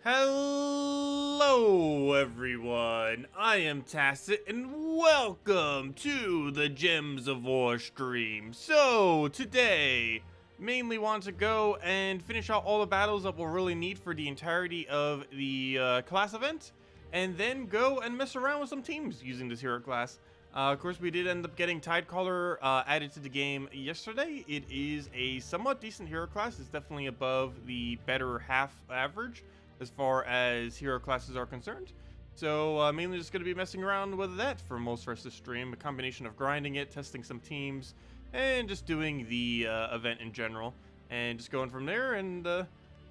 Hello everyone, I am Tacet and welcome to the Gems of War stream. So today, mainly want to go and finish out all the battles that we'll really need for the entirety of the class event, and then go and mess around with some teams using this hero class. Of course, we did end up getting Tidecaller added to the game yesterday. It is a somewhat decent hero class. It's definitely above the better half average as far as hero classes are concerned. So mainly just going to be messing around with that for most of the rest of the stream. A combination of grinding it, testing some teams, and just doing the event in general. And just going from there and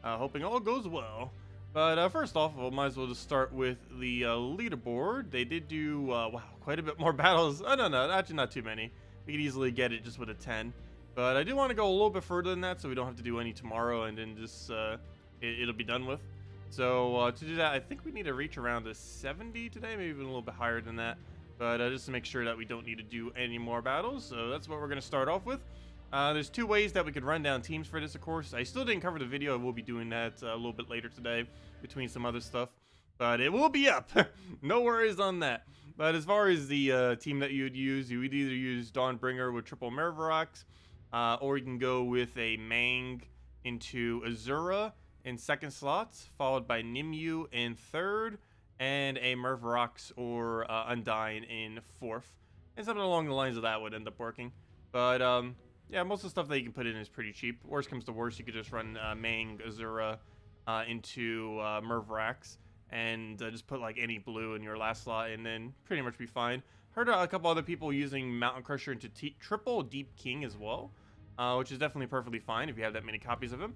hoping all goes well. But first off, we might as well just start with the leaderboard. They did do, wow, quite a bit more battles. Oh, no, actually not too many. We could easily get it just with a 10. But I do want to go a little bit further than that so we don't have to do any tomorrow and then just it'll be done with. So to do that, I think we need to reach around a 70 today, maybe even a little bit higher than that. But just to make sure that we don't need to do any more battles. So that's what we're going to start off with. There's two ways that we could run down teams for this, of course. I still didn't cover the video. I will be doing that a little bit later today between some other stuff. But it will be up. No worries on that. But as far as the team that you would use, you would either use Dawnbringer with triple Mervarox, or you can go with a Mang into Azura in second slots, followed by Nimue in third, and a Mervarox or Undyne in fourth. And something along the lines of that would end up working. But yeah, most of the stuff that you can put in is pretty cheap. Worst comes to worst, you could just run Mang, Azura into Mervarox, and just put like any blue in your last slot, and then pretty much be fine. Heard a couple other people using Mountain Crusher into triple Deep King as well, which is definitely perfectly fine if you have that many copies of him.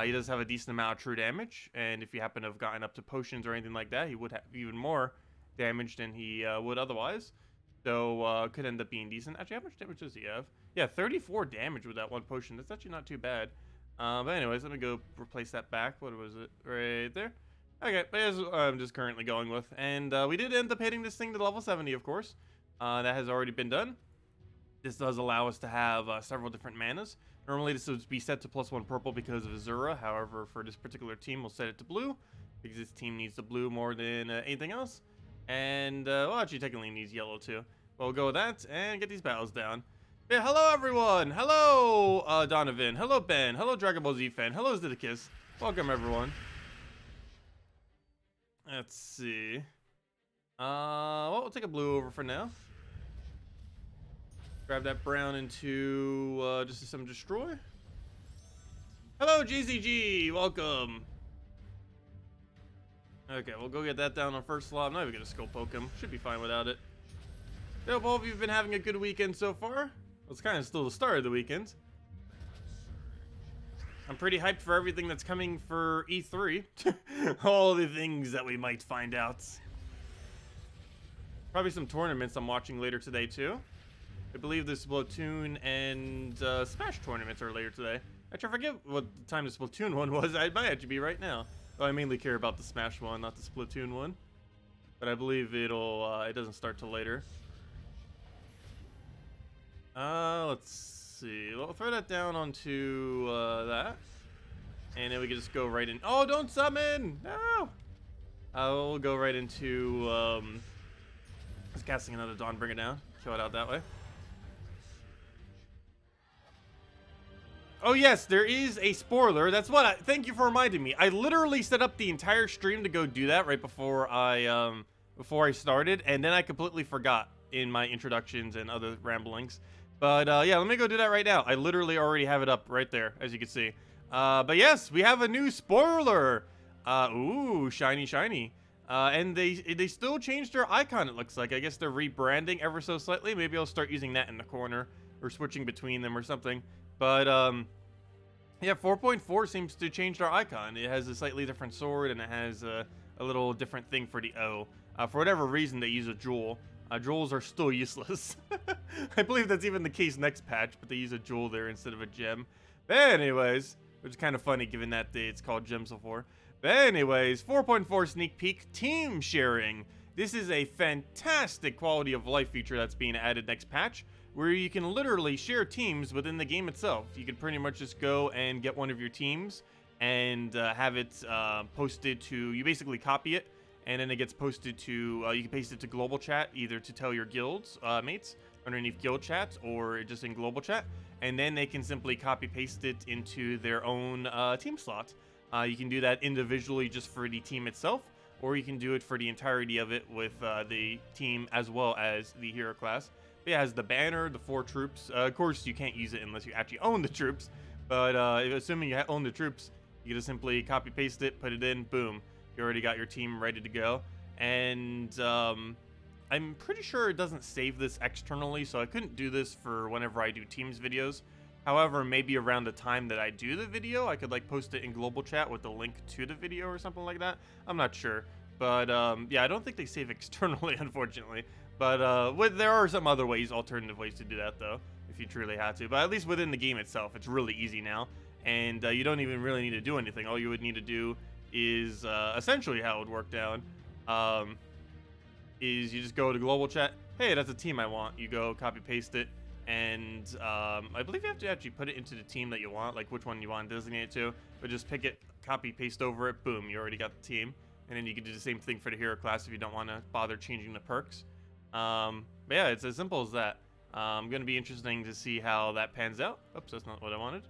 He does have a decent amount of true damage, and if you happen to have gotten up to potions or anything like that, he would have even more damage than he would otherwise. So could end up being decent. Actually, how much damage does he have? Yeah, 34 damage with that one potion. That's actually not too bad. But anyways, let me go replace that back. What was it? Right there. Okay, but as I'm just currently going with. And we did end up hitting this thing to level 70, of course. That has already been done. This does allow us to have several different manas. Normally this would be set to +1 purple because of Azura. However, for this particular team, we'll set it to blue because this team needs the blue more than anything else. And, well, actually technically needs yellow too. But we'll go with that and get these battles down. Yeah, hello everyone! Hello, Donovan. Hello, Ben. Hello, Dragon Ball Z fan. Hello, Zeddicus. Welcome, everyone. Let's see. Well, we'll take a blue over for now. Grab that brown into just some destroy. Hello, GZG. Welcome. Okay, we'll go get that down on first slot. I'm not even gonna skill poke him. Should be fine without it. I hope all of you have been having a good weekend so far. Well, it's kind of still the start of the weekend. I'm pretty hyped for everything that's coming for E3. All the things that we might find out. Probably some tournaments I'm watching later today too. I believe the Splatoon and Smash tournaments are later today. Actually, I forget what the time the Splatoon one was. I might actually be right now. Though I mainly care about the Smash one, not the Splatoon one. But I believe it'll it doesn't start till later. Let's see. We'll throw that down onto that, and then we can just go right in. Oh, don't summon! No. We'll go right into just casting another Dawnbringer down. Kill it out that way. Oh yes, there is a spoiler. That's what thank you for reminding me. I literally set up the entire stream to go do that right before I started, and then I completely forgot in my introductions and other ramblings. But yeah, let me go do that right now. I literally already have it up right there, as you can see. But yes, we have a new spoiler. Ooh, shiny, shiny. And they still changed their icon, it looks like. I guess they're rebranding ever so slightly. Maybe I'll start using that in the corner or switching between them or something. But yeah, 4.4 seems to change their icon. It has a slightly different sword, and it has a little different thing for the O. For whatever reason, they use a jewel. Jewels are still useless. I believe that's even the case next patch, but they use a jewel there instead of a gem. But anyways, which is kind of funny given that it's called Gems of War. But anyways, 4.4 sneak peek, team sharing. This is a fantastic quality of life feature that's being added next patch, where you can literally share teams within the game itself. You could pretty much just go and get one of your teams and have it posted to, you basically copy it, and then it gets posted to, you can paste it to global chat, either to tell your guilds mates underneath guild chats or just in global chat, and then they can simply copy paste it into their own team slot. You can do that individually just for the team itself, or you can do it for the entirety of it with the team as well as the hero class. It has the banner, the 4 troops. Of course, you can't use it unless you actually own the troops, but assuming you own the troops, you can just simply copy paste it, put it in, boom. You already got your team ready to go. And I'm pretty sure it doesn't save this externally, so I couldn't do this for whenever I do Teams videos. However, maybe around the time that I do the video, I could like post it in global chat with the link to the video or something like that. I'm not sure. But yeah, I don't think they save externally, unfortunately. But there are some other ways, alternative ways to do that though, if you truly had to. But at least within the game itself, it's really easy now. And you don't even really need to do anything. All you would need to do is essentially how it would work down. Is you just go to global chat. Hey, that's a team I want. You go copy paste it, and I believe you have to actually put it into the team that you want, like which one you want to designate it to. But just pick it, copy paste over it, boom, you already got the team. And then you can do the same thing for the hero class if you don't want to bother changing the perks. But yeah, it's as simple as that. Gonna be interesting to see how that pans out. Oops, that's not what I wanted.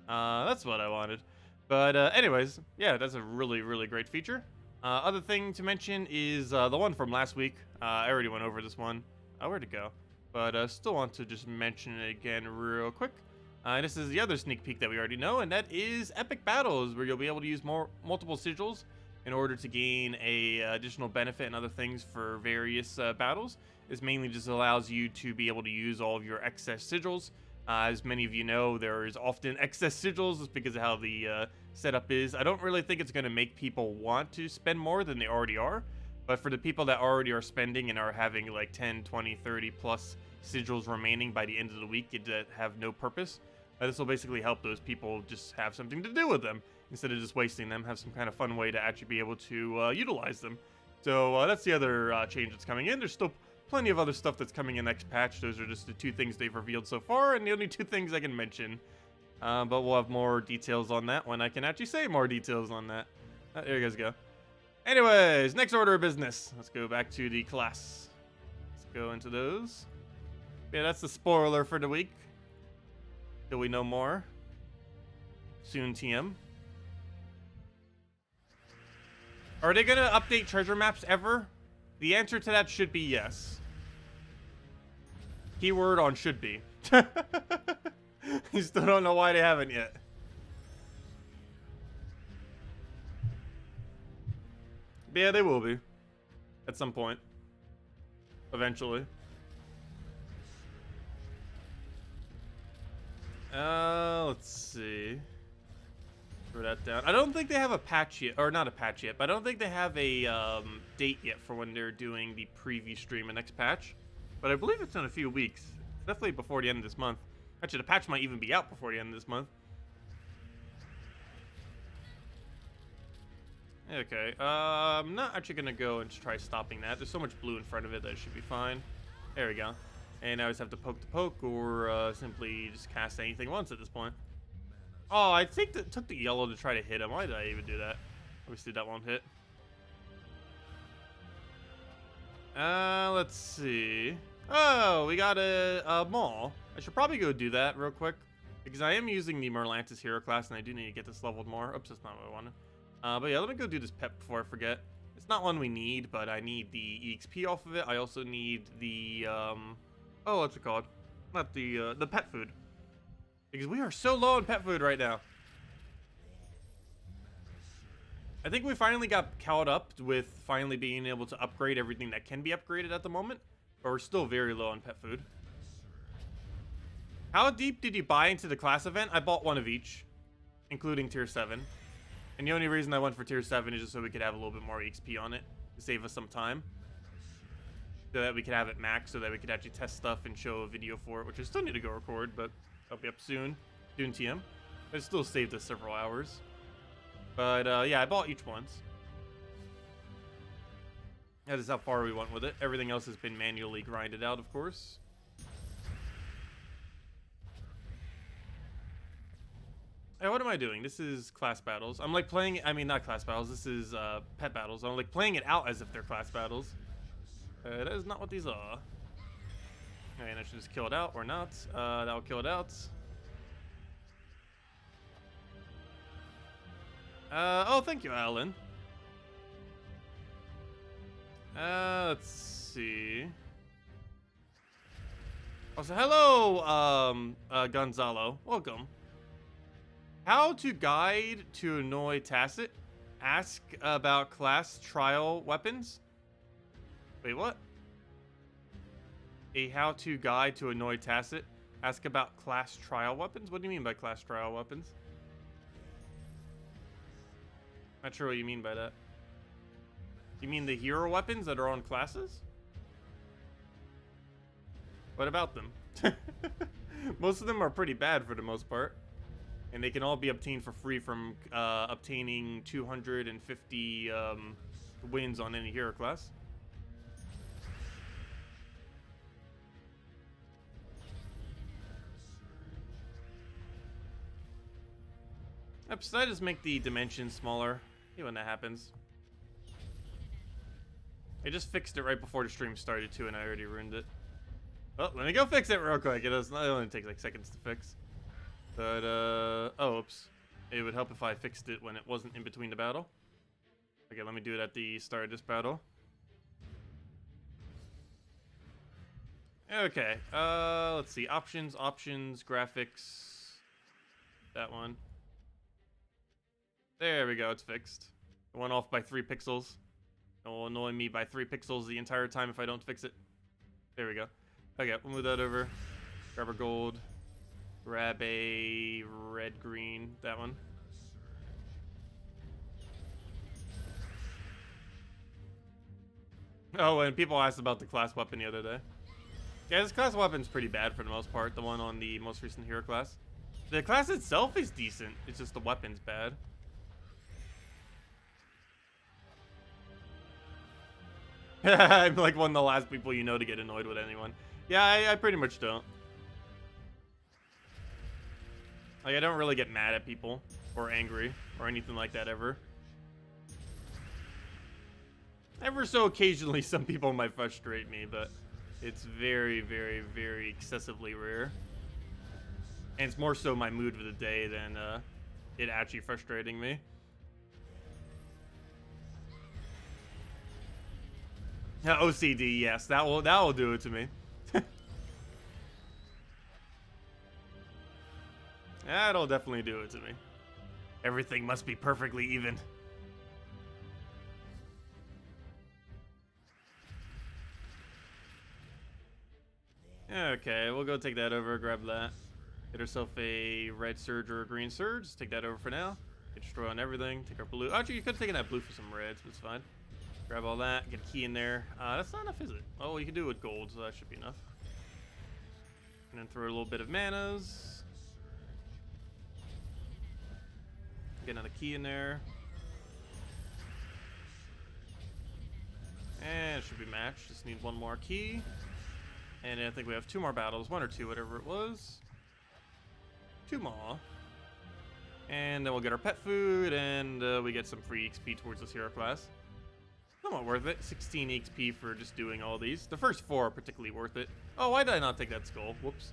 That's what I wanted. But anyways, yeah, that's a really, really great feature. Other thing to mention is the one from last week. I already went over this one. Where'd it go? But still want to just mention it again real quick. This is the other sneak peek that we already know, and that is epic battles, where you'll be able to use multiple sigils in order to gain a additional benefit and other things for various battles. This mainly just allows you to be able to use all of your excess sigils. As many of you know, there is often excess sigils just because of how the setup is. I don't really think it's going to make people want to spend more than they already are. But for the people that already are spending and are having like 10, 20, 30 plus sigils remaining by the end of the week that have no purpose, this will basically help those people just have something to do with them. Instead of just wasting them, have some kind of fun way to actually be able to utilize them. So that's the other change that's coming in. There's still plenty of other stuff that's coming in next patch. Those are just the 2 things they've revealed so far, and the only 2 things I can mention. But we'll have more details on that when I can actually say more details on that. There you guys go. Anyways, next order of business. Let's go back to the class. Let's go into those. Yeah, that's the spoiler for the week. Till we know more. Soon, TM. Are they gonna update treasure maps ever? The answer to that should be yes. Keyword on should be. You still don't know why they haven't yet. But yeah, they will be. At some point. Eventually. Let's see. Throw that down. I don't think they have a patch yet, or not a patch yet, but I don't think they have a date yet for when they're doing the preview stream and next patch. But I believe it's in a few weeks. It's definitely before the end of this month. Actually, the patch might even be out before the end of this month. Okay, I'm not actually gonna go and try stopping that. There's so much blue in front of it that it should be fine. There we go. And I always have to poke the poke, or simply just cast anything once at this point. Oh, I think that took the yellow to try to hit him. Why did I even do that? Obviously that won't hit. Let's see. Oh, we got a mall. I should probably go do that real quick, because I am using the Merlantis hero class, and I do need to get this leveled more. Oops, that's not what I wanted. But yeah, let me go do this pet before I forget. It's not one we need, but I need the EXP off of it. I also need the, oh, what's it called? Not the pet food. Because we are so low on pet food right now. I think we finally got caught up with finally being able to upgrade everything that can be upgraded at the moment. But we're still very low on pet food. How deep did you buy into the class event? I bought one of each, including tier 7. And the only reason I went for tier 7 is just so we could have a little bit more EXP on it to save us some time. So that we could have it max, so that we could actually test stuff and show a video for it, which I still need to go record, but I'll be up soon doing TM. It still saved us several hours. But yeah, I bought each once. That is how far we went with it. Everything else has been manually grinded out, of course. Hey, what am I doing? This is class battles. I'm like playing, I mean not class battles, this is pet battles. I'm like playing it out as if they're class battles. That is not what these are. Okay, and I should just kill it out or not. That'll kill it out. Oh, thank you, Alan. Let's see. Oh, so hello, Gonzalo. Welcome. How to guide to annoy Tacet? Ask about class trial weapons? Wait, what? A how-to guide to annoy Tacet? Ask about class trial weapons? What do you mean by class trial weapons? Not sure what you mean by that. You mean the hero weapons that are on classes? What about them? Most of them are pretty bad for the most part. And they can all be obtained for free from obtaining 250 wins on any hero class. Oops, I just make the dimensions smaller. See when that happens. I just fixed it right before the stream started too, and I already ruined it. Well, let me go fix it real quick. It only takes like seconds to fix. But, oh, oops. It would help if I fixed it when it wasn't in between the battle. Okay, let me do it at the start of this battle. Okay, let's see. Options, graphics. That one. There we go, it's fixed. It went off by 3 pixels. It will annoy me by 3 pixels the entire time if I don't fix it. There we go. Okay, we'll move that over. Grab our gold. Grab a red, green, that one. Oh, and people asked about the class weapon the other day. Yeah, this class weapon's pretty bad for the most part, the one on the most recent hero class. The class itself is decent, it's just the weapon's bad. I'm like one of the last people you know to get annoyed with anyone. Yeah, I pretty much don't. Like, I don't really get mad at people or angry or anything like that ever. Ever so occasionally, some people might frustrate me, but it's very, very, very excessively rare. And it's more so my mood for the day than it actually frustrating me. OCD, yes, that will do it to me. That'll definitely do it to me. Everything must be perfectly even. Okay, we'll go take that over, grab that. Get herself a red surge or a green surge. Let's take that over for now. Get destroy on everything. Take our blue. Actually, you could have taken that blue for some reds, but it's fine. Grab all that. Get a key in there. That's not enough, is it? Oh, you can do it with gold, so that should be enough. And then throw a little bit of manas. Get another key in there. And it should be matched. Just need one more key. And I think we have 2 more battles. 1 or 2, whatever it was. 2 more. And then we'll get our pet food, and we get some free XP towards this hero class. Somewhat worth it. 16 XP for just doing all these. The first 4 are particularly worth it. Oh, why did I not take that skull? Whoops.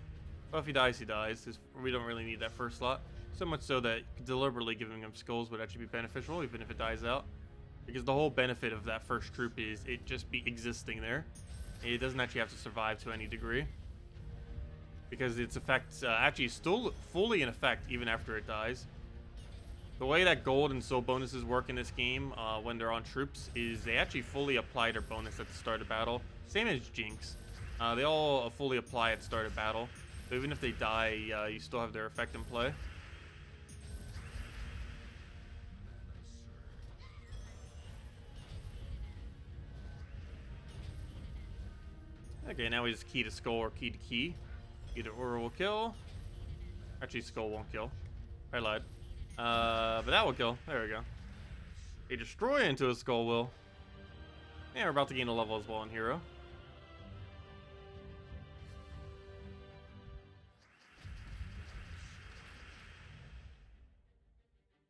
Well, if he dies, he dies. We don't really need that first slot. So much so that deliberately giving him skulls would actually be beneficial, even if it dies out. Because the whole benefit of that first troop is it just be existing there. It doesn't actually have to survive to any degree. Because its effect actually is still fully in effect even after it dies. The way that gold and soul bonuses work in this game when they're on troops is they actually fully apply their bonus at the start of battle. Same as Jinx. They all fully apply at the start of battle. So even if they die, you still have their effect in play. Okay, now we just key to skull or key to key. Key to aura will kill. Actually, skull won't kill. I lied. But that will kill. There we go. A destroy into a skull will. Yeah, we're about to gain a level as well in hero.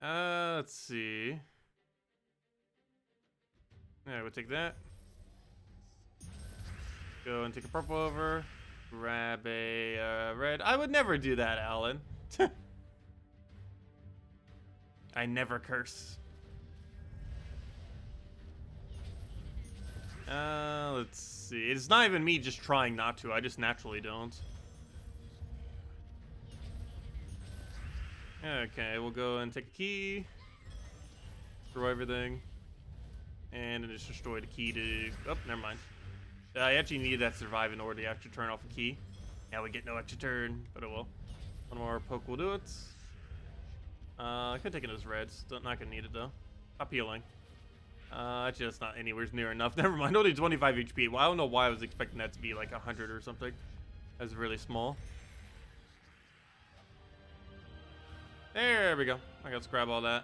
Let's see. Yeah, we'll take that. Go and take a purple over. Grab a red. I would never do that, Alan. I never curse. Let's see. It's not even me just trying not to. I just naturally don't. Okay, we'll go and take a key. Destroy everything. And then just destroy the key to... Oh, never mind. I actually needed that to survive in order to actually turn off a key. Now we get no extra turn, but it will. One more poke will do it. I could take it as reds. Not gonna need it though. Stop healing. Actually, that's not anywhere near enough. Never mind. Only 25 HP. Well, I don't know why I was expecting that to be like 100 or something. That's really small. There we go. Okay, let's grab all that.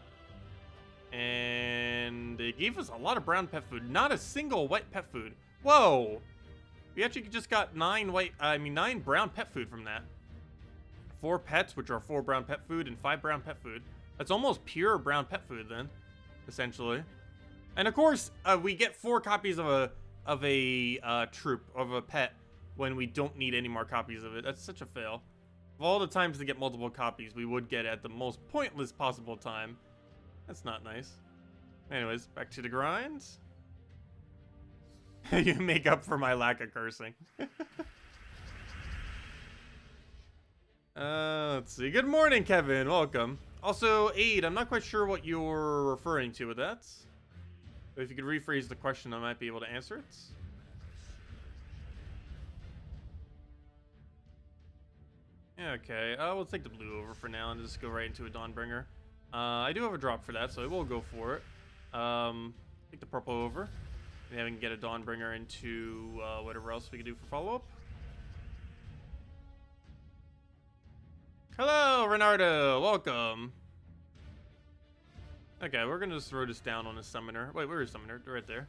And it gave us a lot of brown pet food. Not a single white pet food. Whoa! We actually just got 9 brown pet food from that. 4 pets, which are 4 brown pet food, and 5 brown pet food. That's almost pure brown pet food then, essentially. And of course, we get 4 copies of a troop, of a pet, when we don't need any more copies of it. That's such a fail. Of all the times to get multiple copies, we would get at the most pointless possible time. That's not nice. Anyways, back to the grind. You make up for my lack of cursing. Let's see. Good morning, Kevin. Welcome. Also, Aid, I'm not quite sure what you're referring to with that. But if you could rephrase the question, I might be able to answer it. Okay, we'll take the blue over for now and just go right into a Dawnbringer. I do have a drop for that, so I will go for it. Take the purple over. And then we can get a Dawnbringer into whatever else we can do for follow-up. Hello, Renardo. Welcome. Okay, we're gonna just throw this down on a summoner. Wait, where is summoner? Right there.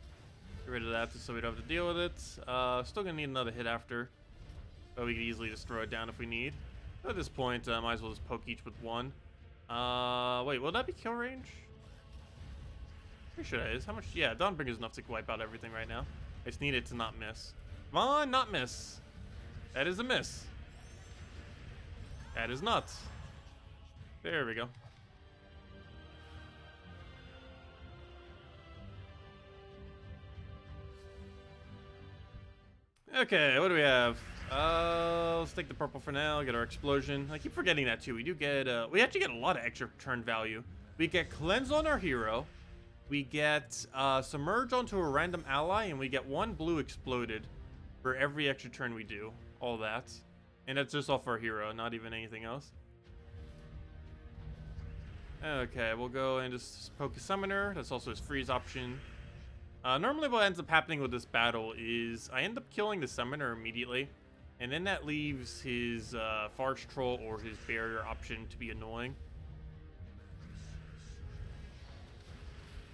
Get rid of that just so we don't have to deal with it. Still gonna need another hit after. But we could easily just throw it down if we need. At this point, might as well just poke each with 1. Wait, will that be kill range? Pretty sure that is. How much? Yeah, Dawnbringer is enough to wipe out everything right now. I just need it to not miss. Come on, not miss. That is a miss. That is not. There we go. Okay, what do we have? Let's take the purple for now, get our explosion. I keep forgetting that too. We do get, we actually get a lot of extra turn value. We get cleanse on our hero. We get submerge onto a random ally, and we get 1 blue exploded for every extra turn we do. All that. And that's just off our hero, not even anything else. Okay, we'll go and just poke a summoner. That's also his freeze option. Normally what ends up happening with this battle is I end up killing the summoner immediately, and then that leaves his Farce Troll or his barrier option to be annoying.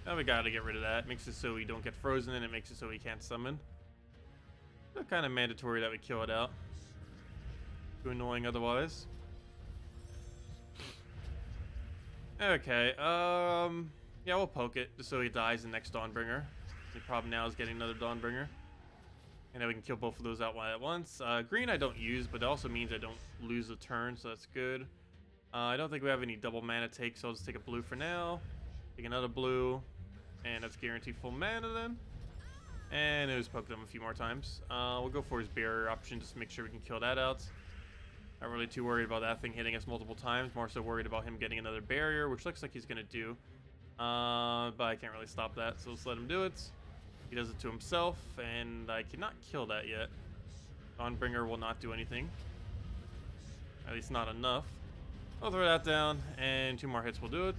Now we gotta get rid of that. It makes it so we don't get frozen, and it makes it so we can't summon. It's kind of mandatory that we kill it out. Too annoying otherwise. Okay, yeah, we'll poke it just so he dies the next Dawnbringer. The problem now is getting another Dawnbringer. And then we can kill both of those out at once. Green I don't use, but it also means I don't lose a turn, so that's good. I don't think we have any double mana take, so I'll just take a blue for now. Take another blue, and that's guaranteed full mana then. And it was poke them a few more times. We'll go for his barrier option just to make sure we can kill that out. Not really too worried about that thing hitting us multiple times. More so worried about him getting another barrier, which looks like he's going to do. But I can't really stop that, so let's let him do it. He does it to himself, and I cannot kill that yet. Dawnbringer will not do anything. At least not enough. I'll throw that down, and 2 more hits will do it.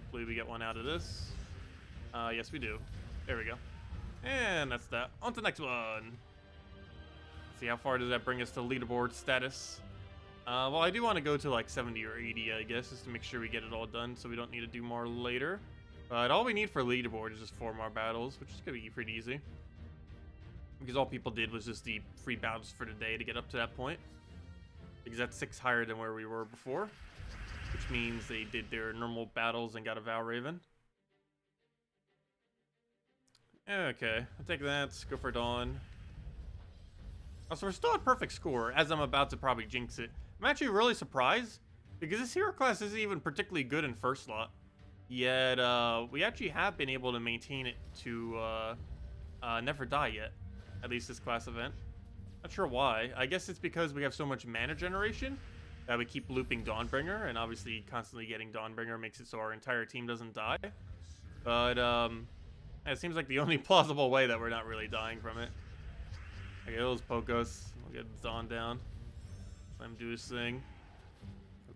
Hopefully we get 1 out of this. Yes, we do. There we go. And that's that. On to the next one. Let's see, how far does that bring us to leaderboard status? Well, I do want to go to like 70 or 80, I guess, just to make sure we get it all done so we don't need to do more later. But all we need for leaderboard is just 4 more battles, which is going to be pretty easy. Because all people did was just the free battles for the day to get up to that point. Because that's 6 higher than where we were before. which means they did their normal battles and got a Vow Raven. Okay, I'll take that. Let's go for Dawn. Also, we're still at perfect score, as I'm about to probably jinx it. I'm actually really surprised, because this hero class isn't even particularly good in first slot. Yet, we actually have been able to maintain it to never die yet. At least this class event. Not sure why. I guess it's because we have so much mana generation that we keep looping Dawnbringer, and obviously constantly getting Dawnbringer makes it so our entire team doesn't die. But, it seems like the only plausible way that we're not really dying from it. Okay, those Pokos. We'll get Dawn down. Let him do his thing.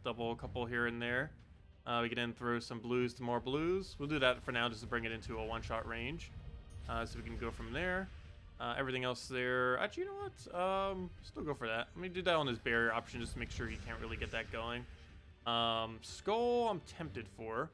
Double a couple here and there. We can then throw some blues to more blues. We'll do that for now just to bring it into a one-shot range. So we can go from there. Everything else there. Actually, you know what? Still go for that. Let me do that on his barrier option just to make sure he can't really get that going. Skull, I'm tempted for.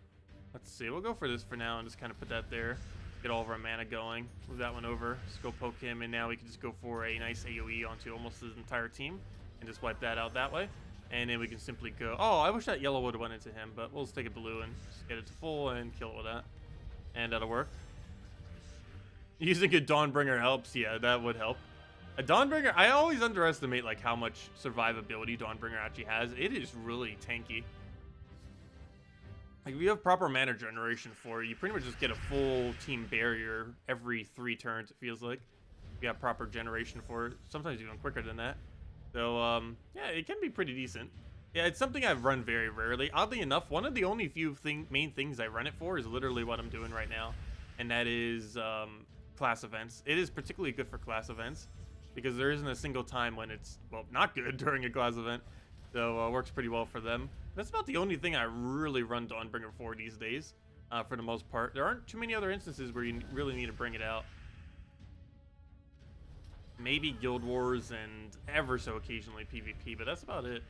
Let's see. We'll go for this for now and just kind of put that there. Get all of our mana going. Move that one over. Just go poke him, and now we can just go for a nice AoE onto almost his entire team and just wipe that out that way. And then we can simply go... Oh, I wish that yellow would have went into him, but we'll just take a blue and just get it to full and kill it with that. And that'll work. Using a Dawnbringer helps. Yeah, that would help. A Dawnbringer... I always underestimate like how much survivability Dawnbringer actually has. It is really tanky. Like, if you have proper mana generation for it, you pretty much just get a full team barrier every 3 turns, it feels like. If you have proper generation for it. Sometimes even quicker than that. So, yeah, it can be pretty decent. Yeah, it's something I've run very rarely. Oddly enough, one of the only few main things I run it for is literally what I'm doing right now. And that is class events. It is particularly good for class events because there isn't a single time when it's, well, not good during a class event. So, it works pretty well for them. That's about the only thing I really run Dawnbringer for these days, for the most part. There aren't too many other instances where you really need to bring it out. Maybe Guild Wars and ever so occasionally PvP, but that's about it.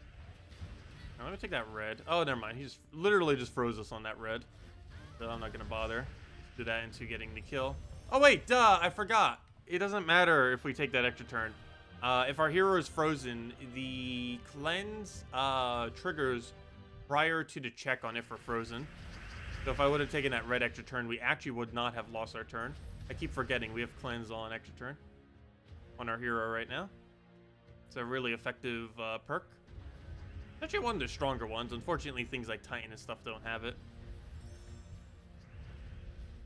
Now, let me take that red. Oh, never mind. He just literally just froze us on that red. So I'm not going to bother. Let's do that into getting the kill. Oh, wait. Duh. I forgot. It doesn't matter if we take that extra turn. If our hero is frozen, the cleanse triggers prior to the check on if we're frozen. So if I would have taken that red extra turn, we actually would not have lost our turn. I keep forgetting we have cleanse on extra turn on our hero right now. It's a really effective perk. It's actually one of the stronger ones. Unfortunately, things like Titan and stuff don't have it.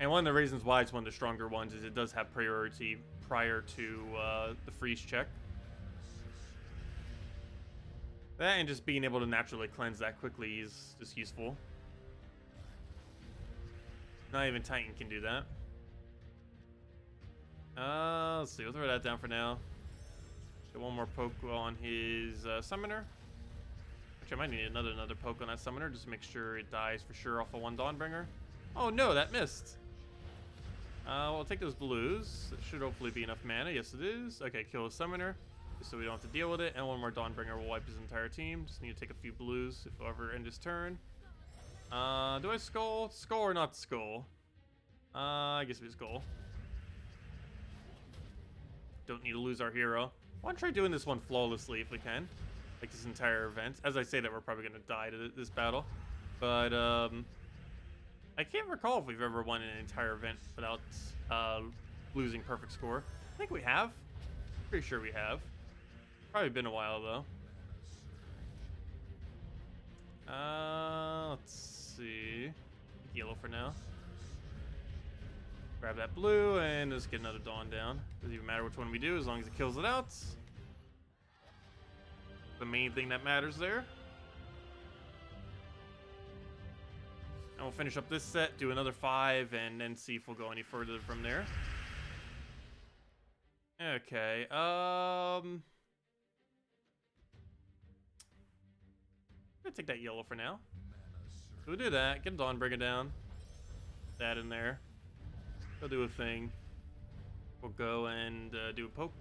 And one of the reasons why it's one of the stronger ones is it does have priority prior to the freeze check. That and just being able to naturally cleanse that quickly is just useful. Not even Titan can do that. Let's see. We'll throw that down for now. Get one more poke on his summoner. Actually, I might need another poke on that summoner just to make sure it dies for sure off of one Dawnbringer. Oh no, that missed. We'll take those blues. It should hopefully be enough mana. Yes, it is. Okay, kill a summoner. Just so we don't have to deal with it. And one more Dawnbringer will wipe his entire team. Just need to take a few blues if I ever end his turn. Do I skull? Skull or not skull? I guess we skull. Don't need to lose our hero. I want to try doing this one flawlessly if we can. Like this entire event. As I say that, we're probably going to die to this battle. But, I can't recall if we've ever won an entire event without losing perfect score. I think we have. Pretty sure we have. Probably been a while, though. Let's see. Yellow for now. Grab that blue and just get another Dawn down. Doesn't even matter which one we do as long as it kills it out. The main thing that matters there. And we'll finish up this set, do another 5, and then see if we'll go any further from there. Okay, I'm gonna take that yellow for now. So we'll do that, get a Dawnbringer down. That in there. Go do a thing. We'll go and do a poke.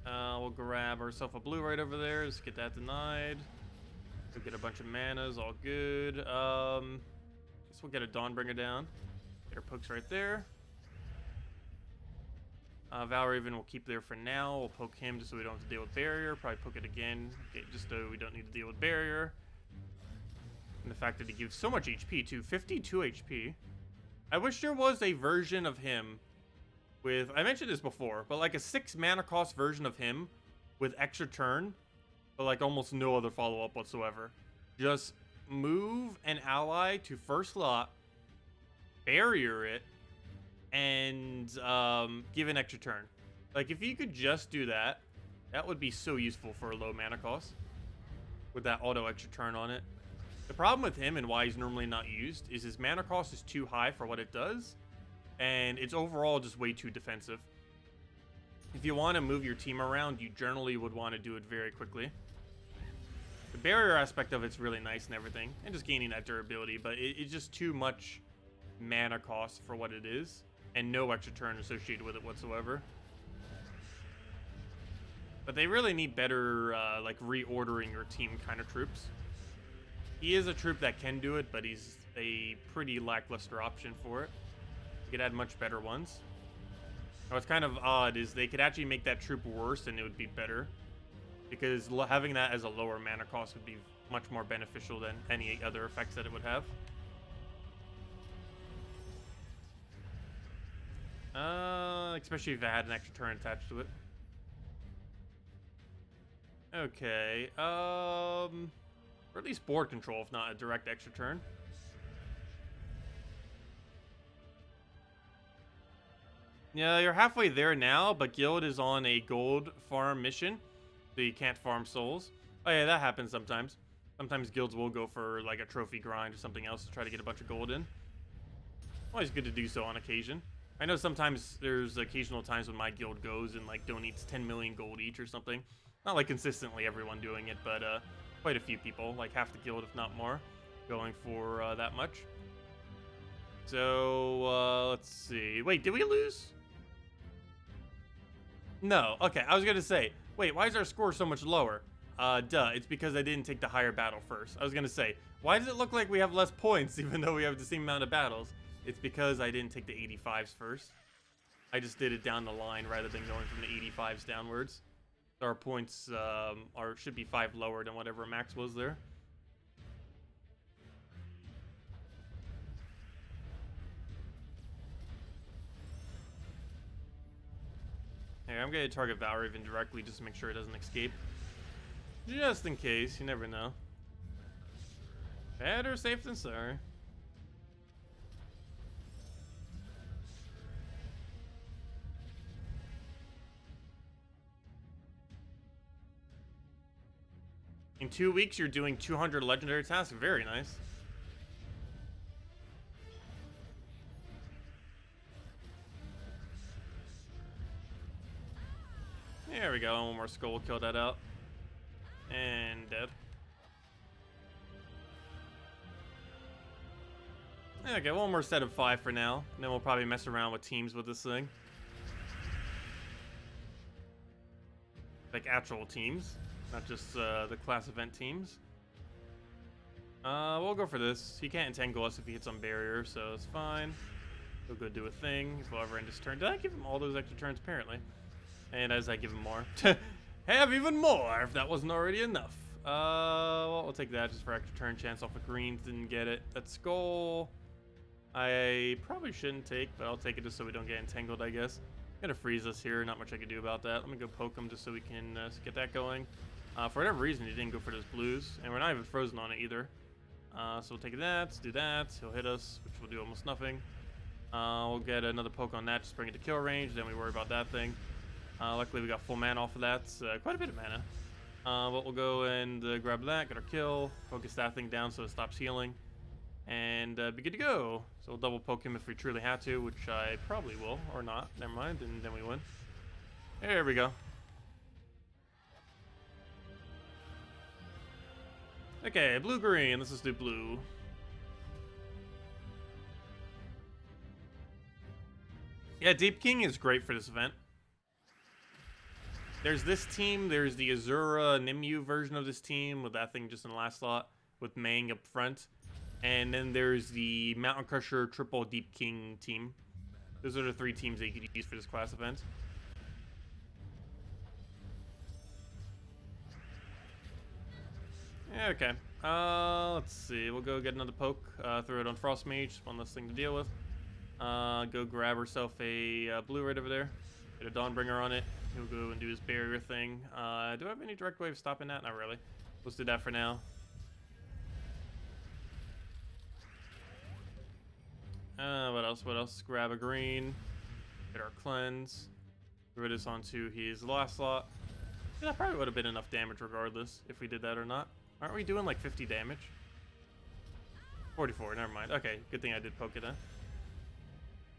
We'll grab ourselves a blue right over there. Just get that denied. We'll get a bunch of manas, all good. Guess we'll get a Dawnbringer down. Get our pokes right there. Valraven will keep there for now. We'll poke him just so we don't have to deal with barrier. Probably poke it again, okay, just so we don't need to deal with barrier. And the fact that he gives so much HP too, 52 HP. I wish there was a version of him with, I mentioned this before, but like a 6 mana cost version of him with extra turn, but like almost no other follow-up whatsoever. Just move an ally to first slot, barrier it, and give an extra turn. Like if you could just do that, that would be so useful for a low mana cost with that auto extra turn on it. The problem with him and why he's normally not used is his mana cost is too high for what it does, and it's overall just way too defensive. If you want to move your team around, you generally would want to do it very quickly. The barrier aspect of it's really nice and everything, and just gaining that durability, but it's just too much mana cost for what it is, and no extra turn associated with it whatsoever. But they really need better, like, reordering your team kind of troops. He is a troop that can do it, but he's a pretty lackluster option for it. You could add much better ones. What's kind of odd is they could actually make that troop worse and it would be better, because having that as a lower mana cost would be much more beneficial than any other effects that it would have. Especially if it had an extra turn attached to it. Okay, or at least board control, if not a direct extra turn. Yeah, you're halfway there now, but Guild is on a gold farm mission, so you can't farm souls. Oh yeah, that happens sometimes. Sometimes guilds will go for like a trophy grind or something else to try to get a bunch of gold in. Always good to do so on occasion. I know sometimes there's occasional times when my guild goes and like donates 10 million gold each or something. Not like consistently everyone doing it, but quite a few people, like half the guild if not more, going for that much. So let's see. Wait, did we lose? No. Okay, I was gonna say, wait, why is our score so much lower? Duh, it's because I didn't take the higher battle first. I was gonna say, why does it look like we have less points even though we have the same amount of battles? It's because I didn't take the 85s first. I just did it down the line rather than going from the 85s downwards. So our points should be 5 lower than whatever max was there. Hey, I'm gonna target Valraven directly just to make sure it doesn't escape. Just in case, you never know. Better safe than sorry. In 2 weeks, you're doing 200 legendary tasks. Very nice. There we go. One more skull will kill that out. And dead. Okay, one more set of 5 for now. And then we'll probably mess around with teams with this thing. Like actual teams. Not just the class event teams. We'll go for this. He can't entangle us if he hits on barrier, so it's fine. He'll go do a thing. He'll ever end his turn. Did I give him all those extra turns? Apparently. And as I give him more. Have even more, if that wasn't already enough. Well, we'll take that just for extra turn chance off of greens. Didn't get it. That skull, I probably shouldn't take, but I'll take it just so we don't get entangled, I guess. Gonna freeze us here. Not much I can do about that. Let me go poke him just so we can get that going. For whatever reason, he didn't go for those blues, and we're not even frozen on it either. So we'll take that, do that. He'll hit us, which will do almost nothing. We'll get another poke on that, just bring it to kill range. Then we worry about that thing. Luckily, we got full mana off of that. Quite a bit of mana. But we'll go and grab that, get our kill, focus that thing down so it stops healing, and be good to go. So we'll double poke him if we truly had to, which I probably will, or not. Never mind, and then we win. There we go. Okay, blue-green. Let's just do blue. Yeah, Deep King is great for this event. There's this team, there's the Azura Nimue version of this team with that thing just in the last slot with Mang up front. And then there's the Mountain Crusher triple Deep King team. Those are the 3 teams that you could use for this class event. Yeah, okay. Let's see. We'll go get another poke. Throw it on Frost Mage. One less thing to deal with. Go grab herself a blue right over there. Get a Dawnbringer on it. He'll go and do his barrier thing. Do I have any direct way of stopping that? Not really. Let's do that for now. What else? What else? Grab a green. Get our cleanse. Throw this onto his last slot. Yeah, that probably would have been enough damage regardless if we did that or not. Aren't we doing like 50 damage? 44, never mind. Okay, good thing I did poke it in.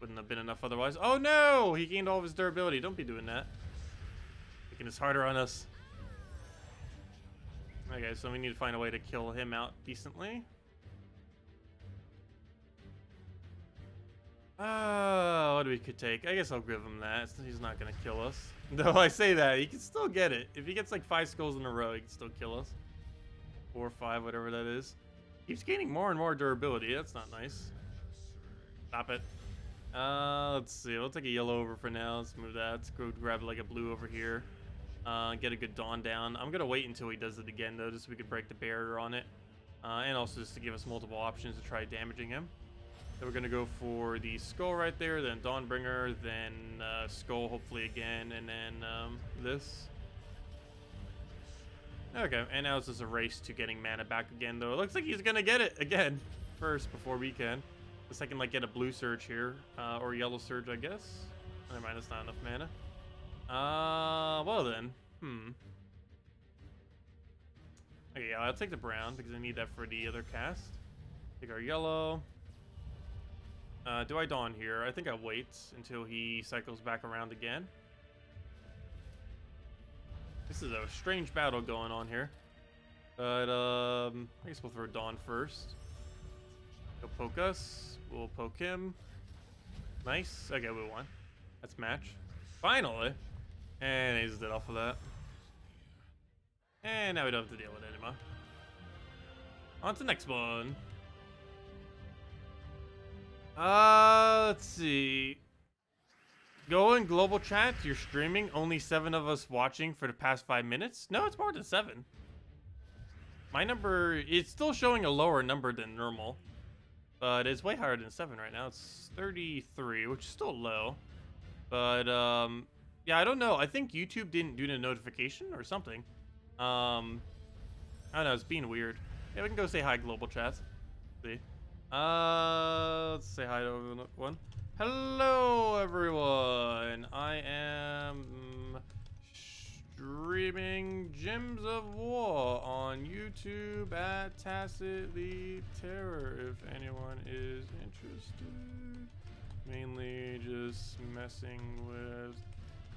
Wouldn't have been enough otherwise. Oh no! He gained all of his durability. Don't be doing that. Making this harder on us. Okay, so we need to find a way to kill him out decently. What we could take? I guess I'll give him that. He's not gonna kill us. Though I say that, he can still get it. If he gets like 5 skulls in a row, he can still kill us. 4 or 5, whatever that is. Keeps gaining more and more durability. That's not nice. Stop it. Let's see. We'll take a yellow over for now. Let's move that. Let's go grab like a blue over here. Get a good Dawn down. I'm gonna wait until he does it again though, just so we can break the barrier on it. And also just to give us multiple options to try damaging him. So we're gonna go for the skull right there, then Dawnbringer, then skull hopefully again, and then this. Okay, and now it's just a race to getting mana back again though. It looks like he's gonna get it again first before we can. The second, like, get a blue surge here, or yellow surge, I guess. Never mind, that's not enough mana. Well then, Okay, yeah, I'll take the brown because I need that for the other cast. Take our yellow. Do I Dawn here? I think I wait until he cycles back around again. This is a strange battle going on here. But, I guess we'll throw Dawn first. He'll poke us. We'll poke him. Nice. Okay, we won. That's match. Finally. And he's dead off of that. And now we don't have to deal with it anymore. On to the next one. Let's see. Go in global chat. You're streaming. Only 7 of us watching for the past 5 minutes. No, it's more than 7. My number is still showing a lower number than normal. But it's way higher than 7 right now. It's 33, which is still low. But, yeah, I don't know. I think YouTube didn't do the notification or something. I don't know. It's being weird. Yeah, we can go say hi, global chat. See. Let's say hi to everyone. Hello, everyone. I am streaming Gems of War on YouTube at Tacet League Terror, if anyone is interested. Mainly just messing with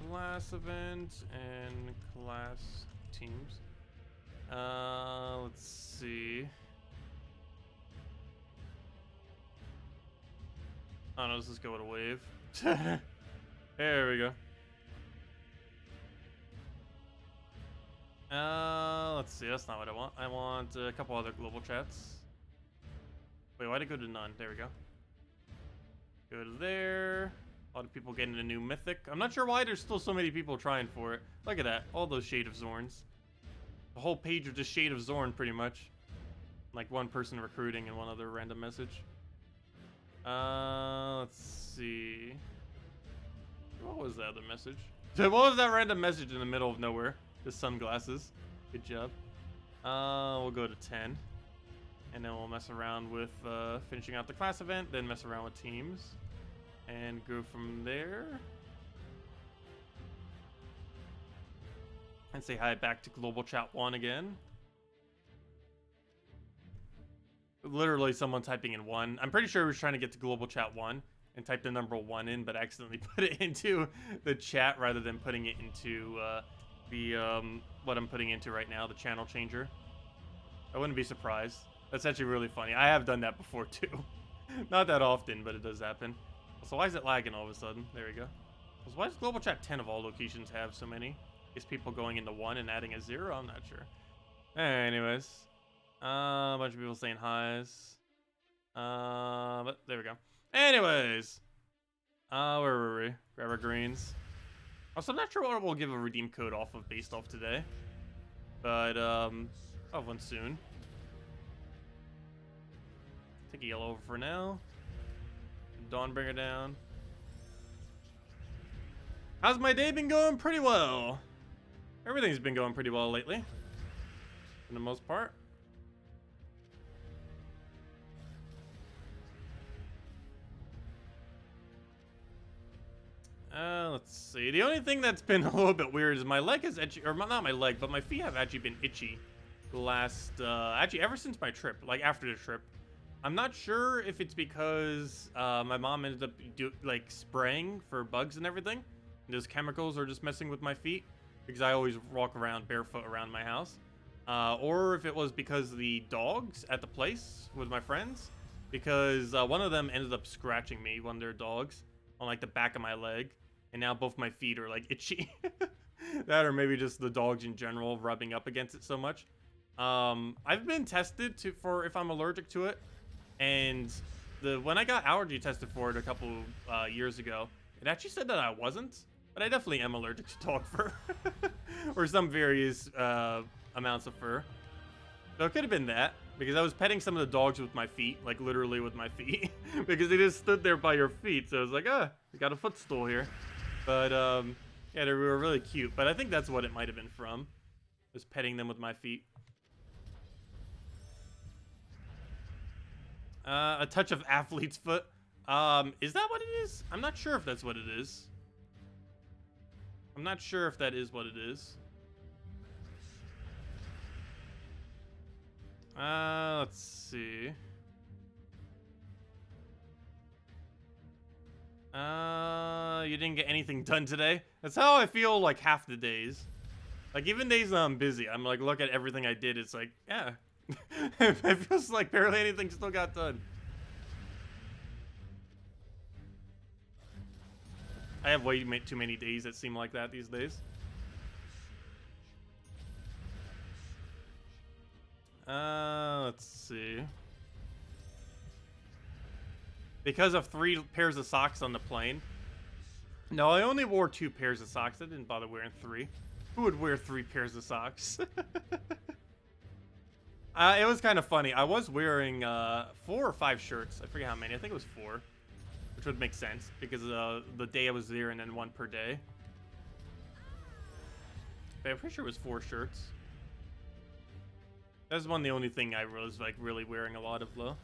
class events and class teams. Let's see. Oh no, let's just go with a wave. There we go. Let's see, that's not what I want. I want a couple other global chats. Wait, why'd it go to none? There we go. Go to there. A lot of people getting a new mythic. I'm not sure why there's still so many people trying for it. Look at that, all those Shade of Zorns. The whole page of just Shade of Zorn, pretty much. Like one person recruiting and one other random message. Let's see. What was that other message? What was that random message in the middle of nowhere? The sunglasses. Good job. We'll go to 10. And then we'll mess around with finishing out the class event, then mess around with teams. And go from there. And say hi back to Global Chat 1 again. Literally someone typing in 1. I'm pretty sure he was trying to get to Global Chat 1 and type the number 1 in, but accidentally put it into the chat rather than putting it into what I'm putting into right now, the channel changer. I wouldn't be surprised. That's actually really funny. I have done that before too. Not that often, but it does happen. So why is it lagging all of a sudden? There we go. So why does Global Chat 10 of all locations have so many? Is people going into 1 and adding a 0? I'm not sure. Anyways. A bunch of people saying hi's. But there we go. Anyways. Where were we? Grab our greens. Also, I'm not sure what we'll give a redeem code off of based off today. But, I'll have one soon. Take a yellow over for now. Dawnbringer down. How's my day been going? Pretty well. Everything's been going pretty well lately, for the most part. Let's see. The only thing that's been a little bit weird is my leg is itchy, or not my leg, but my feet have actually been itchy the last, actually ever since my trip, like after the trip. I'm not sure if it's because my mom ended up like spraying for bugs and everything. And those chemicals are just messing with my feet because I always walk around barefoot around my house. Or if it was because the dogs at the place with my friends, because one of them ended up scratching me, one of their dogs, on like the back of my leg. And now both my feet are like itchy. That or maybe just the dogs in general rubbing up against it so much. I've been tested for if I'm allergic to it. And when I got allergy tested for it a couple years ago, it actually said that I wasn't. But I definitely am allergic to dog fur. Or some various amounts of fur. So it could have been that. Because I was petting some of the dogs with my feet. Like literally with my feet. Because they just stood there by your feet. So I was like, we got a footstool here. But yeah, they were really cute. But I think that's what it might have been from. Just petting them with my feet. A touch of athlete's foot. Is that what it is? I'm not sure if that's what it is. I'm not sure if that is what it is. Let's see. You didn't get anything done today? That's how I feel like half the days. Like even days that I'm busy, I'm like, look at everything I did. It's like, yeah. It feels like barely anything still got done. I have way too many days that seem like that these days. Let's see. Because of 3 pairs of socks on the plane. No, I only wore 2 pairs of socks. I didn't bother wearing 3. Who would wear 3 pairs of socks? It was kind of funny. I was wearing 4 or 5 shirts. I forget how many. I think it was 4. Which would make sense because the day I was there and then 1 per day. But I'm pretty sure it was 4 shirts. That's the only thing I was like really wearing a lot of though.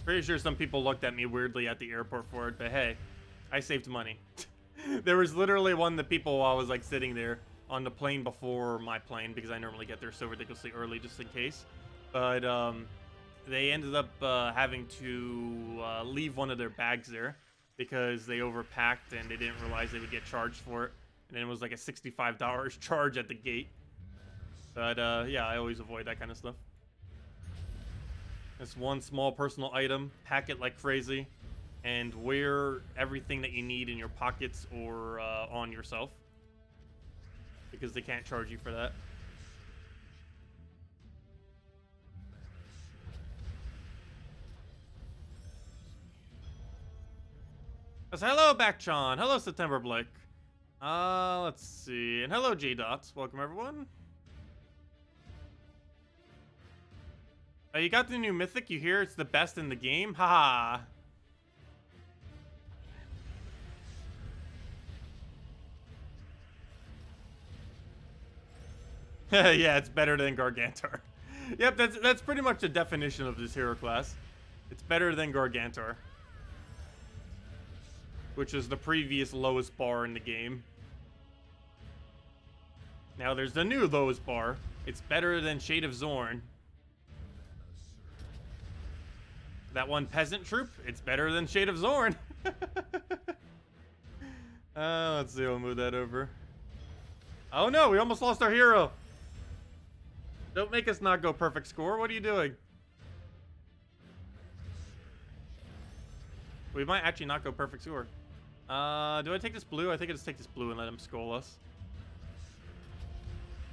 Pretty sure some people looked at me weirdly at the airport for it, but hey, I saved money. There was literally one of the people while I was like sitting there on the plane before my plane because I normally get there so ridiculously early just in case. But they ended up having to leave one of their bags there because they overpacked and they didn't realize they would get charged for it. And then it was like a $65 charge at the gate. But yeah, I always avoid that kind of stuff. It's one small personal item, pack it like crazy, and wear everything that you need in your pockets or on yourself. Because they can't charge you for that. Yes, hello, Backchon. Hello, September Blake. Let's see. And hello, J-Dots. Welcome, everyone. You got the new mythic. You hear it's the best in the game? Haha. Yeah, it's better than Gargantor. Yep, that's pretty much the definition of this hero class. It's better than Gargantor. Which is the previous lowest bar in the game. Now there's the new lowest bar. It's better than Shade of Zorn. That one peasant troop, it's better than Shade of Zorn. Let's see, we'll move that over. Oh no, we almost lost our hero. Don't make us not go perfect score. What are you doing? We might actually not go perfect score. Do I take this blue? I think I just take this blue and let him skull us.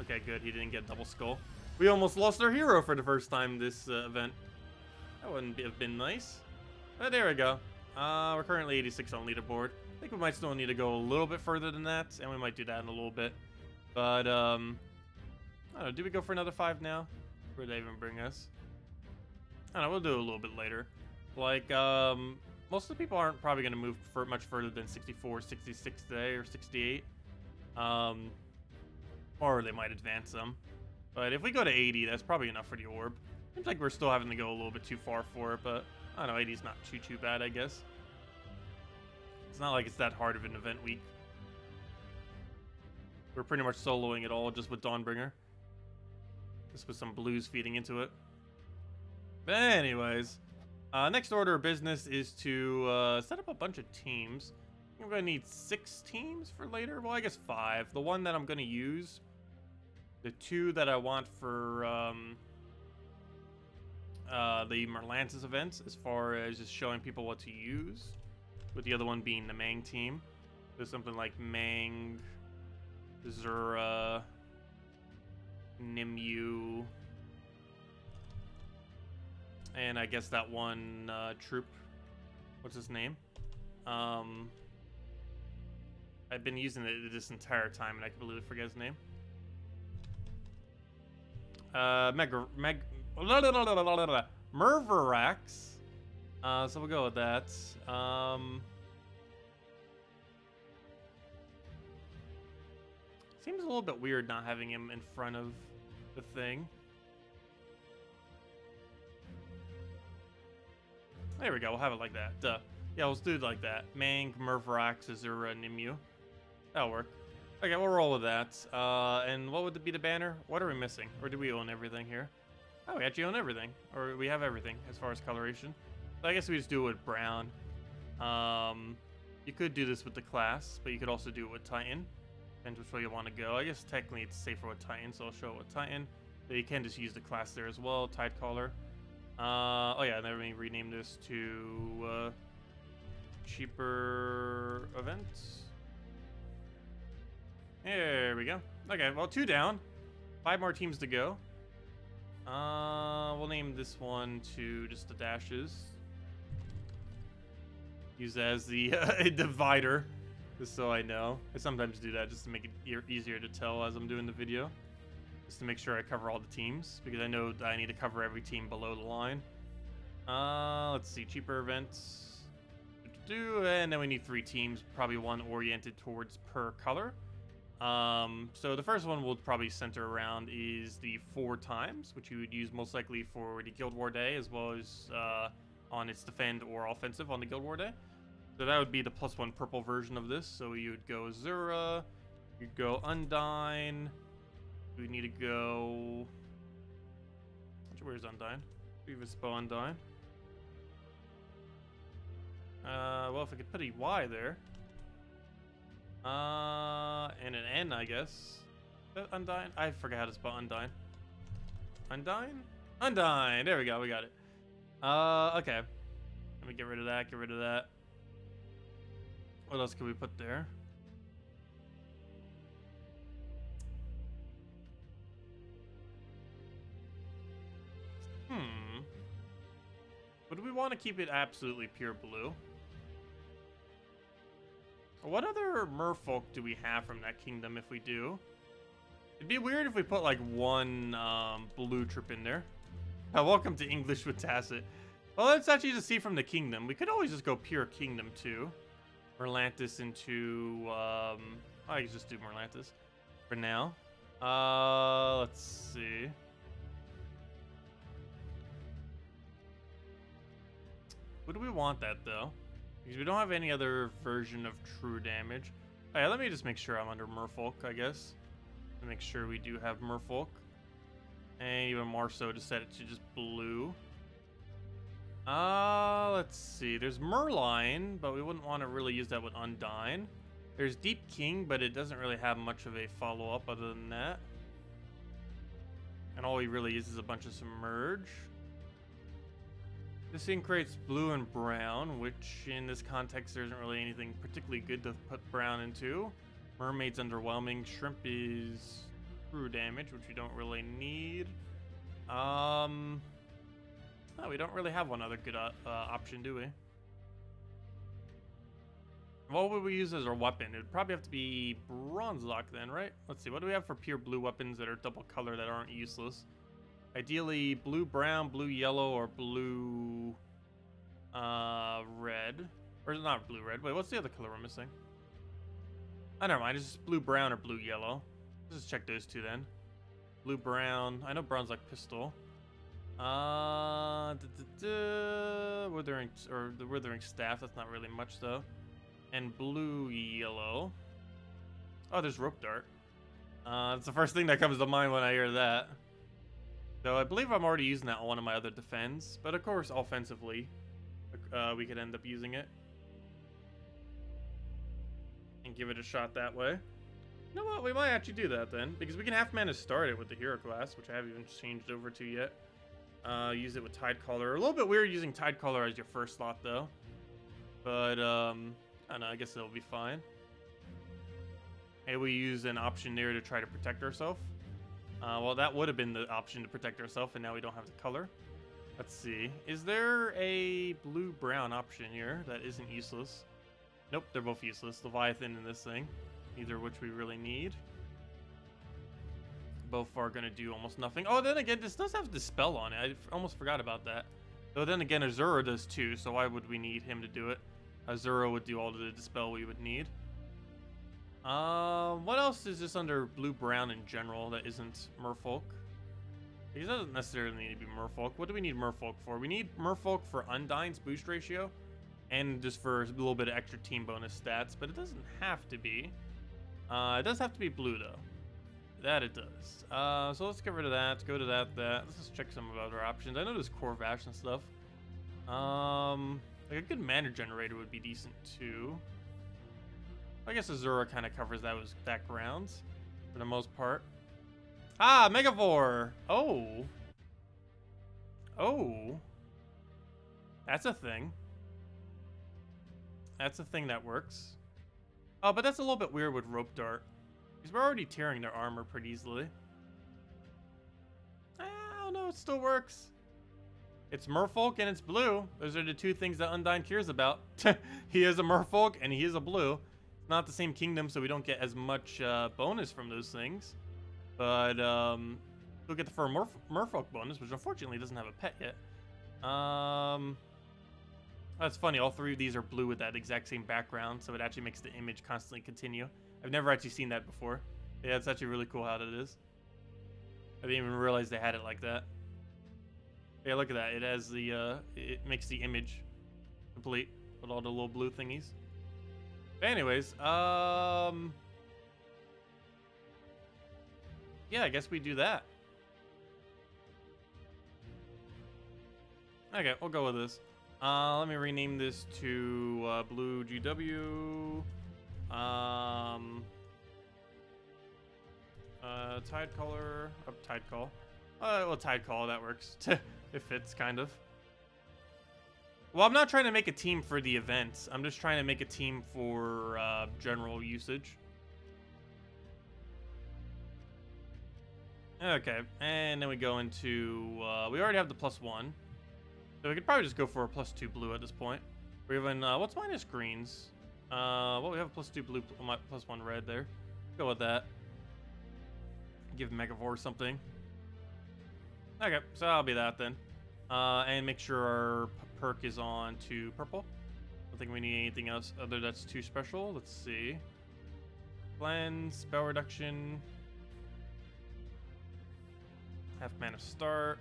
Okay, good. He didn't get double skull. We almost lost our hero for the first time this event. That wouldn't have been nice. But there we go. We're currently 86 on leaderboard. I think we might still need to go a little bit further than that, and we might do that in a little bit. But, I don't know, do we go for another 5 now? Where'd they even bring us? I don't know, we'll do it a little bit later. Like, most of the people aren't probably going to move much further than 64, 66 today, or 68. Or they might advance them. But if we go to 80, that's probably enough for the orb. Seems like we're still having to go a little bit too far for it, but I don't know, 80 is not too bad, I guess. It's not like it's that hard of an event week. We're pretty much soloing it all just with Dawnbringer. Just with some blues feeding into it. But anyways, next order of business is to set up a bunch of teams. I'm going to need 6 teams for later. Well, I guess 5. The one that I'm going to use. The 2 that I want for the Merlantis events, as far as just showing people what to use. With the other one being the Mang team. There's something like Mang, Zura, Nimue, and I guess that one troop. What's his name? I've been using it this entire time and I completely forget his name. Mervarax. So we'll go with that. Seems a little bit weird not having him in front of the thing. There we go, we'll have it like that. Yeah, let's do it like that. Mang, Mervarax, Azura, Nimue. That'll work. Okay, we'll roll with that. And what would be the banner? What are we missing? Or do we own everything here? Oh, we actually own everything. Or we have everything as far as coloration. So I guess we just do it with brown. You could do this with the class, but you could also do it with Titan. Depends which way you want to go. I guess technically it's safer with Titan, so I'll show it with Titan. But you can just use the class there as well, Tidecaller. Oh yeah, and then we rename this to cheaper events. There we go. Okay, well, 2 down. 5 more teams to go. We'll name this one to just the dashes. Use that as the divider, just so I know. I sometimes do that just to make it easier to tell as I'm doing the video. Just to make sure I cover all the teams, because I know I need to cover every team below the line. Let's see, cheaper events. And then we need 3 teams, probably one oriented towards per color. So the first one we'll probably center around is the 4 times, which you would use most likely for the Guild War Day, as well as on its defend or offensive on the Guild War Day. So that would be the +1 purple version of this. So you would go Azura, you'd go Undyne, we need to go... Where's Undyne? Previous bow Undyne. Well, if I could put a Y there. And an N, I guess. Is that Undyne? I forgot how to spell Undyne. Undyne? Undyne! There we go, we got it. Okay. Let me get rid of that, get rid of that. What else can we put there? Would we want to keep it absolutely pure blue? What other merfolk do we have from that kingdom if we do? It'd be weird if we put like one blue troop in there. Welcome to English with Tacet. Well, let's actually just see from the kingdom. We could always just go pure kingdom too. Merlantis into... I can just do Merlantis for now. Let's see. Would we want that though? Because we don't have any other version of true damage. Oh, yeah, let me just make sure I'm under Merfolk, I guess. Make sure we do have Merfolk. And even more so to set it to just blue. Let's see. There's Merline, but we wouldn't want to really use that with Undyne. There's Deep King, but it doesn't really have much of a follow-up other than that. And all he really is a bunch of Submerge. This thing creates blue and brown, which in this context there isn't really anything particularly good to put brown into. Mermaid's underwhelming. Shrimp is true damage, which we don't really need. No, we don't really have one other good option, do we? What would we use as our weapon? It would probably have to be Bronze Lock then, right? Let's see, what do we have for pure blue weapons that are double color that aren't useless? Ideally, blue, brown, blue, yellow, or blue, red. Or not blue, red. Wait, what's the other color we're missing? Oh, never mind. It's just blue, brown, or blue, yellow. Let's just check those two then. Blue, brown. I know brown's like pistol. Withering, or the withering staff. That's not really much though. And blue, yellow. Oh, there's rope dart. That's the first thing that comes to mind when I hear that. So I believe I'm already using that on one of my other defends, but of course offensively, we could end up using it and give it a shot that way. You know what? We might actually do that then, because we can half mana start it with the hero class, which I haven't even changed over to yet. Use it with Tidecaller. A little bit weird using Tidecaller as your first slot though, but I don't know. I guess it'll be fine. Hey, we use an option there to try to protect ourselves. Well, that would have been the option to protect ourselves, and now we don't have the color. Let's see. Is there a blue-brown option here that isn't useless? Nope, they're both useless. Leviathan and this thing. Neither of which we really need. Both are going to do almost nothing. Oh, then again, this does have Dispel on it. I almost forgot about that. Though then again, Azura does too, so why would we need him to do it? Azura would do all of the Dispel we would need. What else is just under blue-brown in general that isn't Merfolk? It doesn't necessarily need to be Merfolk. What do we need Merfolk for? We need Merfolk for Undyne's boost ratio, and just for a little bit of extra team bonus stats, but it doesn't have to be. It does have to be blue, though. That it does. So let's get rid of that, go to that. Let's just check some of our other options. I know there's Corvash and stuff. Like a good mana generator would be decent, too. I guess Azura kind of covers that ground for the most part. Ah, Megavore! Oh. Oh. That's a thing. That's a thing that works. Oh, but that's a little bit weird with Rope Dart. Because we're already tearing their armor pretty easily. I don't know, it still works. It's Merfolk and it's blue. Those are the two things that Undyne cares about. He is a Merfolk and he is a blue. Not the same kingdom, so we don't get as much bonus from those things. But we'll get the fur Merfolk bonus, which unfortunately doesn't have a pet yet. That's funny. All three of these are blue with that exact same background, so it actually makes the image constantly continue. I've never actually seen that before. Yeah, it's actually really cool how that is. I didn't even realize they had it like that. Yeah, look at that. It has the it makes the image complete with all the little blue thingies. Anyways, yeah, I guess we do that. Okay, we'll go with this. Let me rename this to Blue GW. Tidecaller. Oh, Tidecall. Well, Tidecall, that works. It fits, kind of. Well, I'm not trying to make a team for the events. I'm just trying to make a team for general usage. Okay, and then we go into... we already have the +1. So we could probably just go for a +2 blue at this point. We're even... what's minus greens? Well, we have a +2 blue, +1 red there. Go with that. Give Megavore something. Okay, so that'll be that then. And make sure our perk is on to purple. I don't think we need anything else other that's too special. Let's see. Cleanse, spell reduction. Half mana start.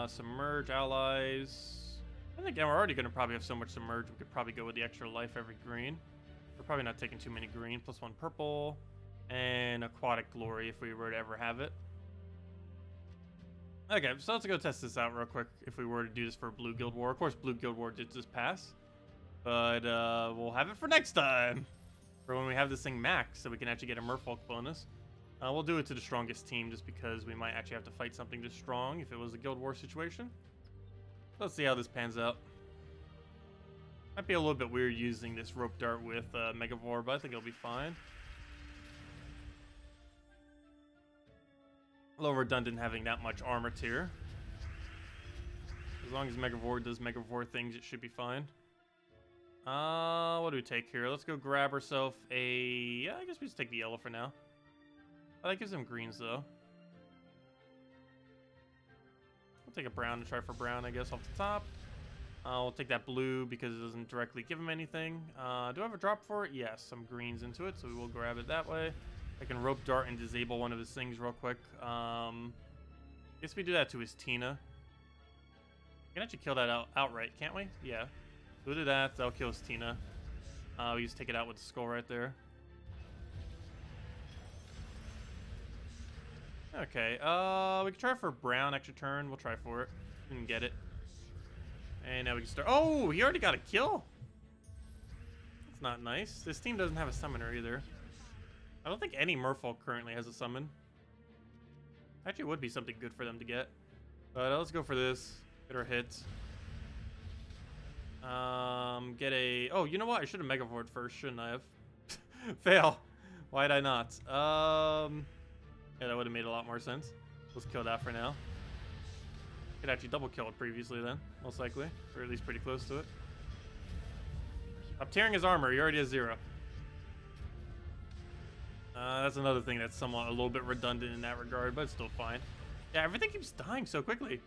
Submerge allies. And again, we're already going to probably have so much submerge, we could probably go with the extra life every green. We're probably not taking too many green. +1 purple. And Aquatic Glory if we were to ever have it. Okay, so let's go test this out real quick if we were to do this for Blue Guild War. Of course, Blue Guild War did just pass. But we'll have it for next time. For when we have this thing max, so we can actually get a Merfolk bonus. We'll do it to the strongest team just because we might actually have to fight something just strong if it was a Guild War situation. Let's see how this pans out. Might be a little bit weird using this Rope Dart with Megavore, but I think it'll be fine. A little redundant having that much armor tier. As long as Megavore does Megavore things, it should be fine. What do we take here? Let's go grab ourselves a... Yeah, I guess we just take the yellow for now. That gives them greens, though. We'll take a brown and try for brown, I guess, off the top. We'll take that blue because it doesn't directly give him anything. Do I have a drop for it? Yes, some greens into it, so we will grab it that way. I can rope dart and disable one of his things real quick. Guess we do that to his Tina. We can actually kill that outright, can't we? Yeah. We'll do that. That'll kill his Tina. We just take it out with the skull right there. Okay. We can try for brown extra turn. We'll try for it. Didn't get it. And now we can start. Oh, he already got a kill. That's not nice. This team doesn't have a summoner either. I don't think any Merfolk currently has a summon. Actually, it would be something good for them to get. But let's go for this. Get our hits. Get a... Oh, you know what? I should have Megavored first, shouldn't I have? Fail. Why did I not? Yeah, that would have made a lot more sense. Let's kill that for now. Could actually double kill it previously then, most likely. Or at least pretty close to it. I'm tearing his armor. He already has 0. That's another thing that's somewhat a little bit redundant in that regard, but it's still fine. Yeah, everything keeps dying so quickly.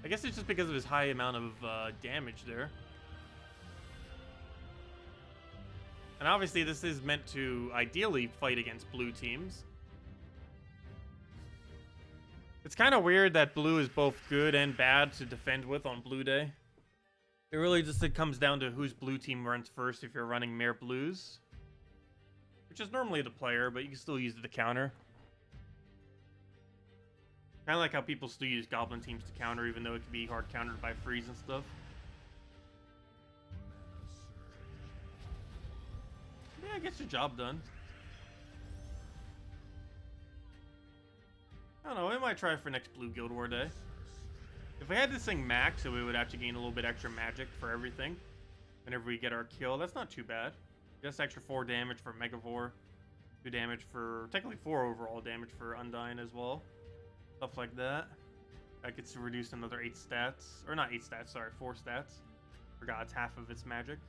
I guess it's just because of his high amount of damage there. And obviously this is meant to ideally fight against blue teams. It's kind of weird that blue is both good and bad to defend with on blue day. It really just comes down to whose blue team runs first if you're running Mare Blues. Which is normally the player, but you can still use it to counter. Kind of like how people still use Goblin teams to counter, even though it can be hard countered by freeze and stuff. Yeah, it gets the job done. I don't know, we might try for next Blue Guild War Day. If we had this thing max, so we would actually gain a little bit extra magic for everything. Whenever we get our kill, that's not too bad. Just extra 4 damage for Megavore. 2 damage for, technically 4 overall damage for Undyne as well. Stuff like that. That gets reduced another 8 stats. Or not 8 stats, sorry, 4 stats. Forgot it's half of its magic.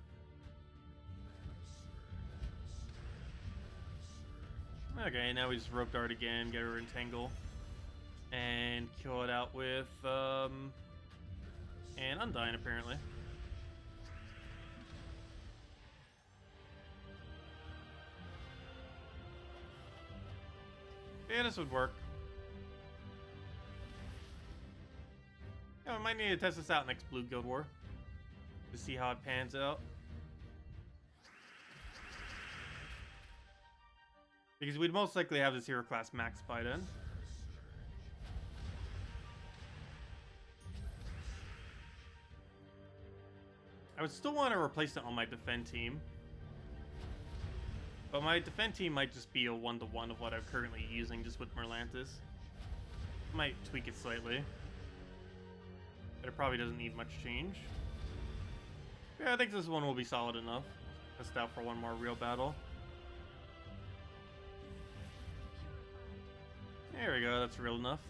Okay, now we just rope dart again, get her entangle. And kill it out with, and Undyne apparently. Yeah, this would work. Yeah, we might need to test this out next Blue Guild War to see how it pans out. Because we'd most likely have this hero class max by then. I would still want to replace it on my defend team. But my defend team might just be a 1-to-1 of what I'm currently using just with Merlantis. Might tweak it slightly. But it probably doesn't need much change. Yeah, I think this one will be solid enough. Test out for one more real battle. There we go, that's real enough.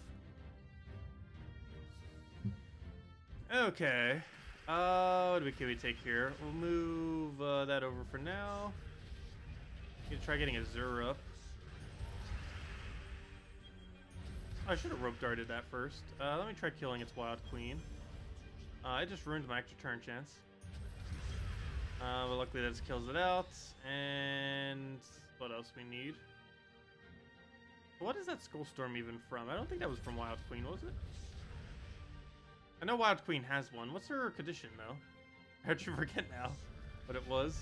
Okay. What can we take here? We'll move that over for now. Gonna try getting a Zur up. Oh, I should have rope darted that first. Let me try killing its Wild Queen. I just ruined my extra turn chance. But luckily that just kills it out. And what else we need? What is that Skull Storm even from? I don't think that was from Wild Queen, was it? I know Wild Queen has one. What's her condition, though? I actually forget now what it was.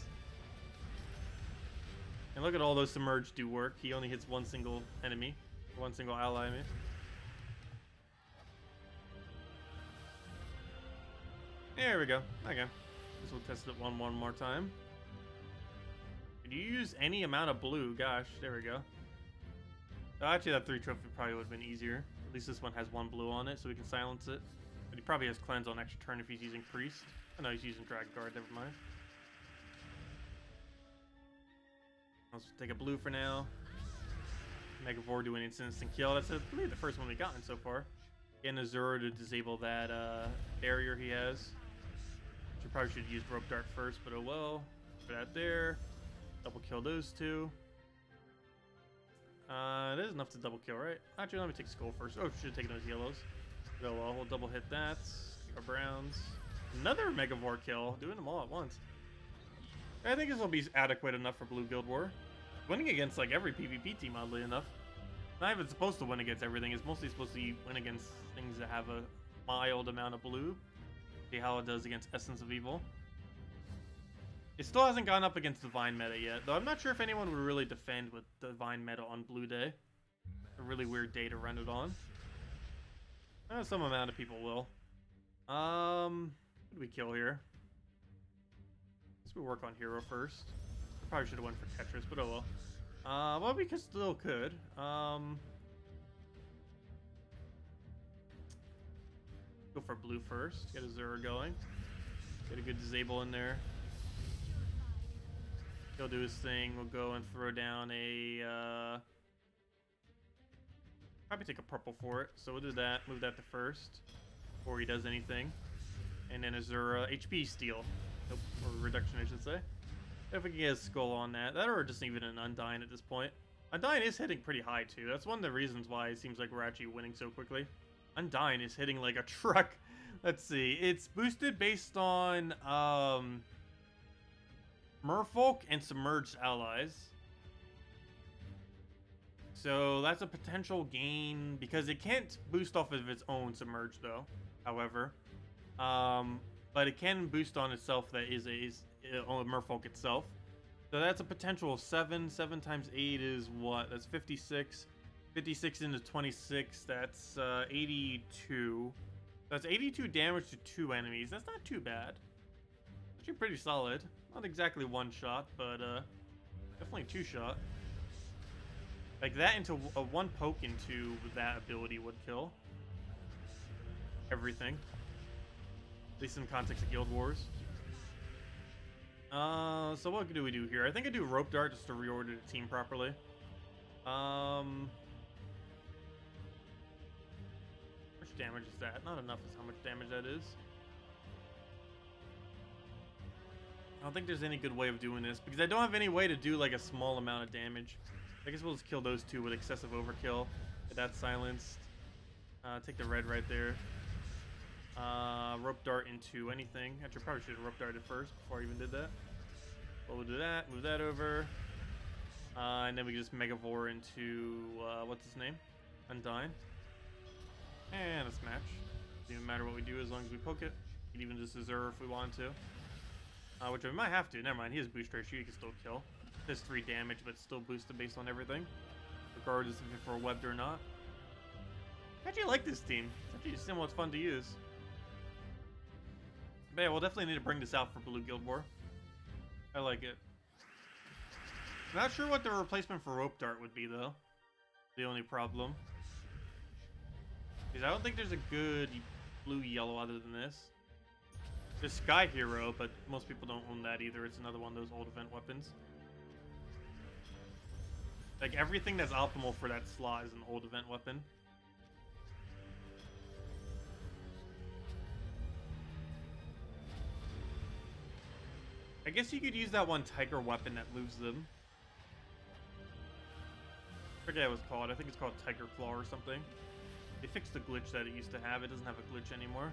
And look at all those submerged do work. He only hits one single enemy. One single ally, I mean. There we go. Okay. Guess we'll test it one more time. Could you use any amount of blue? Gosh, there we go. Oh, actually, that 3 trophy probably would have been easier. At least this one has 1 blue on it, so we can silence it. But he probably has cleanse on extra turn if he's using priest. Oh no, he's using drag guard. Never mind. Let's take a blue for now. Megavore doing instant kill. That's, I believe, the first one we've gotten so far. Getting a Zoro to disable that barrier he has. Which I probably should have used rope dart first, but oh well. Put that there. Double kill those 2. It is enough to double kill, right? Actually, let me take Skull first. Oh, should have taken those yellows. Oh well, we'll double hit that. Our Browns. Another Megavore kill, doing them all at once. I think this will be adequate enough for Blue Guild War. Winning against like every PvP team, oddly enough. Not even supposed to win against everything. It's mostly supposed to win against things that have a mild amount of blue. See how it does against Essence of Evil. It still hasn't gone up against Divine meta yet, though I'm not sure if anyone would really defend with Divine meta on Blue Day. A really weird day to run it on. Some amount of people will. What do we kill here? Let's work on Hero first. I probably should have went for Tetris, but oh well. Well, we still could. Go for blue first. Get a Zura going. Get a good disable in there. He'll do his thing. We'll go and throw down a... probably take a purple for it. So we'll do that. Move that to first. Before he does anything. And then a Zura HP steal. Nope, or reduction, I should say. If we can get a skull on that. That or just even an Undyne at this point. Undyne is hitting pretty high too. That's one of the reasons why it seems like we're actually winning so quickly. Undyne is hitting like a truck. Let's see. It's boosted based on Merfolk and Submerged Allies. So that's a potential gain because it can't boost off of its own Submerged though. However, but it can boost on itself. That is on Merfolk itself. So that's a potential of 7. 7 times 8 is what? That's 56. 56 into 26. That's 82. That's 82 damage to 2 enemies. That's not too bad. Actually pretty solid. Not exactly one shot, but definitely 2 shot. Like that into a 1 poke into that ability would kill everything. At least in context of Guild Wars. So what do we do here? I think I do Rope Dart just to reorder the team properly. How much damage is that? Not enough is how much damage that is. I don't think there's any good way of doing this because I don't have any way to do like a small amount of damage. I guess we'll just kill those 2 with excessive overkill. Get that silenced. Take the red right there. Rope Dart into anything. Actually, probably should have Rope Darted first before I even did that. But we'll do that. Move that over. And then we just Megavore into, what's his name? Undyne. And a smash. Doesn't even matter what we do as long as we poke it. We can even just Azure if we want to. Which we might have to. Never mind, he has boost ratio, he can still kill. Does 3 damage, but still boosted based on everything. Regardless if it's for webbed or not. I actually like this team. It's actually somewhat fun to use. But yeah, we'll definitely need to bring this out for Blue Guild War. I like it. Not sure what the replacement for Rope Dart would be, though. The only problem. Because I don't think there's a good blue-yellow other than this. There's Sky Hero, but most people don't own that either. It's another one of those old event weapons. Like, everything that's optimal for that slot is an old event weapon. I guess you could use that one Tiger weapon that moves them. I forget what it's called. I think it's called Tiger Claw or something. They fixed the glitch that it used to have. It doesn't have a glitch anymore.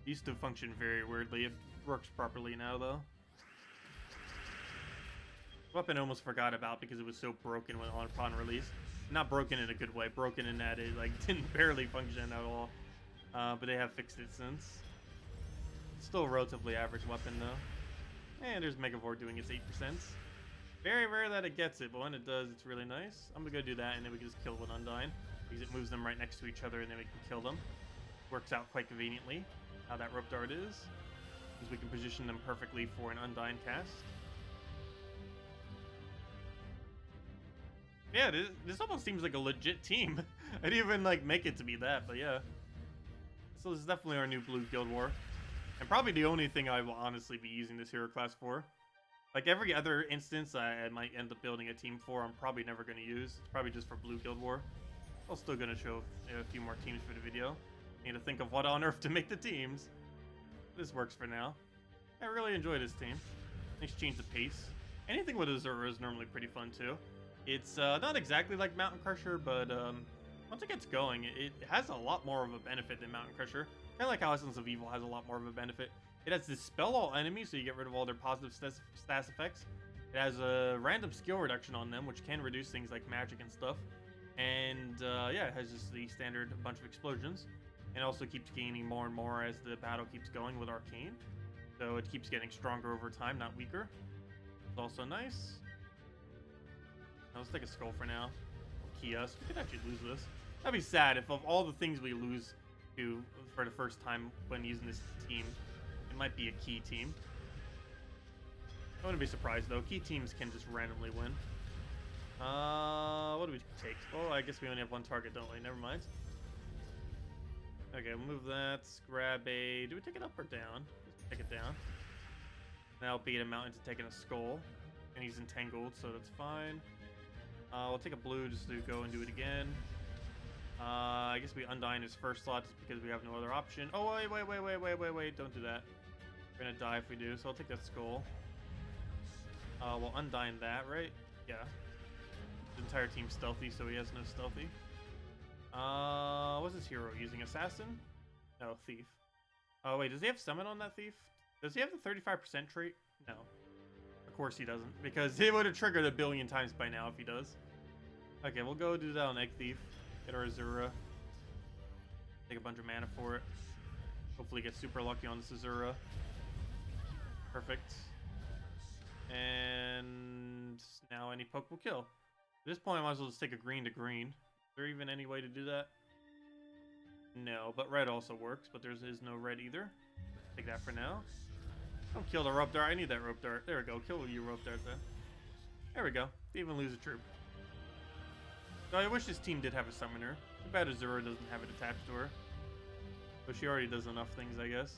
It used to function very weirdly. It works properly now, though. Weapon I almost forgot about because it was so broken when upon release. Not broken in a good way. Broken in that it like didn't barely function at all. But they have fixed it since. It's still a relatively average weapon, though. And there's Megavore doing its 8%. Very rare that it gets it, but when it does, it's really nice. I'm gonna go do that, and then we can just kill with Undyne. Because it moves them right next to each other, and then we can kill them. Works out quite conveniently, how that Rope Dart is. Because we can position them perfectly for an Undyne cast. Yeah, this almost seems like a legit team. I didn't even, like, make it to be that, but yeah. So this is definitely our new Blue Guild War. And probably the only thing I will honestly be using this hero class for. Like every other instance I might end up building a team for, I'm probably never going to use. It's probably just for Blue Guild War. I'm still going to show a few more teams for the video. Need to think of what on earth to make the teams. This works for now. I really enjoy this team. Nice change of pace. Anything with Azura is normally pretty fun too. It's not exactly like Mountain Crusher, but once it gets going, it has a lot more of a benefit than Mountain Crusher. Kind of like how Essence of Evil has a lot more of a benefit. It has Dispel all enemies, so you get rid of all their positive stats effects. It has a random skill reduction on them, which can reduce things like magic and stuff. And yeah, it has just the standard bunch of explosions. And also keeps gaining more and more as the battle keeps going with Arcane. So it keeps getting stronger over time, not weaker. It's also nice. Now let's take a skull for now. Key us. We could actually lose this. That'd be sad if of all the things we lose to for the first time when using this team, it might be a key team. I wouldn't be surprised though. Key teams can just randomly win. What do we take? Oh, I guess we only have one target, don't we? Never mind. Okay, we'll move that. Grab a... Do we take it up or down? Let's take it down. That'll beat him out into taking a skull. And he's entangled, so that's fine. We'll take a blue just to go and do it again. I guess we undyne his first slot just because we have no other option. Oh, wait. Don't do that. We're gonna die if we do, so I'll take that skull. We'll undyne that, right? Yeah. His entire team's stealthy, so he has no stealthy. What's his hero using? Assassin? No, Thief. Oh, wait, does he have Summon on that Thief? Does he have the 35% trait? No. Of course he doesn't, because he would have triggered a billion times by now if he does. Okay, we'll go do that on Egg Thief. Get our Azura. Take a bunch of mana for it. Hopefully get super lucky on this Azura. Perfect. And now any poke will kill. At this point, I might as well just take a green to green. Is there even any way to do that? No, but red also works, but there is no red either. Take that for now. Don't kill the rope dart. I need that rope dart. There we go. Kill your rope dart then. There we go. Didn't even lose a troop. So I wish this team did have a summoner. Too bad Azura doesn't have it attached to her. But she already does enough things, I guess.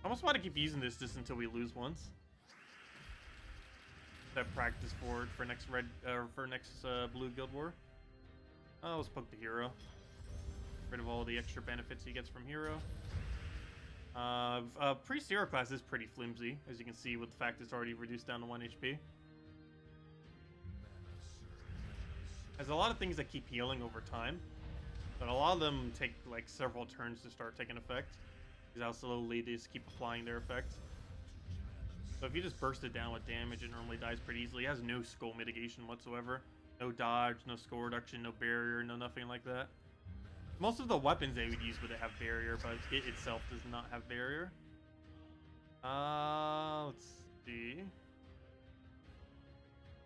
I almost want to keep using this just until we lose once. That practice for next red for next blue guild war. Let's poke the hero. Get rid of all the extra benefits he gets from hero. Priest hero class is pretty flimsy, as you can see with the fact it's already reduced down to 1 HP. Has a lot of things that keep healing over time, but a lot of them take like several turns to start taking effect. Because how slowly they just keep applying their effect. So if you just burst it down with damage, it normally dies pretty easily. It has no skull mitigation whatsoever. No dodge, no skull reduction, no barrier, no nothing like that. Most of the weapons they would use would have barrier, but it itself does not have barrier. Let's see.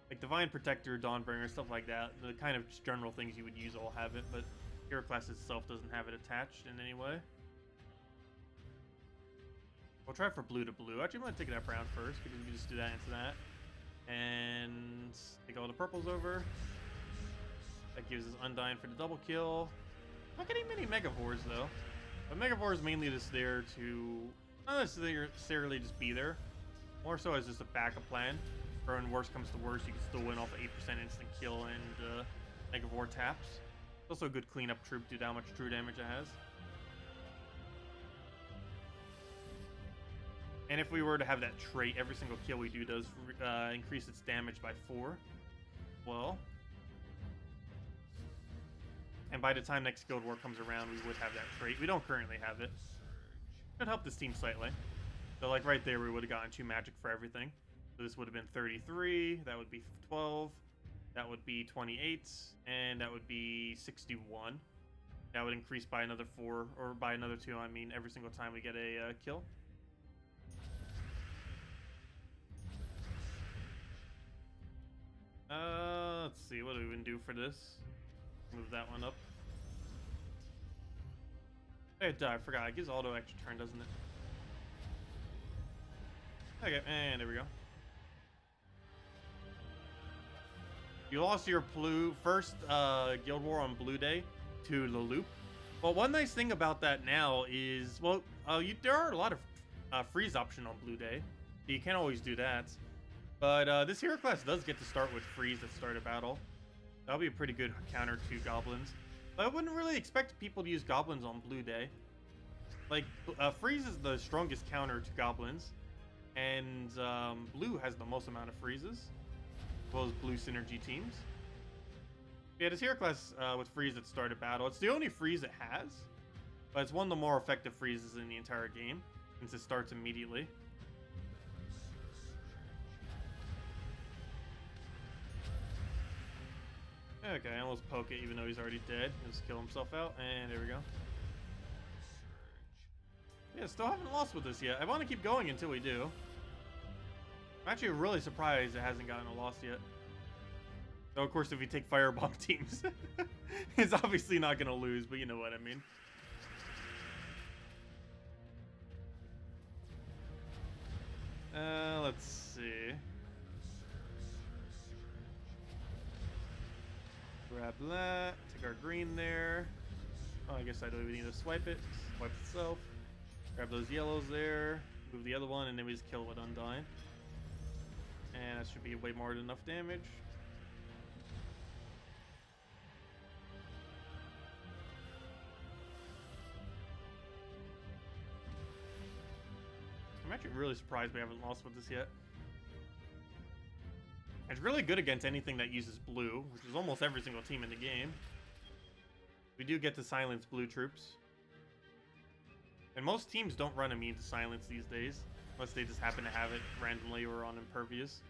Like Divine Protector, Dawnbringer, stuff like that. The kind of just general things you would use all have it, but hero class itself doesn't have it attached in any way. We'll try for blue to blue. Actually, I'm going to take it up brown first, because we can just do that into that. And take all the purples over. That gives us Undyne for the double kill. Not getting many Megavores, though. But Megavore is mainly just there to... not necessarily just be there. More so as just a backup plan. For when worst comes to worst, you can still win off 8% instant kill and Megavore taps. It's also a good cleanup troop due to how much true damage it has. And if we were to have that trait, every single kill we do does increase its damage by 4. Well. And by the time next Guild War comes around, we would have that trait. We don't currently have it. Could help this team slightly. So like right there, we would have gotten 2 magic for everything. So this would have been 33, that would be 12, that would be 28, and that would be 61. That would increase by another 4, or by another 2, I mean, every single time we get a kill. Let's see, what do we even do for this? Move that one up. Hey, I forgot, it gives auto extra turn, doesn't it? Okay, and there we go. You lost your first Guild War on Blue Day to the Loop. Well, one nice thing about that now is, well, there are a lot of freeze option on Blue Day. So you can't always do that. But this hero class does get to start with freeze at start of battle. That'll be a pretty good counter to goblins. But I wouldn't really expect people to use goblins on Blue Day. Like, freeze is the strongest counter to goblins. And blue has the most amount of freezes. As well as blue synergy teams. Yeah, this hero class with freeze that started battle. It's the only freeze it has, but it's one of the more effective freezes in the entire game since it starts immediately. Okay, I almost poke it even though he's already dead. He'll just kill himself out, and there we go. Yeah, still haven't lost with this yet. I want to keep going until we do. I'm actually really surprised it hasn't gotten a loss yet. So of course, if you take firebomb teams, it's obviously not going to lose, but you know what I mean. Let's see. Grab that, take our green there. Oh, I guess I don't even need to swipe it. Swipe itself. Grab those yellows there. Move the other one, and then we just kill it with Undyne. And that should be way more than enough damage. I'm actually really surprised we haven't lost with this yet. It's really good against anything that uses blue, which is almost every single team in the game. We do get to silence blue troops. And most teams don't run immune to silence these days, unless they just happen to have it randomly or on impervious.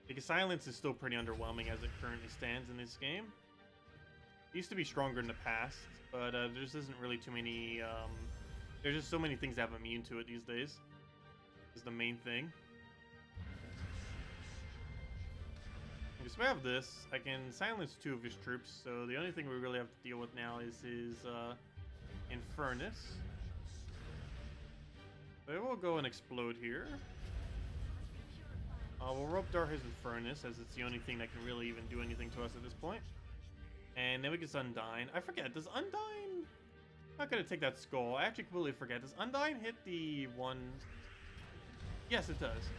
Because silence is still pretty underwhelming as it currently stands in this game. It used to be stronger in the past, but there just isn't really too many... there's just so many things that have immune to it these days. Is the main thing. Okay, so we have this. I can silence 2 of his troops, so the only thing we really have to deal with now is his Infernus. So we'll go and explode here. We'll rope dart his Infernus, as it's the only thing that can really even do anything to us at this point. And then we get Undyne. I forget, does Undyne... I'm not gonna take that skull. I actually completely forget. Does Undyne hit the one... Yes, it does.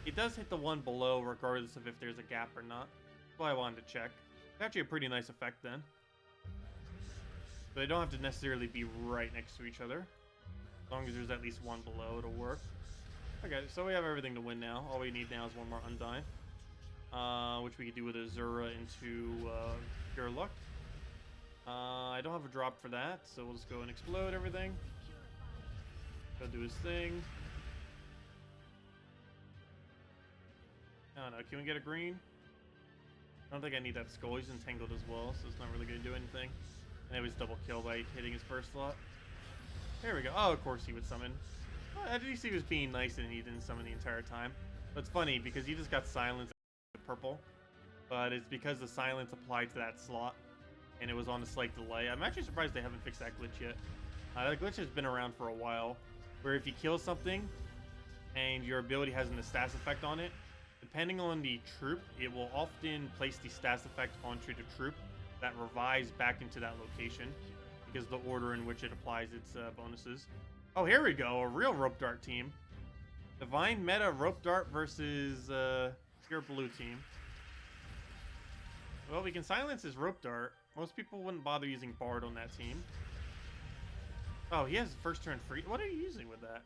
It does hit the one below, regardless of if there's a gap or not. That's why I wanted to check. It's actually a pretty nice effect then. But they don't have to necessarily be right next to each other. As long as there's at least one below, it'll work. Okay, so we have everything to win now. All we need now is one more Undyne. Which we could do with Azura into Pure Luck. I don't have a drop for that, so we'll just go and explode everything. Go do his thing. I don't know, can we get a green? I don't think I need that skull. He's entangled as well, so it's not really going to do anything. And it was double kill by hitting his first slot. There we go. Oh, of course he would summon. At least he was being nice and he didn't summon the entire time. But it's funny because he just got silenced purple. But it's because the silence applied to that slot. And it was on a slight delay. I'm actually surprised they haven't fixed that glitch yet. That glitch has been around for a while, where if you kill something and your ability has an status effect on it, depending on the troop, it will often place the status effect onto the troop that revives back into that location, because the order in which it applies its bonuses. Oh, here we go, a real rope dart team. Divine meta rope dart versus pure blue team. Well, we can silence his rope dart. Most people wouldn't bother using Bard on that team. Oh, he has first turn free. What are you using with that?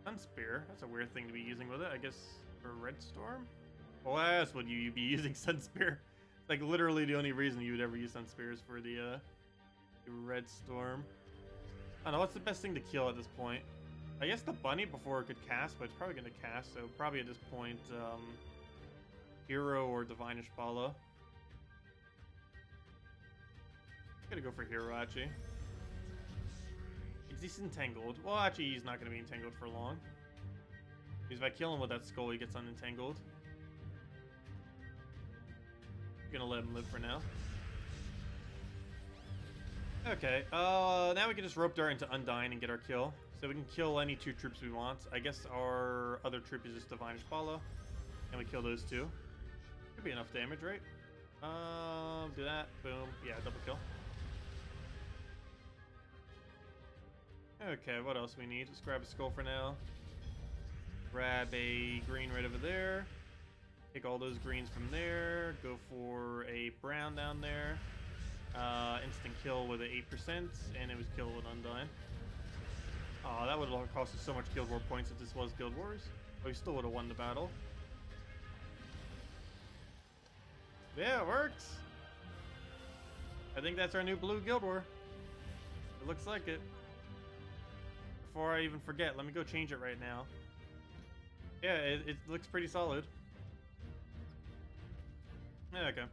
Sun Spear. That's a weird thing to be using with it. I guess for Red Storm? Well, why else would you be using Sun Spear? Like, literally the only reason you would ever use Sun Spear is for the Red Storm. I don't know, what's the best thing to kill at this point? I guess the bunny before it could cast, but it's probably going to cast, so probably at this point, Hero or Divine Ishbala. Gonna go for Hero, actually. He's entangled. Well, actually, he's not gonna be entangled for long. Because if I kill him with that skull, he gets unentangled. I'm gonna let him live for now. Okay, now we can just rope dart into Undyne and get our kill. So we can kill any 2 troops we want. I guess our other troop is just Divine Ishbala. And we kill those 2. Should be enough damage, right? Do that. Boom. Yeah, double kill. Okay, what else we need? Let's grab a skull for now. Grab a green right over there. Take all those greens from there. Go for a brown down there. Instant kill with an 8%, and it was kill with Undyne. Oh, that would have cost us so much Guild War points if this was Guild Wars. But we still would have won the battle. Yeah, it works. I think that's our new blue Guild War. It looks like it. Before I even forget, let me go change it right now. Yeah, it looks pretty solid. Yeah, okay.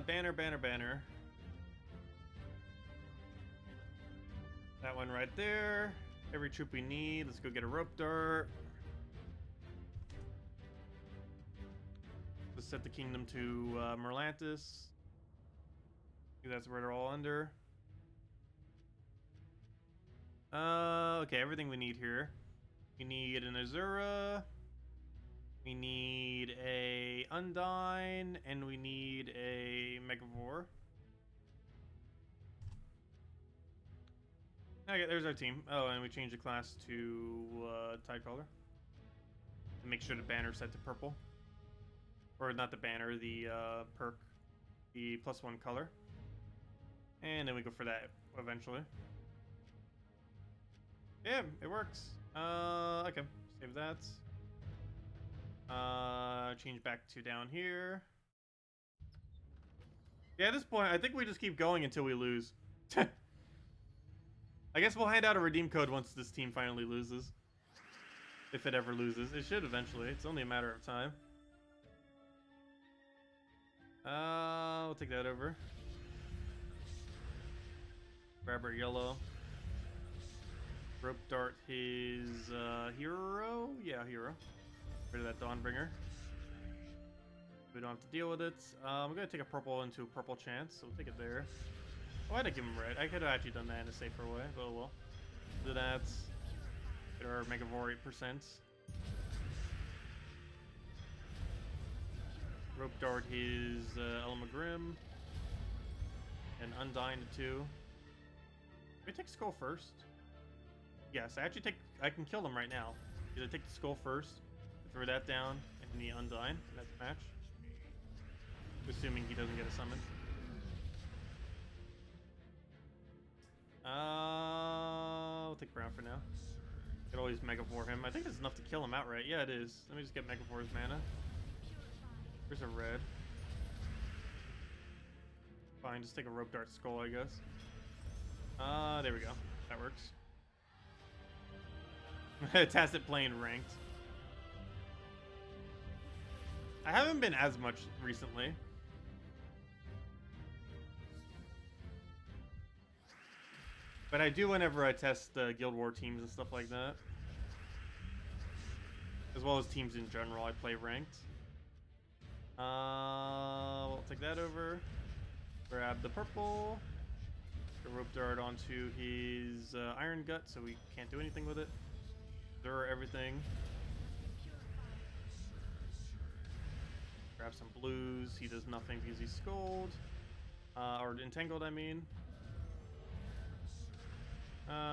Banner. That one right there. Every troop we need. Let's go get a rope dart. Let's set the kingdom to Merlantis. That's where they're all under. Okay, everything we need here. We need an Azura. We need a Undyne, and we need a Megavore. Okay, there's our team. Oh, and we changed the class to Tidecaller. And make sure the banner's set to purple. Or not the banner, the perk. The +1 color. And then we go for that eventually. Yeah, it works. Okay, save that. Change back to down here. Yeah, at this point, I think we just keep going until we lose. I guess we'll hand out a redeem code once this team finally loses. If it ever loses. It should eventually. It's only a matter of time. We'll take that over. Grab our yellow. Rope dart his hero? Yeah, hero. Rid of that Dawnbringer. We don't have to deal with it. I'm gonna take a purple into a purple chance, so we'll take it there. Oh, I had to give him red. I could have actually done that in a safer way, but oh well. Do that. Get our Megavore 8%. Rope dart his Elmagrim. And Undyne to 2. Can we take Skull first? Yes, I can kill them right now. Either take the Skull first, throw that down, and the Undyne. That's a match. Assuming he doesn't get a summon. We'll take Brown for now. Could always Megavore him. I think it's enough to kill him outright. Yeah, it is. Let me just get Megavore's mana. There's a red. Fine, just take a Rope Dart Skull, I guess. There we go. That works. Tacet playing ranked. I haven't been as much recently. But I do whenever I test Guild War teams and stuff like that. As well as teams in general, I play ranked. We'll take that over. Grab the purple. The Rope Dart onto his Iron Gut, so we can't do anything with it. Zero everything. Grab some blues. He does nothing because he's Scold. Or Entangled, I mean.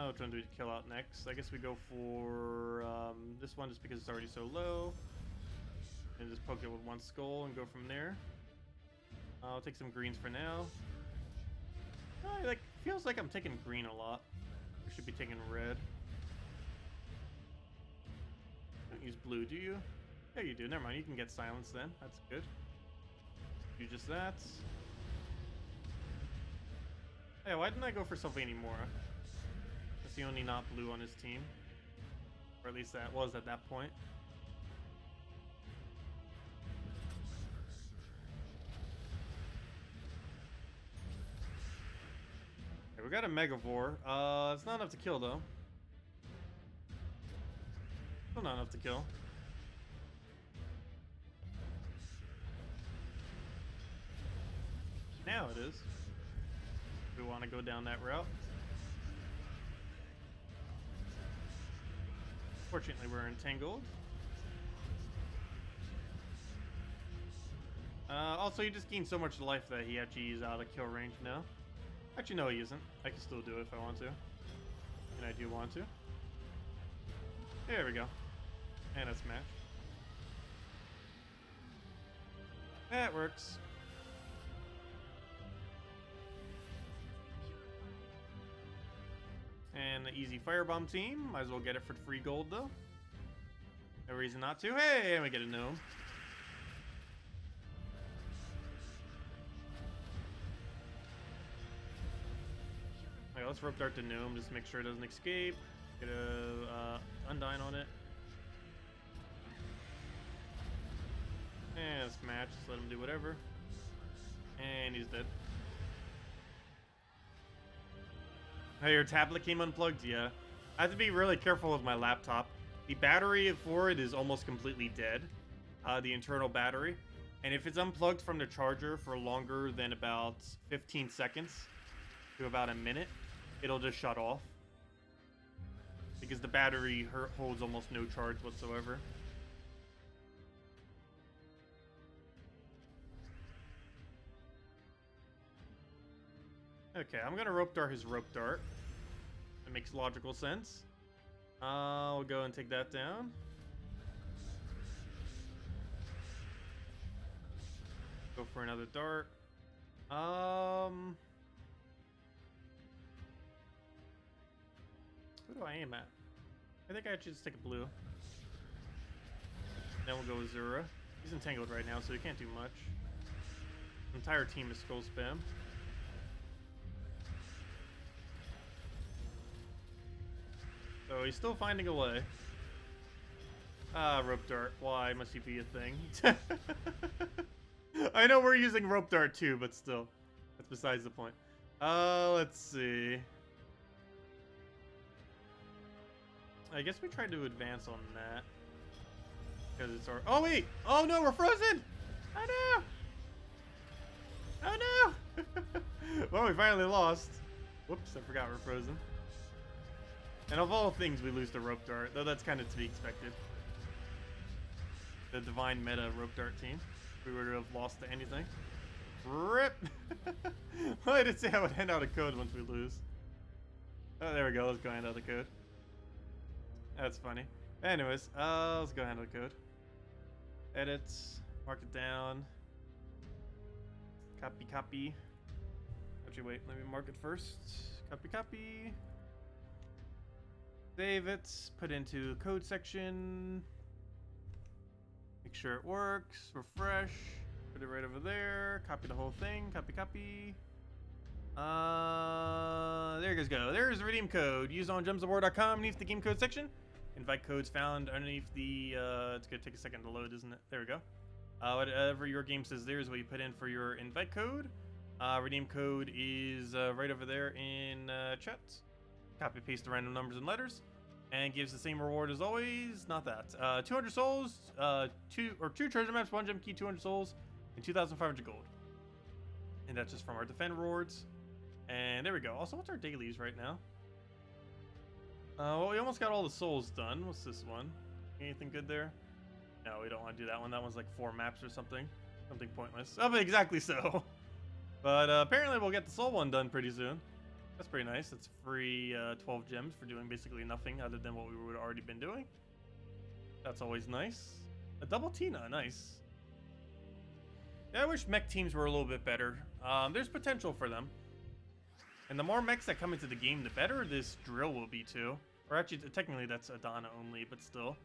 Which one do we kill out next? I guess we go for this one just because it's already so low. And just poke it with one skull and go from there. I'll take some greens for now. Feels like I'm taking green a lot. We should be taking red. Don't use blue, do you? Yeah, you do. Never mind. You can get silence then. That's good. Do just that. Hey, why didn't I go for something anymore? That's the only not blue on his team. Or at least that was at that point. Okay, we got a Megavore. It's not enough to kill though. Still not enough to kill. Now it is. We want to go down that route. Fortunately, we're entangled. Also, he just gained so much life that he actually is out of kill range now. Actually, no, he isn't. I can still do it if I want to. And I do want to. There we go. And a smash. That works. And the easy firebomb team. Might as well get it for free gold, though. No reason not to. Hey, and we get a gnome. let's rope dart the gnome, just make sure it doesn't escape. Get a Undyne on it. And smash, just let him do whatever. And he's dead. Hey, your tablet came unplugged? Yeah. I have to be really careful with my laptop. The battery for it is almost completely dead. The internal battery. And if it's unplugged from the charger for longer than about 15 seconds to about a minute, it'll just shut off. Because the battery holds almost no charge whatsoever. Okay, I'm gonna rope dart his rope dart. It makes logical sense. I'll go and take that down. Go for another dart. Who do I aim at? I think I should just take a blue. Then we'll go with Zura. He's entangled right now, so he can't do much. The entire team is skull spam. So he's still finding a way. Ah, rope dart. Why must he be a thing? I know we're using rope dart too, but still. That's besides the point. Let's see. I guess we tried to advance on that. Because it's our... Oh, wait! Oh, no, we're frozen! Oh, no! Oh, no! Well, we finally lost. Whoops, I forgot we're frozen. And of all things, we lose to rope dart, though that's kind of to be expected. The divine meta rope dart team. If we were to have lost to anything. RIP! Well, I did say I would hand out a code once we lose. Oh, there we go. Let's go hand out the code. That's funny. Anyways, let's go handle the code. Edit. Mark it down. Copy, copy. Actually, wait. Let me mark it first. Copy, copy. Save it. Put into code section. Make sure it works. Refresh. Put it right over there. Copy the whole thing. Copy, copy. There you guys go. There's the redeem code. Use on gemsofwar.com underneath the game code section. Invite codes found underneath the, it's gonna take a second to load, isn't it? There we go. Whatever your game says there is what you put in for your invite code. Redeem code is right over there in chat. Copy paste the random numbers and letters. And gives the same reward as always. Not that. 200 souls, two treasure maps, 1 gem key, 200 souls, and 2,500 gold. And that's just from our defend rewards. And there we go. Also, what's our dailies right now? Well, we almost got all the souls done. What's this one? Anything good there? No, we don't want to do that one. That one's like 4 maps or something. Something pointless. Oh, but exactly so. But apparently we'll get the soul one done pretty soon. That's pretty nice. It's free 12 gems for doing basically nothing other than what we would have already been doing. That's always nice. A double Tina, nice. Yeah, I wish mech teams were a little bit better. There's potential for them. And the more mechs that come into the game, the better this drill will be too. Or actually, technically that's Adana only, but still.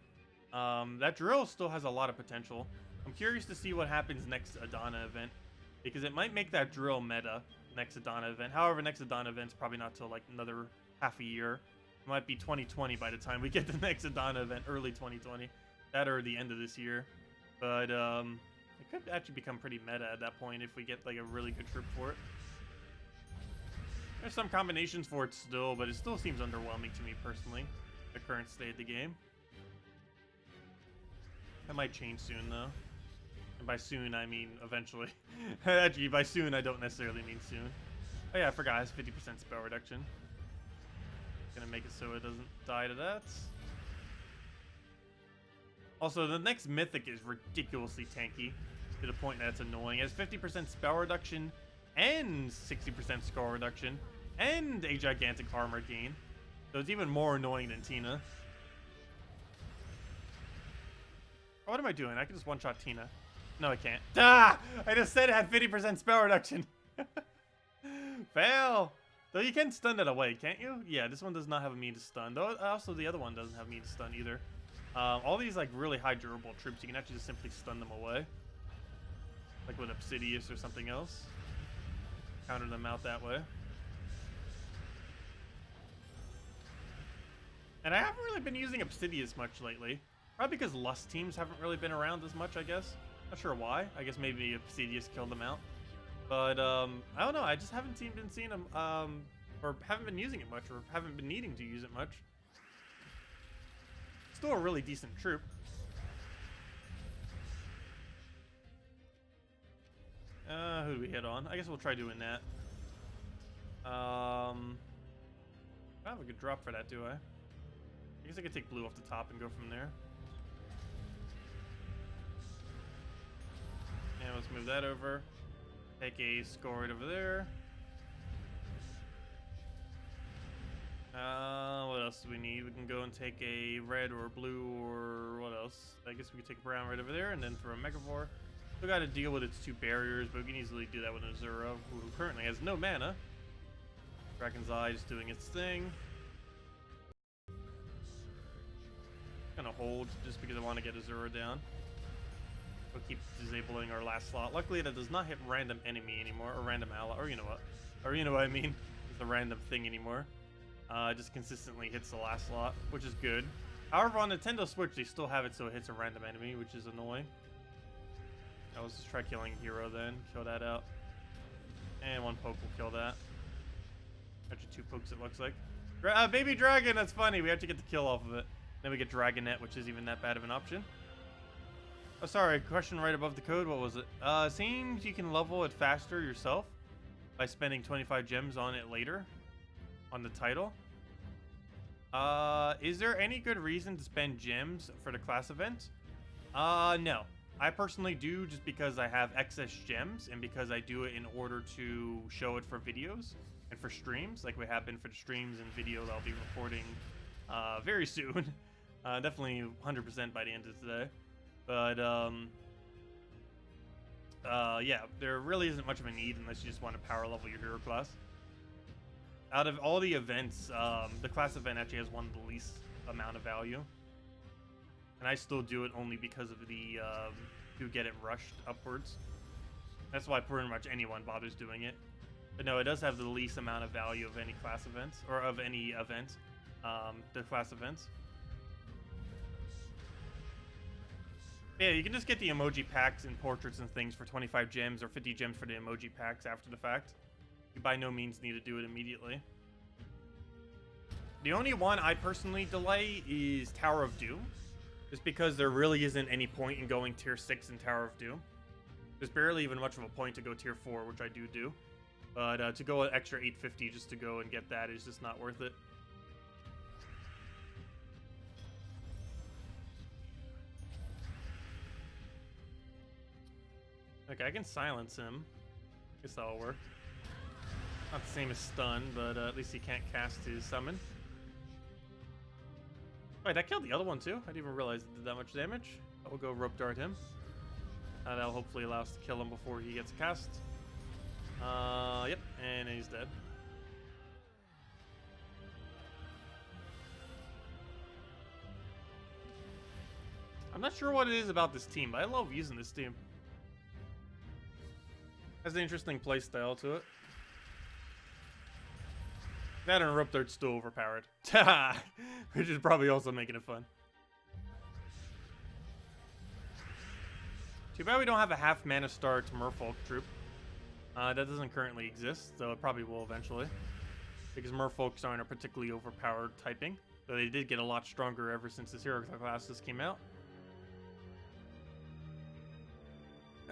That drill still has a lot of potential. I'm curious to see what happens next Adana event. Because it might make that drill meta next Adana event. However, next Adana event's probably not till like another half a year. It might be 2020 by the time we get the next Adana event, early 2020. That or the end of this year. But it could actually become pretty meta at that point if we get like a really good trip for it. There's some combinations for it still, but it still seems underwhelming to me personally, the current state of the game. That might change soon though. And by soon, I mean eventually. Actually, by soon, I don't necessarily mean soon. Oh yeah, I forgot, it has 50% spell reduction. Gonna make it so it doesn't die to that. Also, the next mythic is ridiculously tanky, to the point that it's annoying. It has 50% spell reduction and 60% score reduction and a gigantic armor gain. So it's even more annoying than Tina. What am I doing? I can just one-shot Tina. No, I can't. Ah! I just said it had 50% spell reduction. Fail! Though you can stun that away, can't you? Yeah, this one does not have a mean to stun. Though also the other one doesn't have mean to stun either. All these like really high durable troops, you can actually just simply stun them away. Like with Obsidius or something else. Counter them out that way. And I haven't really been using Obsidius much lately. Probably because Lust teams haven't really been around as much, I guess. Not sure why. I guess maybe Obsidius killed them out. But, I don't know. I just haven't been seeing them, or haven't been using it much, or haven't been needing to use it much. Still a really decent troop. Who do we hit on? I guess we'll try doing that. I have a good drop for that, do I? I guess I could take blue off the top and go from there. And let's move that over. Take a scored over there. What else do we need? We can go and take a red or a blue or what else? I guess we could take a brown right over there and then throw a Megavore. Still got to deal with its 2 barriers, but we can easily do that with Azura, who currently has no mana. Dragon's Eye just doing its thing. Gonna hold just because I want to get Azura down. We'll keep disabling our last slot. Luckily, that does not hit random enemy anymore, or random ally, or you know what? Or you know what I mean? It's a random thing anymore. It just consistently hits the last slot, which is good. However, on Nintendo Switch, they still have it so it hits a random enemy, which is annoying. Now let's just try killing Hero then. Kill that out. And 1 poke will kill that. Actually, 2 pokes it looks like. Baby Dragon, that's funny. We have to get the kill off of it. Then we get Dragonette, which is even that bad of an option. Oh, sorry. Question right above the code. What was it? Seems you can level it faster yourself by spending 25 gems on it later on the title. Is there any good reason to spend gems for the class event? No. I personally do just because I have excess gems and because I do it in order to show it for videos and for streams, like we have been for the streams and video that I'll be recording very soon. Definitely 100% by the end of today. But yeah, there really isn't much of a need unless you just want to power level your hero class. Out of all the events, the class event actually has one of the least amount of value. And I still do it only because of the, to get it rushed upwards. That's why pretty much anyone bothers doing it. But no, it does have the least amount of value of any class events, or of any event, the class events. Yeah, you can just get the emoji packs and portraits and things for 25 gems or 50 gems for the emoji packs after the fact. You by no means need to do it immediately. The only one I personally delay is Tower of Doom. Just because there really isn't any point in going tier 6 in Tower of Doom. There's barely even much of a point to go tier 4, which I do. But to go an extra 850 just to go and get that is just not worth it. Okay, I can silence him. Guess that'll work. Not the same as stun, but at least he can't cast his summon. Wait, that killed the other one too? I didn't even realize it did that much damage. I will go rope dart him. That'll hopefully allow us to kill him before he gets cast. Yep, and he's dead. I'm not sure what it is about this team, but I love using this team. Has an interesting playstyle to it. That and rope dart's still overpowered. Which is probably also making it fun. Too bad we don't have a half mana star Merfolk troop. That doesn't currently exist, though it probably will eventually. Because Merfolks aren't a particularly overpowered typing. Though they did get a lot stronger ever since this hero classes came out.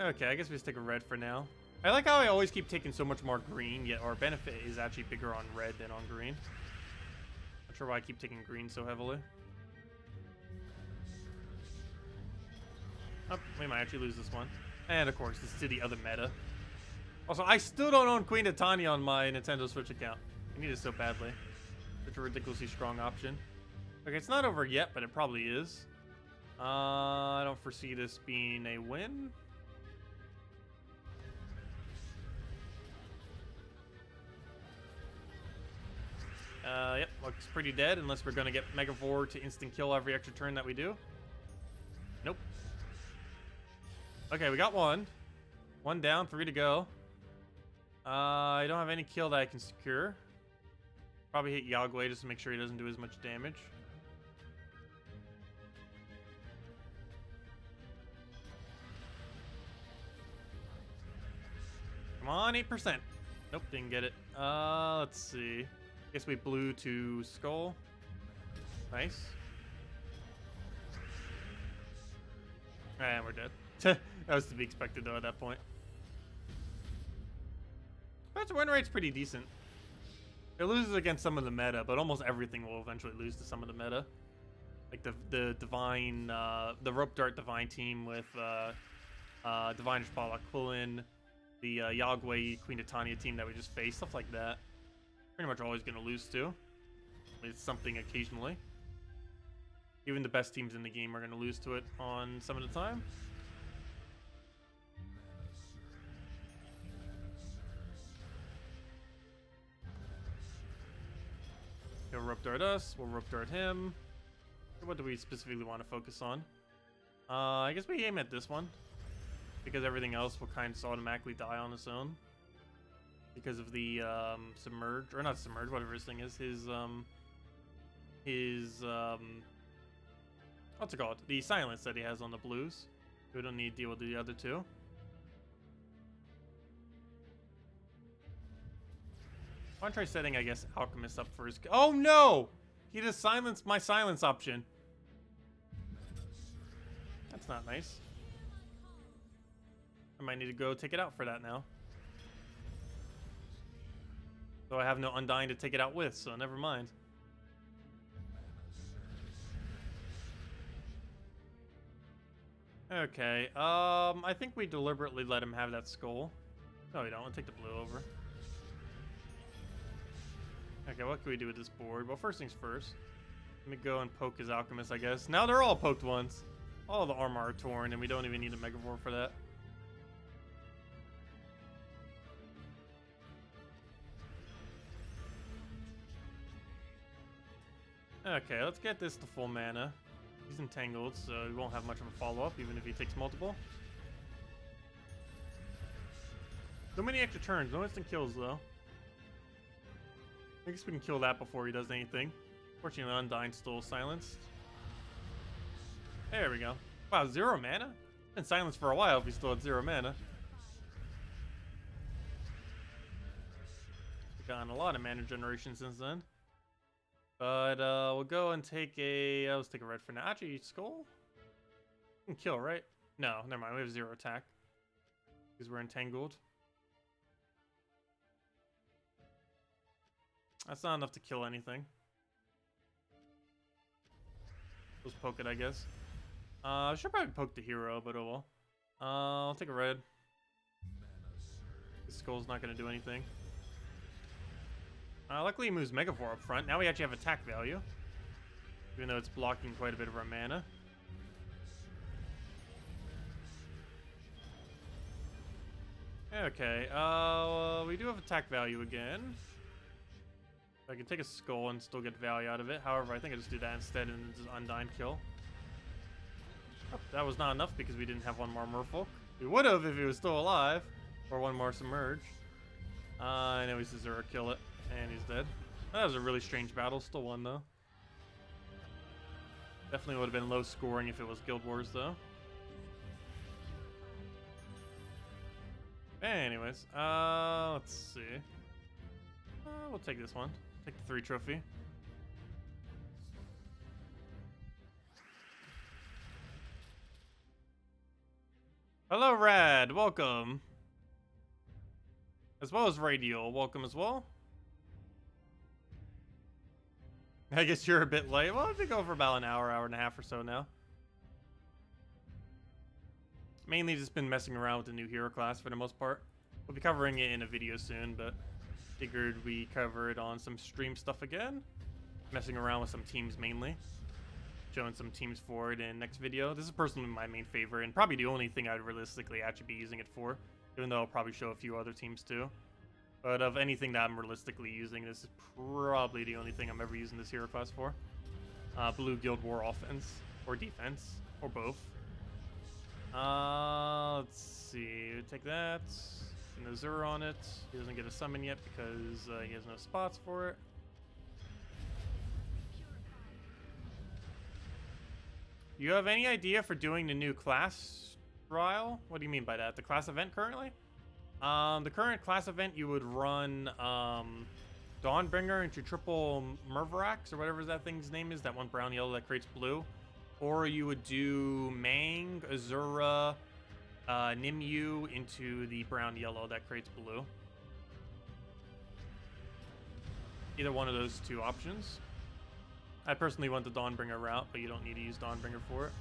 Okay, I guess we just take a red for now. I like how I always keep taking so much more green, yet our benefit is actually bigger on red than on green. Not sure why I keep taking green so heavily. Oh, we might actually lose this one. And of course, this is the other meta. Also, I still don't own Queen of Tanya on my Nintendo Switch account. I need it so badly. Such a ridiculously strong option. Okay, it's not over yet, but it probably is. I don't foresee this being a win. Yep, looks pretty dead unless we're going to get Megavore to instant kill every extra turn that we do. Nope. Okay, we got one. One down, 3 to go. I don't have any kill that I can secure. Probably hit Yagway just to make sure he doesn't do as much damage. Come on, 8%. Nope, didn't get it. Let's see. Guess we blew to Skull. Nice. And we're dead. That was to be expected though at that point. But its win rate's pretty decent. It loses against some of the meta, but almost everything will eventually lose to some of the meta. Like the Divine, the Rope Dart Divine team with Divine Spalak Quillin, the Yagway Queen of Tanya team that we just faced, stuff like that. Pretty much always going to lose to. It's something occasionally. Even the best teams in the game are going to lose to it on some of the time. He'll rope dart us, we'll rope dart him. What do we specifically want to focus on? I guess we aim at this one, because everything else will kind of automatically die on its own. Because of the submerge, or not submerge, whatever his thing is, what's it called? The silence that he has on the blues. We don't need to deal with the other two. I want to try setting, I guess, Alchemist up for his... Oh no! He just silenced my silence option. That's not nice. I might need to go take it out for that now. Though I have no Undying to take it out with, so never mind. Okay, I think we deliberately let him have that skull. No, we don't. We'll take the blue over. Okay, what can we do with this board? Well, first things first. Let me go and poke his Alchemist, I guess. Now they're all poked once. All the armor are torn, and we don't even need a Megavore for that. Okay, let's get this to full mana. He's entangled, so he won't have much of a follow-up, even if he takes multiple. So many extra turns, no instant kills, though. I guess we can kill that before he does anything. Fortunately, Undyne's still silenced. There we go. Wow, 0 mana? Been silenced for a while if he still had 0 mana. We've gotten a lot of mana generation since then. But we'll go and take a... let's take a red for now. Actually, Skull? We can kill, right? No, never mind. We have 0 attack. Because we're entangled. That's not enough to kill anything. Let's poke it, I guess. I should probably poke the hero, but oh well. I'll take a red. The skull's not going to do anything. Luckily he moves Megavore up front. Now we actually have attack value. Even though it's blocking quite a bit of our mana. Okay, we do have attack value again. I can take a skull and still get value out of it. However, I think I just do that instead and just Undyne kill. Oh, that was not enough because we didn't have one more Merfolk. We would have if he was still alive. Or one more Submerge. I know he's Zero kill it. And he's dead. That was a really strange battle. Still won, though. Definitely would have been low scoring if it was Guild Wars, though. Anyways, let's see. We'll take this one. Take the 3 trophy. Hello, Rad. Welcome. As well as Radial. Welcome as well. I guess you're a bit late. Well, I've been going for about an hour, hour and a half or so now. Mainly just been messing around with the new hero class for the most part. We'll be covering it in a video soon, but figured we cover it on some stream stuff again. Messing around with some teams mainly. Showing some teams for it in next video. This is personally my main favorite and probably the only thing I'd realistically actually be using it for. Even though I'll probably show a few other teams too. But of anything that I'm realistically using, this is probably the only thing I'm ever using this hero class for. Blue Guild War offense, or defense, or both. Let's see, take that. No Zero on it. He doesn't get a summon yet because he has no spots for it. You have any idea for doing the new class trial? What do you mean by that? The class event currently? The current class event, you would run Dawnbringer into triple Mervarax, or whatever that thing's name is, that one brown yellow that creates blue. Or you would do Mang, Azura, Nimue into the brown yellow that creates blue. Either one of those two options. I personally went the Dawnbringer route, but you don't need to use Dawnbringer for it.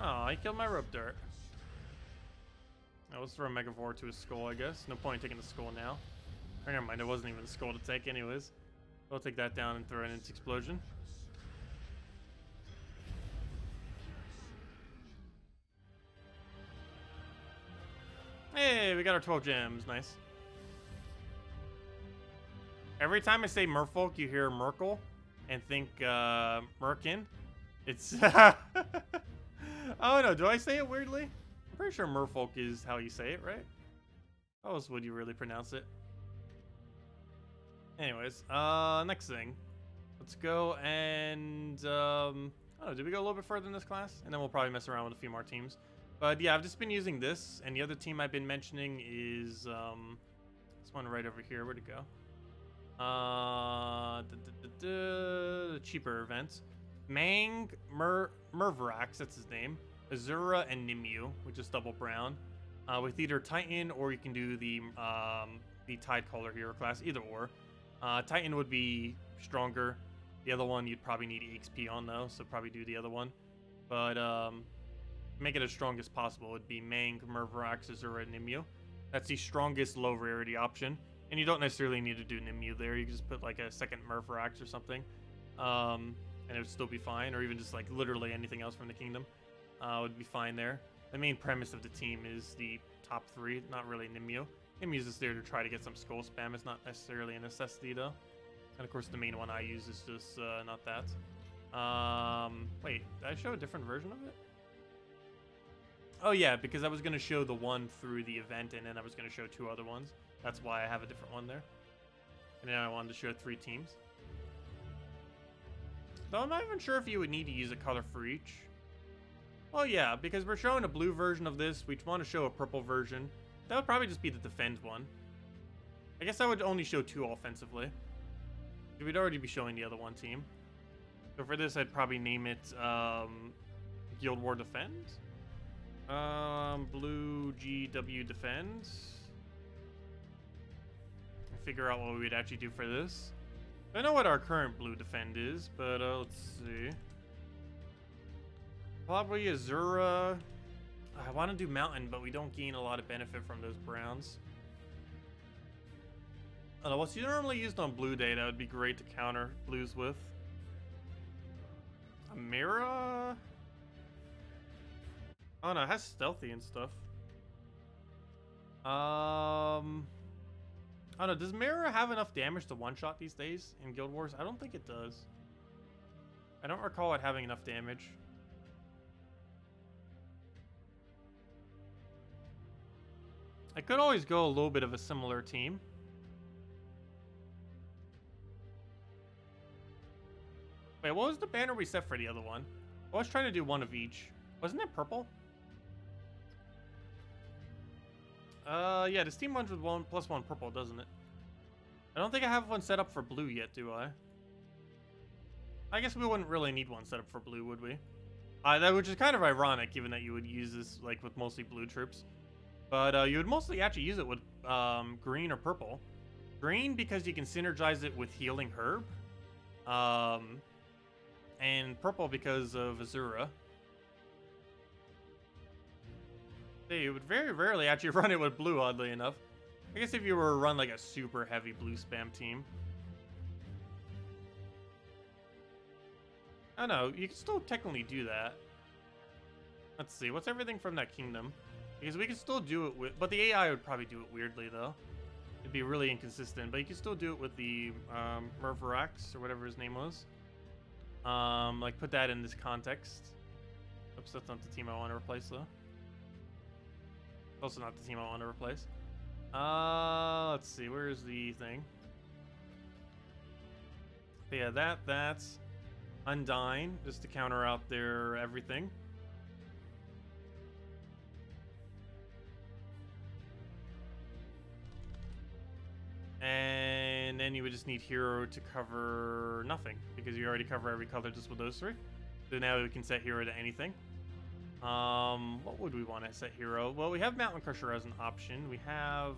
Oh, I killed my rope dart. Now let's throw a Megavore to his skull, I guess. No point in taking the skull now. Oh, never mind, it wasn't even the skull to take anyways. I'll take that down and throw it into explosion. Hey, we got our 12 gems. Nice. Every time I say merfolk, you hear Merkel and think Merkin. It's... Oh no, do I say it weirdly? I'm pretty sure merfolk is how you say it, right? How else would you really pronounce it? Anyways, next thing. Let's go and, I don't know, did we go a little bit further in this class? And then we'll probably mess around with a few more teams. But yeah, I've just been using this, and the other team I've been mentioning is, this one right over here. Where'd it go? The cheaper events. Mang, Mervarax, that's his name. Azura and Nimue, which is double brown. With either Titan, or you can do the Tidecaller hero class, either or. Titan would be stronger. The other one you'd probably need EXP on though, so probably do the other one. But make it as strong as possible. It'd be Mang, Mervarax, Azura, and Nimue. That's the strongest low rarity option. And you don't necessarily need to do Nimue there. You can just put like a second Mervarax or something. And it would still be fine. Or even just like literally anything else from the kingdom would be fine there. The main premise of the team is the top three, not really Nimue. Nimue is just there to try to get some skull spam. It's not necessarily a necessity though. And of course the main one I use is just not that. Wait, did I show a different version of it? Oh yeah, because I was going to show the one through the event and then I was going to show two other ones. That's why I have a different one there. And then I wanted to show 3 teams. Though I'm not even sure if you would need to use a color for each. Well, yeah, because we're showing a blue version of this. We want to show a purple version. That would probably just be the defend one. I guess I would only show 2 offensively. We'd already be showing the other one team. So for this, I'd probably name it Guild War Defend. Blue GW Defend. Figure out what we would actually do for this. I know what our current blue defend is, but let's see. Probably Azura. I want to do Mountain, but we don't gain a lot of benefit from those browns. What's normally used on blue day that would be great to counter blues with? Amira? Oh no, it has stealthy and stuff. I don't know, does Mira have enough damage to one-shot these days in Guild Wars? I don't think it does. I don't recall it having enough damage. I could always go a little bit of a similar team. Wait, what was the banner we set for the other one? I was trying to do one of each. Wasn't it purple? Yeah, this team runs with 1+1 purple, doesn't it? I don't think I have one set up for blue yet, do I? I guess we wouldn't really need one set up for blue, would we? Which is kind of ironic, given that you would use this like with mostly blue troops. But you would mostly actually use it with green or purple. Green because you can synergize it with Healing Herb. And purple because of Azura. You would very rarely actually run it with blue, oddly enough. I guess if you were to run like a super heavy blue spam team. I don't know, you can still technically do that. Let's see, what's everything from that kingdom? Because we can still do it with, but the AI would probably do it weirdly though. It'd be really inconsistent, but you can still do it with the Mervarax or whatever his name was. Like put that in this context. Oops, that's not the team I want to replace though. Also not the team I want to replace. Let's see, where's the thing? But yeah, that's Undyne, just to counter out their everything. And then you would just need Hero to cover nothing, because you already cover every color just with those three. So now we can set Hero to anything. What would we want to set Hero? Well, we have Mountain Crusher as an option. We have,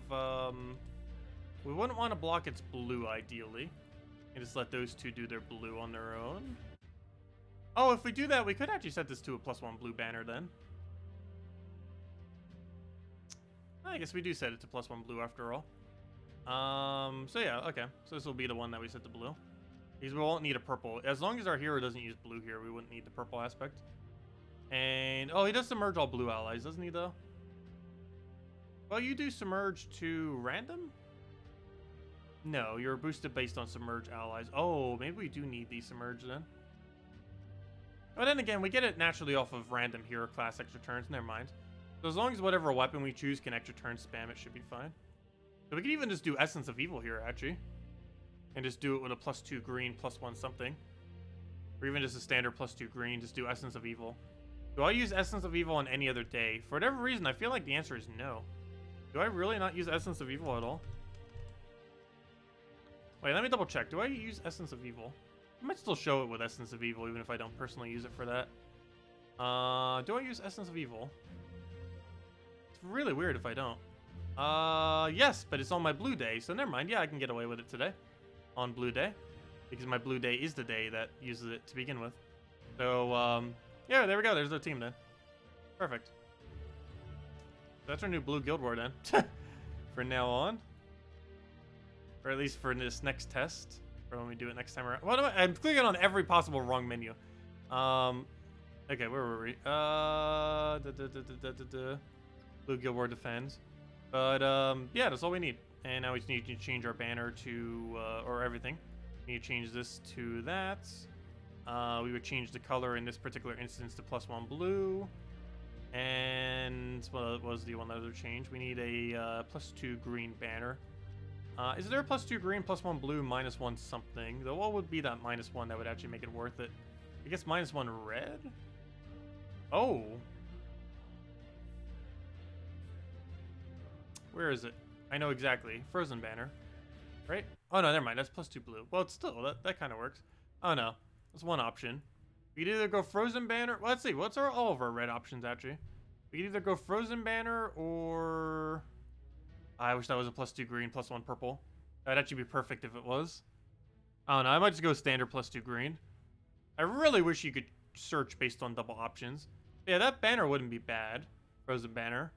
we wouldn't want to block its blue, ideally. And just let those two do their blue on their own. Oh, if we do that, we could actually set this to a +1 blue banner then. I guess we do set it to +1 blue after all. So yeah, okay. So this will be the one that we set to blue. Because we won't need a purple. As long as our hero doesn't use blue here, we wouldn't need the purple aspect. And, oh, he does submerge all blue allies, doesn't he, though? Well, you do submerge to random? No, you're boosted based on submerge allies. Oh, maybe we do need these submerge then. But then again, we get it naturally off of random hero class extra turns. Never mind. So as long as whatever weapon we choose can extra turn spam, it should be fine. So we could even just do Essence of Evil here, actually. And just do it with a +2 green, +1 something. Or even just a standard +2 green, just do Essence of Evil. Do I use Essence of Evil on any other day? For whatever reason, I feel like the answer is no. Do I really not use Essence of Evil at all? Wait, let me double check. Do I use Essence of Evil? I might still show it with Essence of Evil, even if I don't personally use it for that. Do I use Essence of Evil? It's really weird if I don't. Yes, but it's on my blue day, so never mind. Yeah, I can get away with it today. On blue day. Because my blue day is the day that uses it to begin with. So, yeah, there we go. There's the team then. Perfect. That's our new blue guild war then. For now on. Or at least for this next test. Or when we do it next time around. What am I'm clicking on every possible wrong menu. Okay, where were we? Blue guild war defends. But, yeah, that's all we need. And now we just need to change our banner to, or everything. We need to change this to that. We would change the color in this particular instance to +1 blue. And, well, what was the one other change? We need a +2 green banner. Is there a +2 green, +1 blue, -1 something? Though what would be that -1 that would actually make it worth it? I guess -1 red? Oh. Where is it? I know exactly. Frozen banner. Right? Oh, no, never mind. That's +2 blue. Well, it's still, that kind of works. Oh, no. That's one option. We could either go Frozen banner. Well, let's see. What's all of our red options, actually? We could either go Frozen banner or... I wish that was a +2 green, +1 purple. That'd actually be perfect if it was. I don't know. I might just go standard +2 green. I really wish you could search based on double options. Yeah, that banner wouldn't be bad. Frozen banner.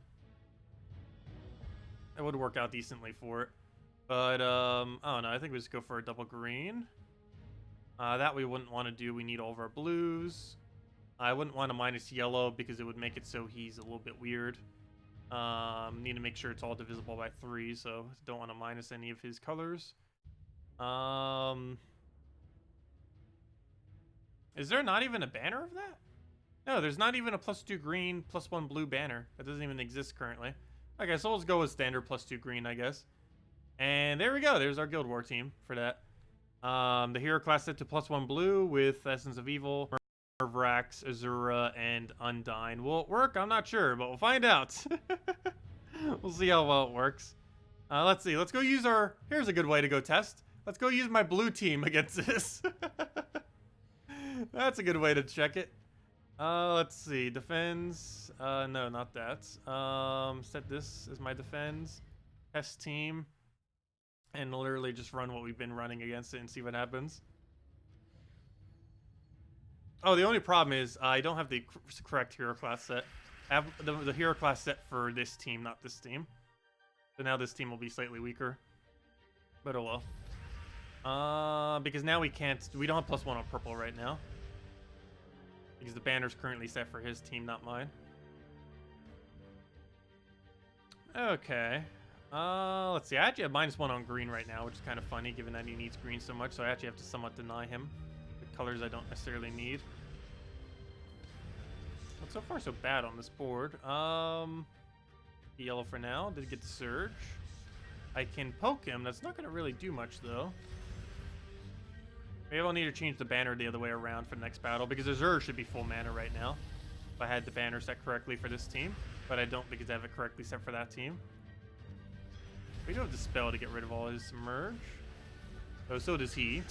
That would work out decently for it. But, I don't know. I think we just go for a double green. That we wouldn't want to do. We need all of our blues. I wouldn't want to minus yellow because it would make it so he's a little bit weird. Need to make sure it's all divisible by 3, so don't want to minus any of his colors. Is there not even a banner of that? No, there's not even a +2 green, +1 blue banner. That doesn't even exist currently. Okay, so let's go with standard +2 green, I guess. And there we go. There's our Guild War team for that. The hero class set to +1 blue with Essence of Evil, Mervrax, Azura, and Undyne. Will it work? I'm not sure, but we'll find out. We'll see how well it works. Let's see. Let's go use our... Here's a good way to go test. Let's go use my blue team against this. That's a good way to check it. Let's see. Defends. No, not that. Set this as my defends. Test team. And literally just run what we've been running against it and see what happens. Oh, the only problem is I don't have the correct hero class set. I have the hero class set for this team, not this team. So now this team will be slightly weaker. But oh well. Because now we don't have +1 on purple right now. Because the banner's currently set for his team, not mine. Okay. Let's see. I actually have -1 on green right now, which is kind of funny given that he needs green so much. So I actually have to somewhat deny him the colors I don't necessarily need. But so far so bad on this board. Yellow for now. Did get the surge. I can poke him. That's not going to really do much though. Maybe I'll need to change the banner the other way around for the next battle, because Azure should be full mana right now. If I had the banner set correctly for this team, but I don't because I have it correctly set for that team. We do have the spell to get rid of all his Submerge. Oh, so does he.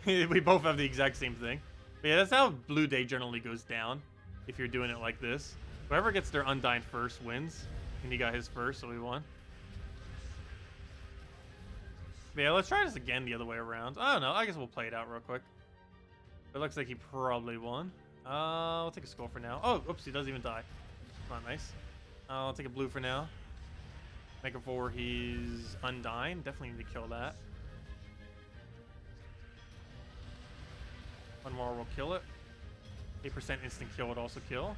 We both have the exact same thing. But yeah, that's how Blue Day generally goes down, if you're doing it like this. Whoever gets their Undyne first wins, and he got his first, so we won. But yeah, let's try this again the other way around. I don't know, I guess we'll play it out real quick. It looks like he probably won. I'll take a skull for now. Oh, oops, he doesn't even die. Not nice. I'll take a blue for now. Make it for he's Undyne. Definitely need to kill that. One more will kill it. 8% instant kill would also kill.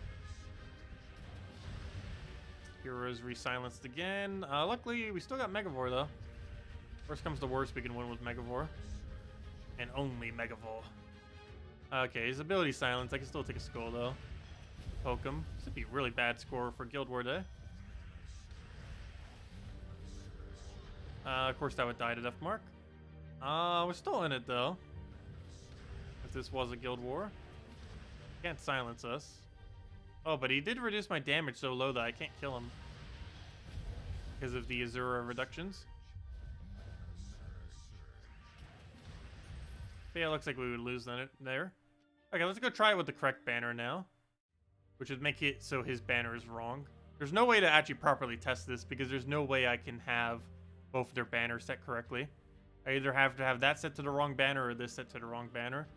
Heroes re-silenced again. Luckily, we still got Megavore, though. Worst comes to worst, we can win with Megavore. And only Megavore. Okay, his ability silence. I can still take a skull, though. Poke him. This would be a really bad score for Guild War Day. Of course, that would die to Death Mark. We're still in it, though. If this was a Guild War. Can't silence us. Oh, but he did reduce my damage so low that I can't kill him. Because of the Azura reductions. But yeah, it looks like we would lose then there. Okay, let's go try it with the correct banner now. Which would make it so his banner is wrong. There's no way to actually properly test this because there's no way I can have both of their banners set correctly. I either have to have that set to the wrong banner or this set to the wrong banner.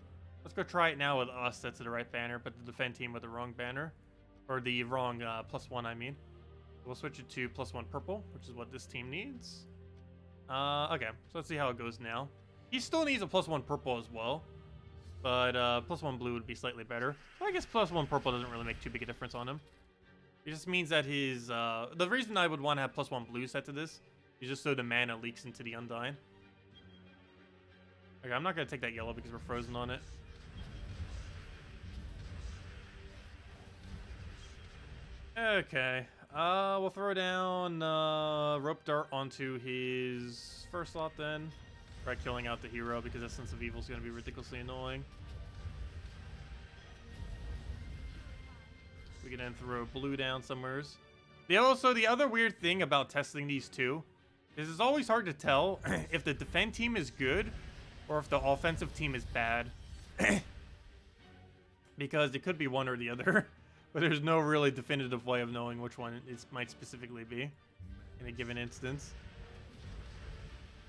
Let's go try it now with us set to the right banner, but the defend team with the wrong banner. Or the wrong +1, I mean. We'll switch it to +1 purple, which is what this team needs. Okay, so let's see how it goes now. He still needs a +1 purple as well. But +1 blue would be slightly better. So I guess +1 purple doesn't really make too big a difference on him. It just means that his... the reason I would want to have +1 blue set to this is just so the mana leaks into the Undyne. Okay, I'm not going to take that yellow because we're frozen on it. Okay, we'll throw down Rope Dart onto his first slot then. Try killing out the hero because Essence of Evil is going to be ridiculously annoying. We can then throw blue down somewheres. The other weird thing about testing these two is it's always hard to tell if the defend team is good or if the offensive team is bad. Because it could be one or the other. But there's no really definitive way of knowing which one it might specifically be in a given instance.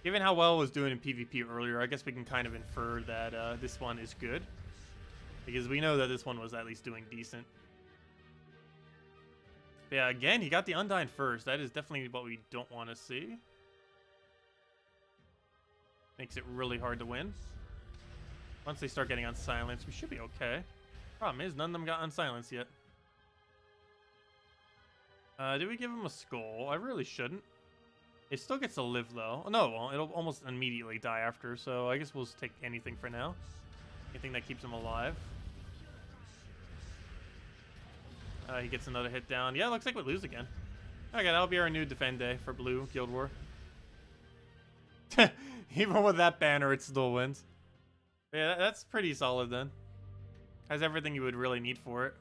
Given how well it was doing in PvP earlier, I guess we can kind of infer that this one is good. Because we know that this one was at least doing decent. But yeah, again, he got the Undyne first. That is definitely what we don't want to see. Makes it really hard to win. Once they start getting unsilenced, we should be okay. Problem is, none of them got unsilenced yet. Did we give him a skull? I really shouldn't. It still gets to live, though. Oh, no, it won't. It'll almost immediately die after, so I guess we'll just take anything for now. Anything that keeps him alive. He gets another hit down. Yeah, looks like we lose again. Okay, that'll be our new defend day for Blue Guild War. Even with that banner, it still wins. Yeah, that's pretty solid then. Has everything you would really need for it.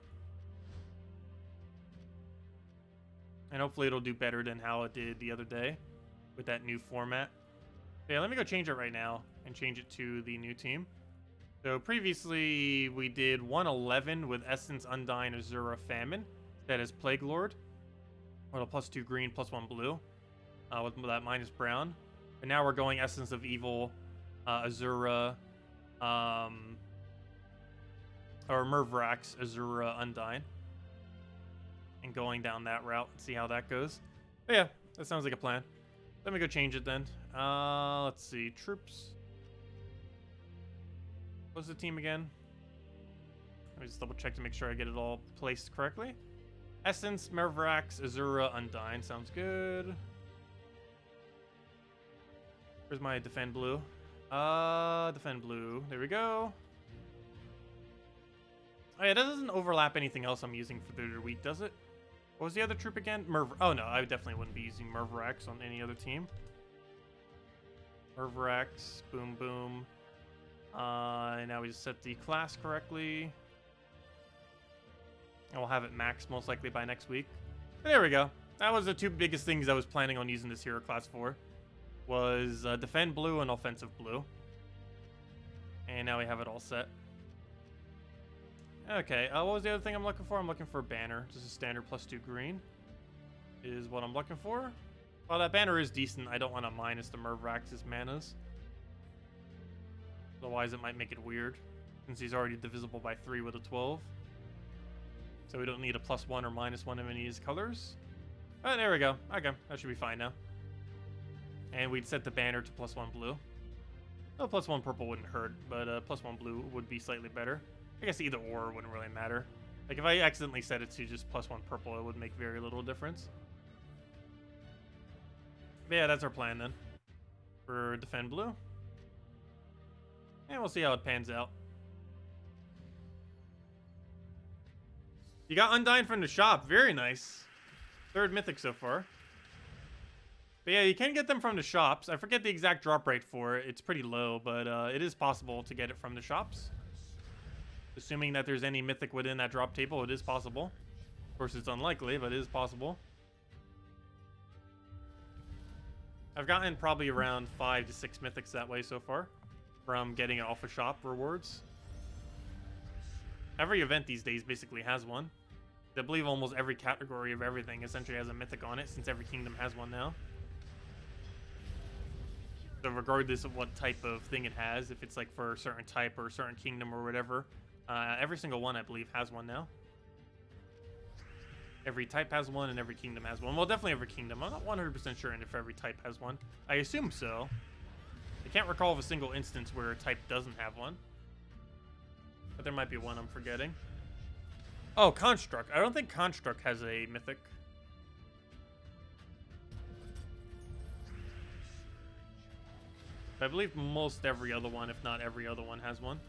And hopefully it'll do better than how it did the other day with that new format. Yeah, let me go change it right now and change it to the new team. So previously we did 111 with Essence, Undyne, Azura, Famine. That is Plague Lord. With a +2 green, +1 blue. With that minus brown. But now we're going Essence of Evil, Azura, or Mervrax, Azura, Undyne. And going down that route and see how that goes. But yeah, that sounds like a plan. Let me go change it then. Let's see. Troops. What's the team again? Let me just double check to make sure I get it all placed correctly. Essence, Mervrax, Azura, Undyne. Sounds good. Where's my defend blue? Defend blue. There we go. Oh yeah, that doesn't overlap anything else I'm using for their week, does it? What was the other troop again? Oh no, I definitely wouldn't be using Mervrax on any other team. Mervrax, boom boom. we just set the class correctly. And we'll have it maxed most likely by next week. But there we go. That was the two biggest things I was planning on using this hero class for. Was defend blue and offensive blue. And now we have it all set. Okay, what was the other thing I'm looking for? I'm looking for a banner. Just a standard +2 green is what I'm looking for. Well, that banner is decent. I don't want to minus the Mervrax's manas. Otherwise, it might make it weird, since he's already divisible by 3 with a 12. So we don't need a +1 or -1 of any of his colors. Oh, there we go. Okay, that should be fine now. And we'd set the banner to +1 blue. Oh, +1 purple wouldn't hurt, but +1 blue would be slightly better. I guess either or wouldn't really matter. Like, if I accidentally set it to just +1 purple, it would make very little difference. But yeah, that's our plan then. For defend blue. And we'll see how it pans out. You got Undying from the shop. Very nice. 3rd mythic so far. But yeah, you can get them from the shops. I forget the exact drop rate for it. It's pretty low, but it is possible to get it from the shops. Assuming that there's any mythic within that drop table, it is possible. Of course, it's unlikely, but it is possible. I've gotten probably around 5 to 6 mythics that way so far from getting it off a shop rewards. Every event these days basically has one. I believe almost every category of everything essentially has a mythic on it, since every kingdom has one now. So regardless of what type of thing it has, if it's like for a certain type or a certain kingdom or whatever, every single one I believe has one now. Every type has one and every kingdom has one. Well, definitely every kingdom. I'm not 100% sure if every type has one. I assume so. I can't recall of a single instance where a type doesn't have one. But there might be one I'm forgetting. Oh, Construct. I don't think Construct has a mythic. I believe most every other one, if not every other one, has one.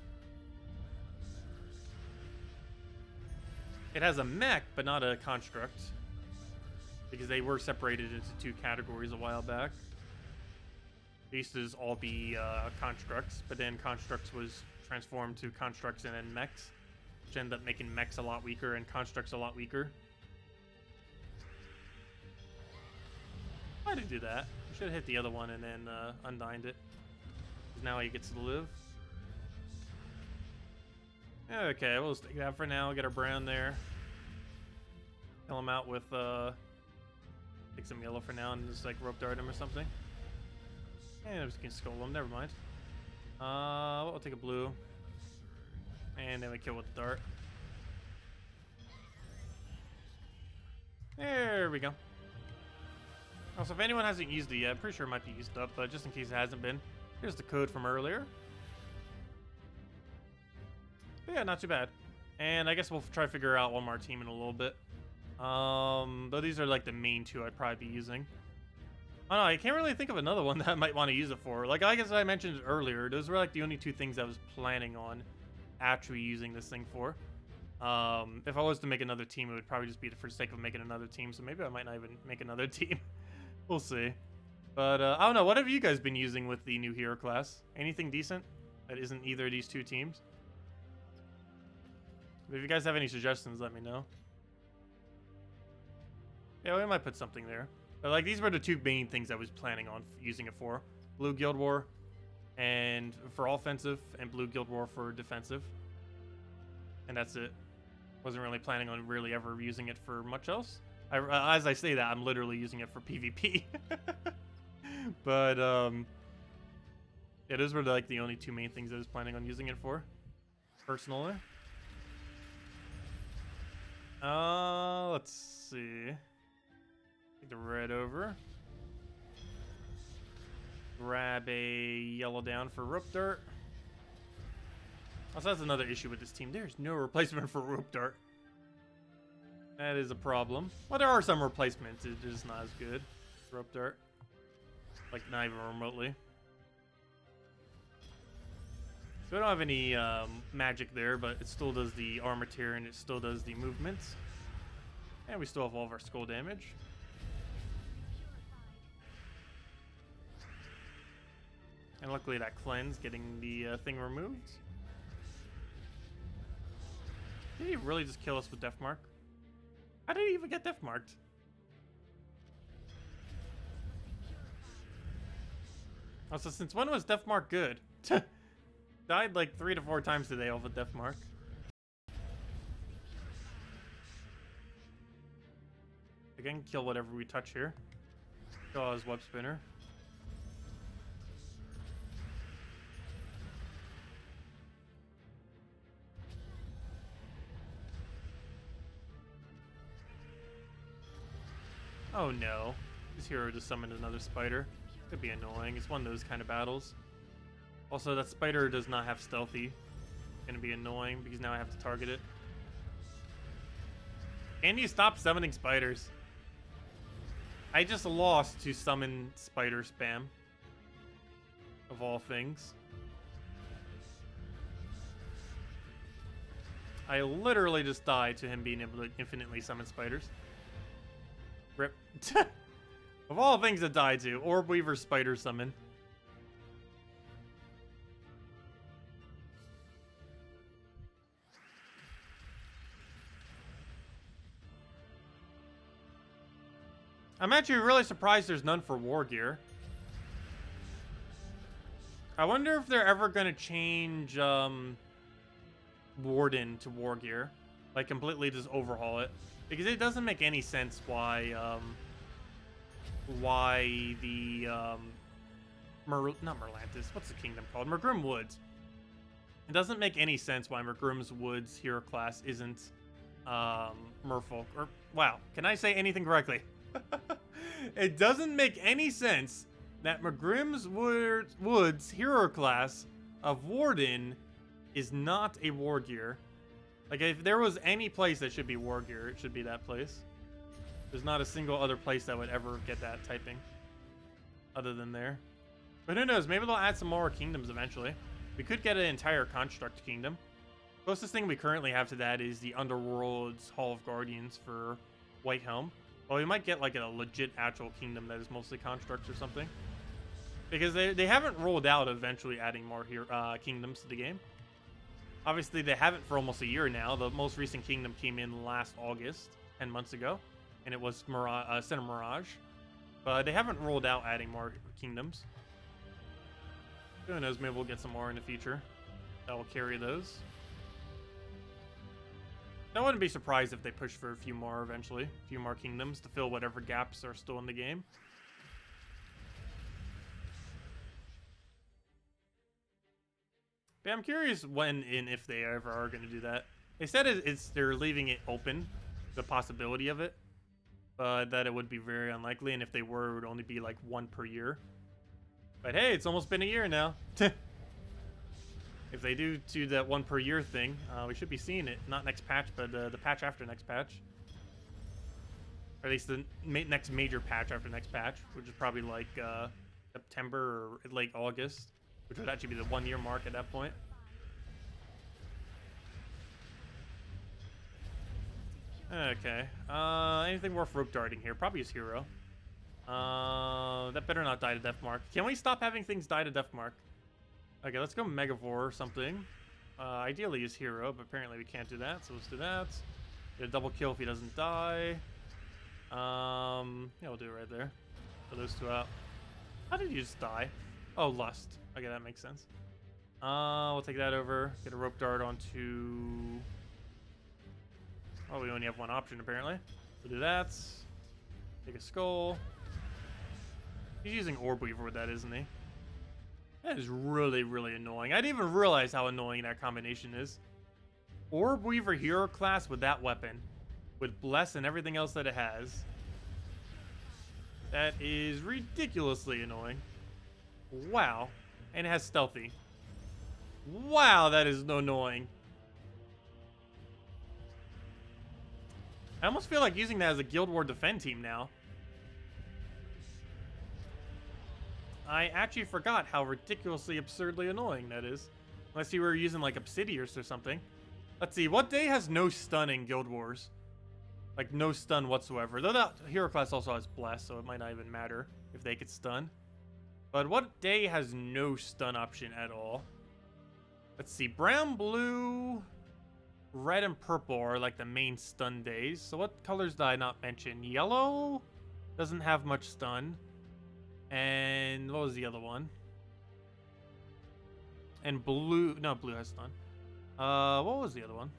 It has a mech, but not a Construct. Because they were separated into 2 categories a while back. They used to all be Constructs, but then Constructs was transformed to Constructs and then mechs, which ended up making mechs a lot weaker and Constructs a lot weaker. Why did I do that? I should have hit the other one and then undined it. Because now he gets to live. Okay, we'll just take that for now. Get our brown there. Kill him out with take some yellow for now and just like rope dart him or something. And we can skull him. Never mind. We'll take a blue. And then we kill with the dart. There we go. Also, if anyone hasn't used it yet, I'm pretty sure it might be used up, but just in case it hasn't been, here's the code from earlier. But yeah, not too bad. And I guess we'll try to figure out one more team in a little bit. But these are like the main 2 I'd probably be using. I don't know, I can't really think of another one that I might want to use it for. Like, I guess I mentioned earlier, those were like the only 2 things I was planning on actually using this thing for. If I was to make another team, it would probably just be for the sake of making another team, so maybe I might not even make another team. We'll see. But, I don't know, what have you guys been using with the new hero class? Anything decent that isn't either of these 2 teams? If you guys have any suggestions, let me know. Yeah, we might put something there. But like, these were the 2 main things I was planning on using it for. Blue Guild War and for offensive, and Blue Guild War for defensive. And that's it. Wasn't really planning on really ever using it for much else. As I say that, I'm literally using it for PvP. But yeah, those were like the only 2 main things I was planning on using it for, personally. Let's see. Take the red over. Grab a yellow down for rope dart. Also, that's another issue with this team. There's no replacement for rope dart. That is a problem. Well, there are some replacements. It's just not as good. Rope dart. Like, not even remotely. So we don't have any magic there, but it still does the armor tier and it still does the movements. And we still have all of our skull damage. And luckily that cleanse, getting the thing removed. Did he really just kill us with Death Mark? How did he even get Death Marked? Also, since when was Death Mark good? Died like 3 to 4 times today off of Death Mark. Again, kill whatever we touch here. Kill his web spinner. Oh no. His hero just summoned another spider. Could be annoying. It's one of those kind of battles. Also, that spider does not have stealthy. Gonna be annoying because now I have to target it. Can you stop summoning spiders? I just lost to summon spider spam. Of all things. I literally just died to him being able to infinitely summon spiders. Rip. Of all things to die to, Orb Weaver Spider Summon. I'm actually really surprised there's none for War Gear. I wonder if they're ever gonna change Warden to War Gear. Like completely just overhaul it. Because it doesn't make any sense why the not Merlantis, what's the kingdom called? Mergrim Woods. It doesn't make any sense why Mergrim's Woods hero class isn't Merfolk. Or wow, can I say anything correctly? It doesn't make any sense that Mergrim's Woods hero class of Warden is not a War Gear. Like, if there was any place that should be War Gear, it should be that place. There's not a single other place that would ever get that typing. Other than there. But who knows, maybe they'll add some more kingdoms eventually. We could get an entire Construct Kingdom. Closest thing we currently have to that is the Underworld's Hall of Guardians for Whitehelm. Well, we might get like a legit actual kingdom that is mostly constructs or something. Because they haven't rolled out eventually adding more kingdoms to the game. Obviously, they haven't for almost a year now. The most recent kingdom came in last August, 10 months ago. And it was Center Mirage. But they haven't rolled out adding more kingdoms. Who knows, maybe we'll get some more in the future. That will carry those. I wouldn't be surprised if they push for a few more eventually. A few more kingdoms to fill whatever gaps are still in the game. But I'm curious when and if they ever are going to do that. They said they're leaving it open, the possibility of it. But that it would be very unlikely, and if they were, it would only be like 1 per year. But hey, it's almost been a year now. If they do that 1 per year thing, we should be seeing it. Not next patch, but the patch after next patch. Or at least the next major patch after next patch, which is probably like September or late August, which would actually be the 1 year mark at that point. Okay. Anything worth rope darting here? Probably his hero. That better not die to Death Mark. Can we stop having things die to Death Mark? Okay, let's go Megavore or something. Ideally his hero, but apparently we can't do that, so let's do that. Get a double kill if he doesn't die. Yeah, we'll do it right there. Put those two out. How did you just die? Oh, Lust. Okay, that makes sense. We'll take that over. Get a rope dart onto... Oh, we only have one option, apparently. We'll do that. Take a skull. He's using Orb Weaver with that, isn't he? That is really, really annoying. I didn't even realize how annoying that combination is. Orb Weaver hero class with that weapon. With Bless and everything else that it has. That is ridiculously annoying. Wow. And it has Stealthy. Wow, that is annoying. I almost feel like using that as a Guild War defend team now. I actually forgot how ridiculously absurdly annoying that is. Unless you were using like Obsidious or something. Let's see, what day has no stun in Guild Wars? Like no stun whatsoever. Though that hero class also has Bless, so it might not even matter if they could stun. But what day has no stun option at all? Let's see, Brown, Blue, red and purple are like the main stun days. So what colors did I not mention? Yellow doesn't have much stun. And what was the other one? And blue, no, blue has stun. What was the other one?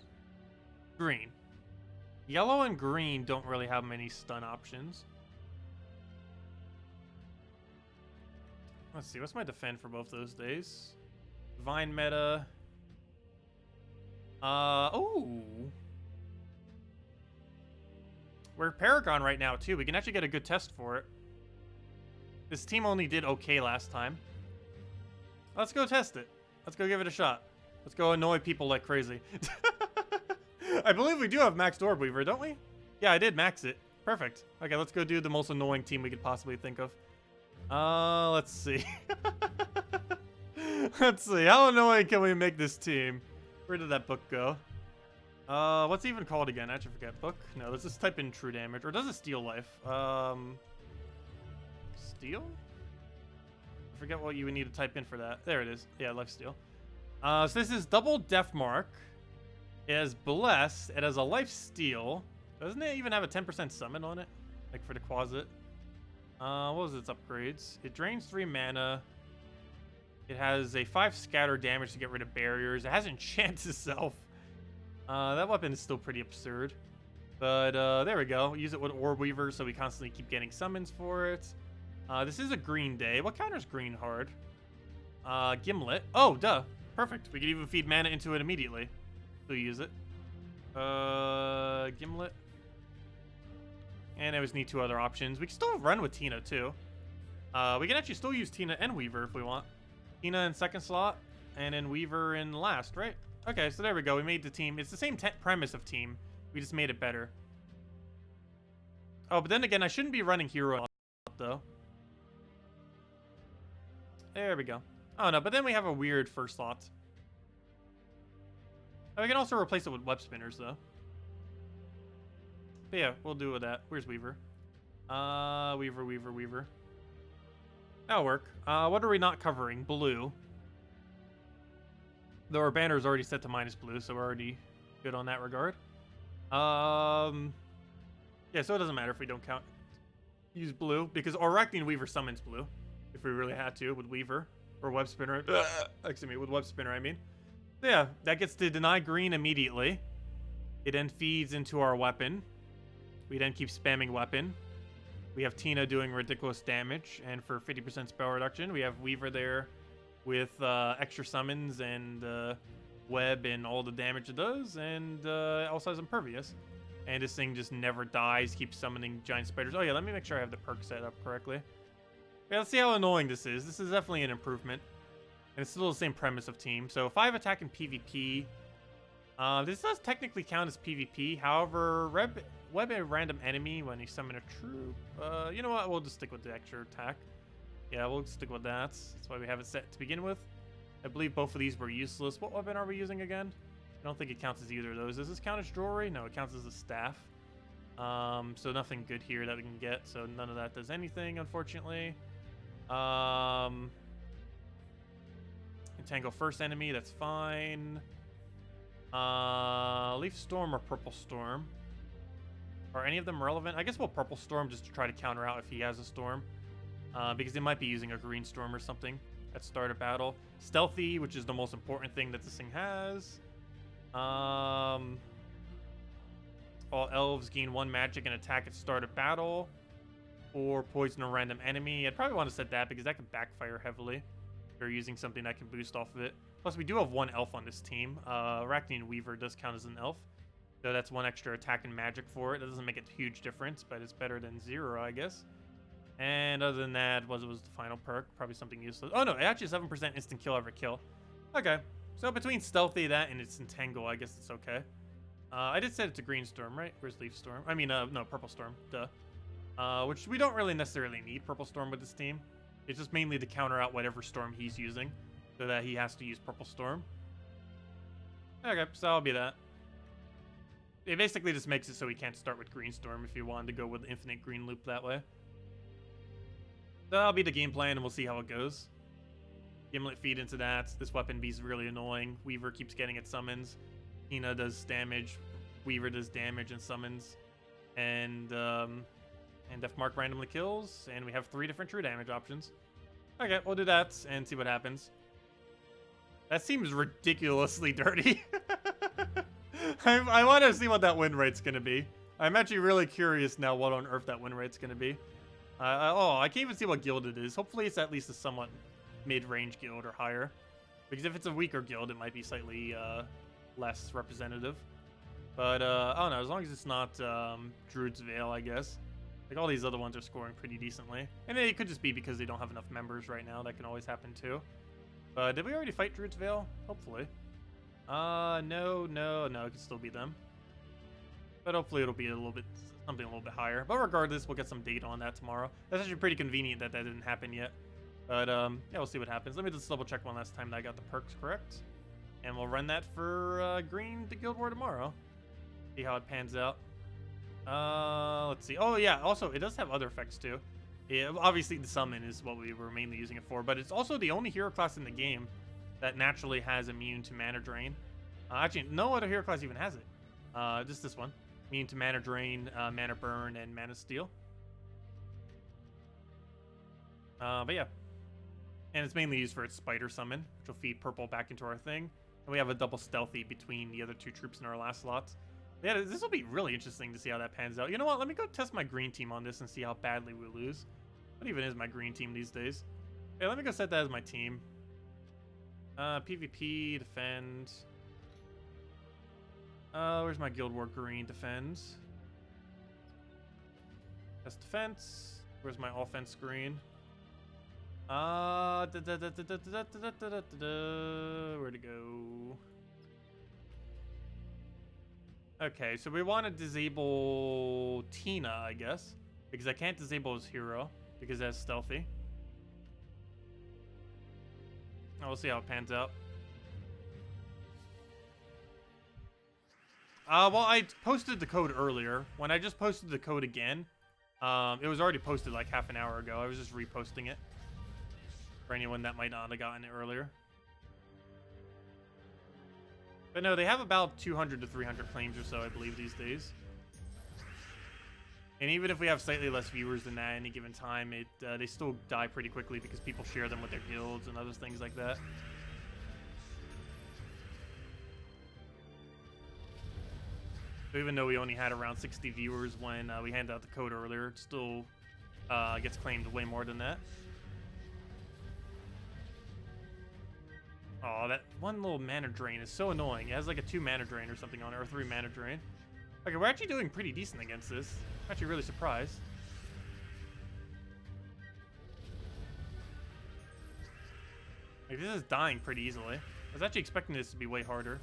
Green. Yellow and green don't really have many stun options. Let's see, what's my defend for both those days? Divine meta. Oh. We're Paragon right now, too. We can actually get a good test for it. This team only did okay last time. Let's go test it. Let's go give it a shot. Let's go annoy people like crazy. I believe we do have maxed Orb Weaver, don't we? Yeah, I did max it. Perfect. Okay, let's go do the most annoying team we could possibly think of. Let's see. Let's see. How annoying can we make this team? Where did that book go? What's it even called again? I actually forget. Book? No, let's just type in true damage. Or does it steal life? Steal? I forget what you would need to type in for that. There it is. Yeah, life steal. So this is double death mark. It has bless. It has a life steal. Doesn't it even have a 10% summon on it? Like for the Quasit. What was its upgrades? It drains 3 mana. It has a 5 scatter damage to get rid of barriers. It has enchant itself. That weapon is still pretty absurd. But there we go. Use it with Orb Weaver so we constantly keep getting summons for it. This is a green day. What counters green hard? Gimlet. Oh, duh. Perfect. We could even feed mana into it immediately. So use it. Gimlet. And I just need 2 other options. We can still run with Tina, too. We can actually still use Tina and Weaver if we want. Tina in second slot, and then Weaver in last, right? Okay, so there we go. We made the team. It's the same premise of team. We just made it better. Oh, but then again, I shouldn't be running hero though. There we go. Oh, no, but then we have a weird first slot. Oh, we can also replace it with web spinners, though. But yeah, we'll do with that. Where's Weaver? Weaver. That'll work. What are we not covering? Blue. Though our banner is already set to minus blue, so we're already good on that regard. Yeah, so it doesn't matter if we don't use blue, because Arachne Weaver summons blue, if we really had to, with Weaver. Or Web Spinner. Excuse me, with Web Spinner, I mean. So yeah, that gets to deny green immediately. It then feeds into our weapon. We then keep spamming weapon. We have Tina doing ridiculous damage, and for 50% spell reduction, we have Weaver there with extra summons and web and all the damage it does, and also has Impervious. And this thing just never dies, keeps summoning giant spiders. Oh yeah, let me make sure I have the perk set up correctly. Yeah, let's see how annoying this is. This is definitely an improvement. And it's still the same premise of team. So 5 attack in PvP. This does technically count as PvP. However, web a random enemy when you summon a troop. You know what? We'll just stick with the extra attack. Yeah, we'll stick with that. That's why we have it set to begin with. I believe both of these were useless. What weapon are we using again? I don't think it counts as either of those. Does this count as jewelry? No, it counts as a staff. So nothing good here that we can get. So none of that does anything, unfortunately. Entangle first enemy, that's fine. Leaf Storm or Purple Storm. Are any of them relevant? I guess we'll Purple Storm just to try to counter out if he has a Storm. Because they might be using a Green Storm or something at start of battle. Stealthy, which is the most important thing that this thing has. All elves gain 1 magic and attack at start of battle. Or poison a random enemy. I'd probably want to set that because that can backfire heavily. If you're using something that can boost off of it. Plus, we do have 1 elf on this team. Arachne Weaver does count as an elf. So that's 1 extra attack and magic for it. That doesn't make a huge difference, but it's better than 0, I guess. And other than that, was the final perk. Probably something useless. Oh, no. It actually 7% instant kill every kill. Okay. So between Stealthy, that, and its Entangle, I guess it's okay. I did set it to Green Storm, right? Where's Leaf Storm? I mean, no, Purple Storm. Duh. Which we don't really necessarily need Purple Storm with this team. It's just mainly to counter out whatever Storm he's using, so that he has to use Purple Storm. Okay, so I'll be that. It basically just makes it so he can't start with Green Storm if you wanted to go with Infinite Green Loop that way. So that'll be the game plan, and we'll see how it goes. Gimlet feed into that. This weapon beast is really annoying. Weaver keeps getting its summons. Tina does damage, Weaver does damage and summons, and Deathmark randomly kills, and we have 3 different true damage options. Okay, we'll do that and see what happens. That seems ridiculously dirty. I want to see what that win rate's gonna be. I'm actually really curious now what on earth that win rate's gonna be. Oh, I can't even see what guild it is. Hopefully it's at least a somewhat mid-range guild or higher. Because if it's a weaker guild, it might be slightly less representative. But, I don't know, as long as it's not Druid's Veil, I guess. Like, all these other ones are scoring pretty decently. And it could just be because they don't have enough members right now. That can always happen, too. But did we already fight Druid's Veil? Hopefully. No, it could still be them. But hopefully it'll be something a little bit higher. But regardless, we'll get some data on that tomorrow. That's actually pretty convenient that didn't happen yet. But, yeah, we'll see what happens. Let me just double check one last time that I got the perks correct. And we'll run that for Green to Guild War tomorrow. See how it pans out. Let's see. Oh, yeah, also, it does have other effects, too. Yeah, obviously, the summon is what we were mainly using it for. But it's also the only hero class in the game that naturally has immune to mana drain. Actually, no other hero class even has it. Just this one. Immune to mana drain, mana burn, and mana steal. But yeah. And it's mainly used for its spider summon, which will feed purple back into our thing. And we have a double stealthy between the other 2 troops in our last slots. Yeah, this will be really interesting to see how that pans out. You know what? Let me go test my green team on this and see how badly we lose. What even is my green team these days? Yeah, let me go set that as my team. PvP, defend. Where's my Guild War green? Defend. That's defense. Where's my offense green? Where'd it go? Okay, so we want to disable Tina, I guess. Because I can't disable his hero. Because that's stealthy. We'll see how it pans out. Well, I posted the code earlier. When I just posted the code again, it was already posted like half an hour ago. I was just reposting it. For anyone that might not have gotten it earlier. But no, they have about 200 to 300 claims or so, I believe, these days. And even if we have slightly less viewers than that at any given time, they still die pretty quickly because people share them with their guilds and other things like that. So even though we only had around 60 viewers when we handed out the code earlier, it still gets claimed way more than that. Oh, that one little mana drain is so annoying. It has like a 2 mana drain or something on it, or 3 mana drain. Okay, we're actually doing pretty decent against this. I'm actually really surprised. Like, this is dying pretty easily. I was actually expecting this to be way harder.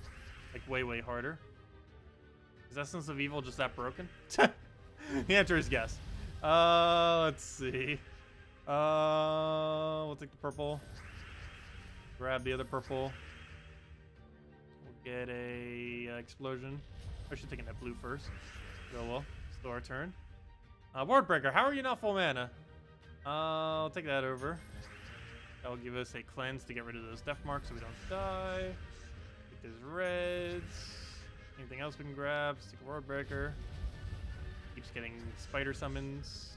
Like, way harder. Is Essence of Evil just that broken? The answer is yes. Let's see. We'll take the purple. Grab the other purple. We'll get a explosion. I should take that blue first. Go well. Still our turn. Ward Breaker, how are you not full mana? I'll take that over. That will give us a cleanse to get rid of those death marks so we don't die. Take those reds. Anything else we can grab? Let's take a Ward Breaker. Keeps getting spider summons.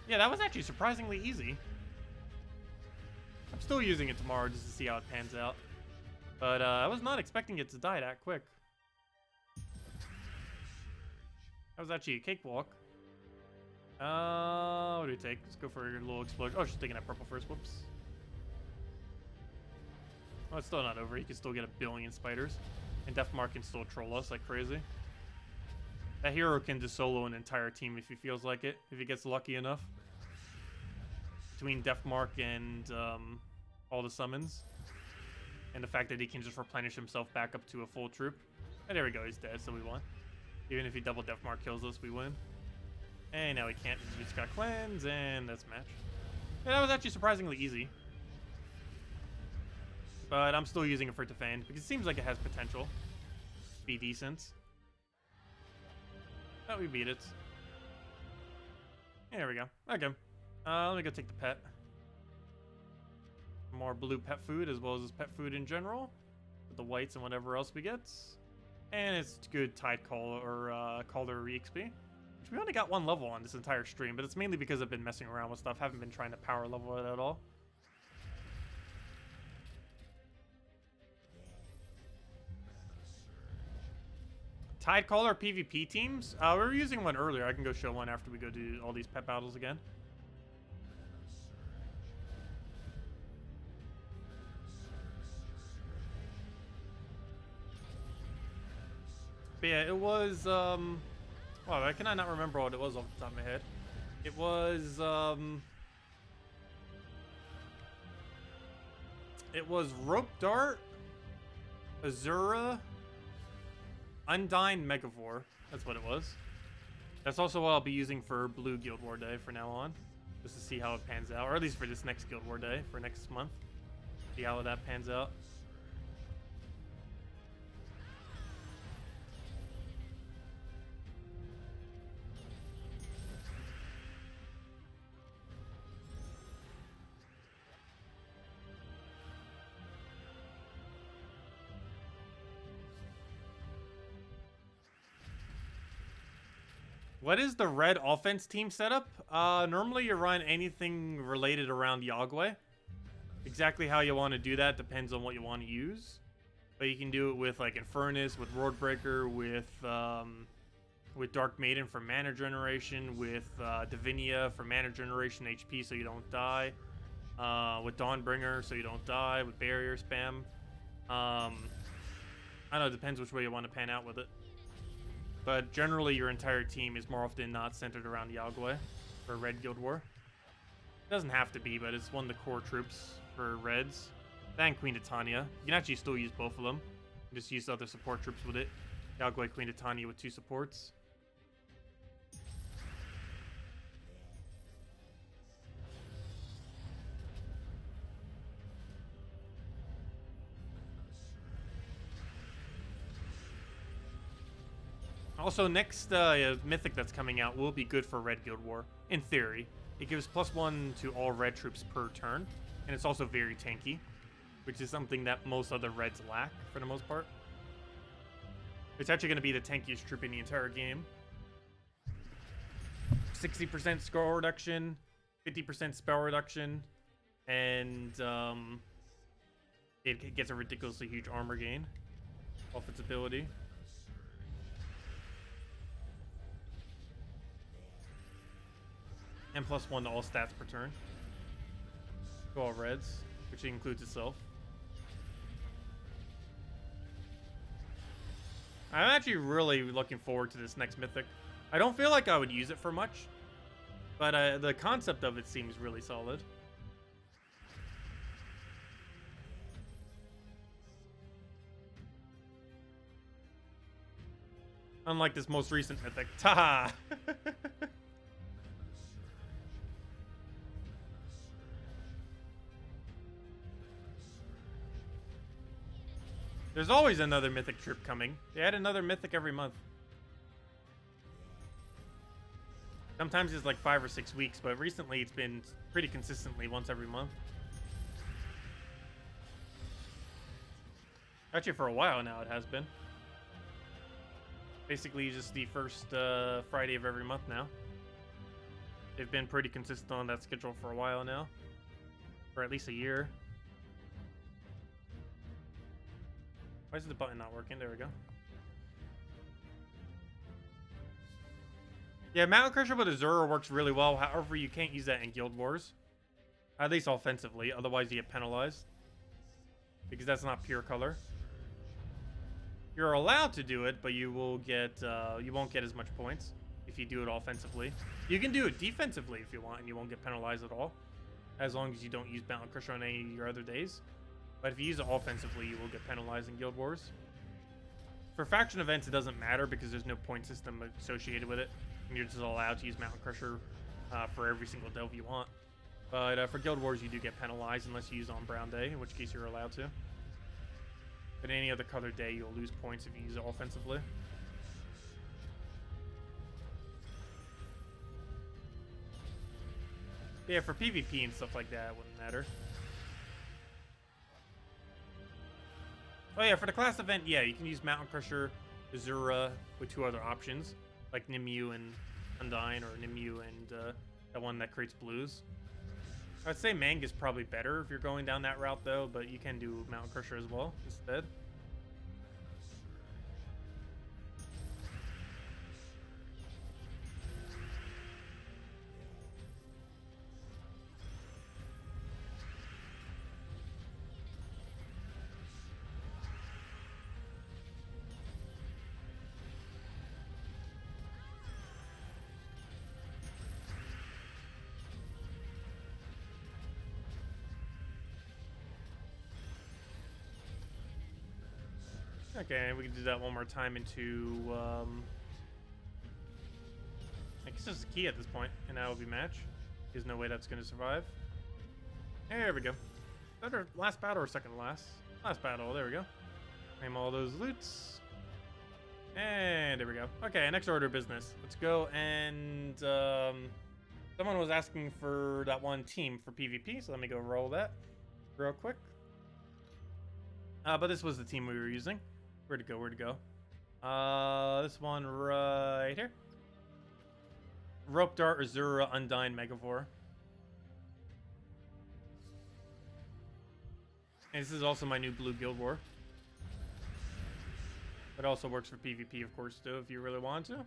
Yeah, that was actually surprisingly easy. I'm still using it tomorrow just to see how it pans out. But I was not expecting it to die that quick. That was actually a cakewalk. What do we take? Let's go for a little explosion. Oh, she's taking that purple first. Whoops. Oh, it's still not over. You can still get 1 billion spiders. And Deathmark can still troll us like crazy. That hero can just solo an entire team if he feels like it. If he gets lucky enough. Between Deathmark and all the summons. And the fact that he can just replenish himself back up to a full troop. And there we go, he's dead, so we won. Even if he double Deathmark kills us, we win. And now he can't, we just got cleanse, and that's match. Yeah, that was actually surprisingly easy. But I'm still using it for defend, because it seems like it has potential to be decent. But we beat it. There we go. Okay. Let me go take the pet. More blue pet food, as well as pet food in general. with the whites and whatever else we get. And it's good Tidecaller or Caller EXP, which we only got 1 level on this entire stream, but it's mainly because I've been messing around with stuff. Haven't been trying to power level it at all. Tidecaller PvP teams? We were using one earlier. I can go show one after we go do all these pet battles again. But yeah, it was, wow, I cannot not remember what it was off the top of my head. It was, Rope Dart, Azura, Undying Megavore. That's what it was. That's also what I'll be using for Blue Guild War Day from now on. Just to see how it pans out. Or at least for this next Guild War Day, for next month. See how that pans out. What is the red offense team setup? Normally you run anything related around Yagwe. Exactly how you want to do that depends on what you want to use. But you can do it with like Infernus, with Roadbreaker, with Dark Maiden for mana generation, with Divinia for mana generation HP so you don't die, with Dawnbringer so you don't die, with Barrier Spam. I don't know, it depends which way you want to pan out with it. But generally, your entire team is more often than not centered around Yagwe for Red Guild War. It doesn't have to be, but it's one of the core troops for Reds. Then Queen Titania. You can actually still use both of them. You just use other support troops with it. Yagwe, Queen Titania with 2 supports. Also, next mythic that's coming out will be good for Red Guild War, in theory. It gives +1 to all red troops per turn, and it's also very tanky, which is something that most other reds lack, for the most part. It's actually going to be the tankiest troop in the entire game. 60% score reduction, 50% spell reduction, and it gets a ridiculously huge armor gain off its ability. And +1 to all stats per turn. To all reds, which includes itself. I'm actually really looking forward to this next mythic. I don't feel like I would use it for much, but the concept of it seems really solid. Unlike this most recent mythic. Taha! There's always another mythic troop coming. They add another mythic every month. Sometimes it's like 5 or 6 weeks, but recently it's been pretty consistently once every month. Actually, for a while now it has been. Basically just the first Friday of every month now. They've been pretty consistent on that schedule for a while now. For at least a year. Why is the button not working? There we go. Yeah, Mountain Crusher with Azura works really well. However, you can't use that in Guild Wars. At least offensively. Otherwise, you get penalized. Because that's not pure color. You're allowed to do it, but you will get you won't get as much points if you do it offensively. You can do it defensively if you want, and you won't get penalized at all. As long as you don't use Mountain Crusher on any of your other days. But if you use it offensively, you will get penalized in Guild Wars. For faction events, it doesn't matter because there's no point system associated with it. And you're just allowed to use Mountain Crusher for every single delve you want. But for Guild Wars, you do get penalized unless you use it on Brown Day, in which case you're allowed to. But any other color day, you'll lose points if you use it offensively. But yeah, for PvP and stuff like that, it wouldn't matter. Oh yeah, for the class event, yeah, you can use Mountain Crusher, Azura with 2 other options, like Nimue and Undyne, or Nimue and the one that creates blues. I'd say Mang is probably better if you're going down that route though, but you can do Mountain Crusher as well instead. Okay, we can do that one more time into, I guess it's a key at this point, and that will be match. There's no way that's going to survive. There we go. Is that our last battle or second to last? Last battle, there we go. Claim all those loots. And there we go. Okay, next order of business. Let's go and, someone was asking for that one team for PvP, so let me go roll that real quick. But this was the team we were using. Where'd it go? Where'd it go? This one right here. Rope Dart, Azura, Undyne, Megavore. And this is also my new blue Guild War. It also works for PvP, of course, too, if you really want to.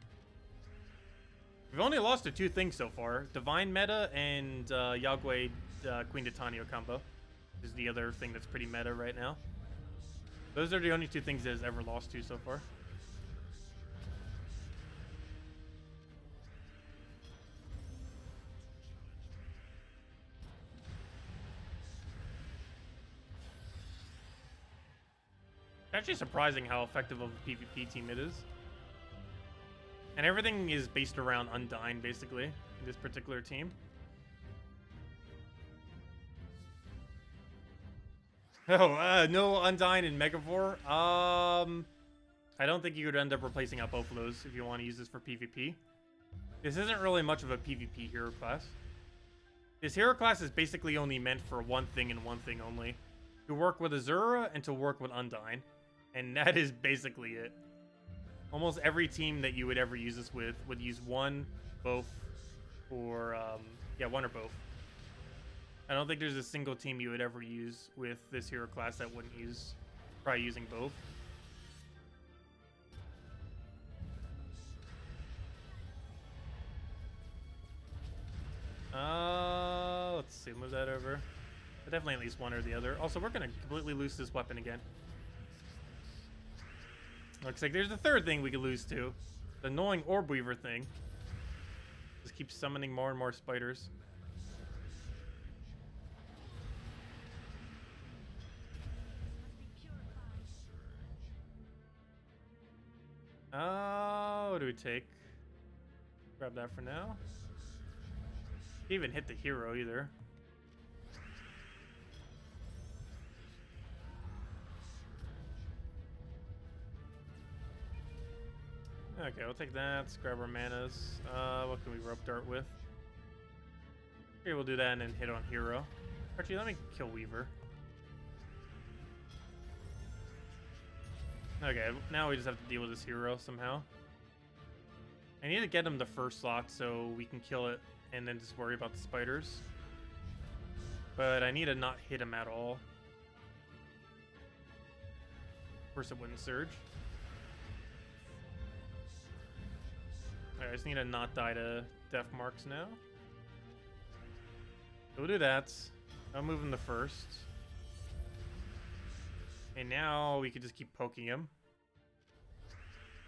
We've only lost to 2 things so far. Divine Meta and Yagwe Queen Titania combo. Is the other thing that's pretty meta right now. Those are the only 2 things it has ever lost to so far. It's actually surprising how effective of a PvP team it is. And everything is based around Undyne, basically, in this particular team. Oh, no Undyne and Megavore. I don't think you would end up replacing out both of those if you want to use this for PvP. This isn't really much of a PvP hero class. This hero class is basically only meant for one thing and one thing only. To work with Azura and to work with Undyne. And that is basically it. Almost every team that you would ever use this with would use one, both, or, yeah, one or both. I don't think there's a single team you would ever use with this hero class that wouldn't try using both. Let's see, move that over. But definitely at least one or the other. Also, we're gonna completely lose this weapon again. Looks like there's a third thing we could lose to. The annoying Orb Weaver thing. Just keeps summoning more and more spiders. What do we take? Grab that for now. Can't even hit the hero either. Okay, we'll take that. Let's grab our manas. What can we rope dart with? Okay, we'll do that and then hit on hero. Actually, let me kill Weaver. Okay, now we just have to deal with this hero somehow. I need to get him the first slot so we can kill it and then just worry about the spiders. But I need to not hit him at all. Of course it wouldn't surge. Alright, I just need to not die to death marks now. So we'll do that. I'll move him the first. And now we can just keep poking him.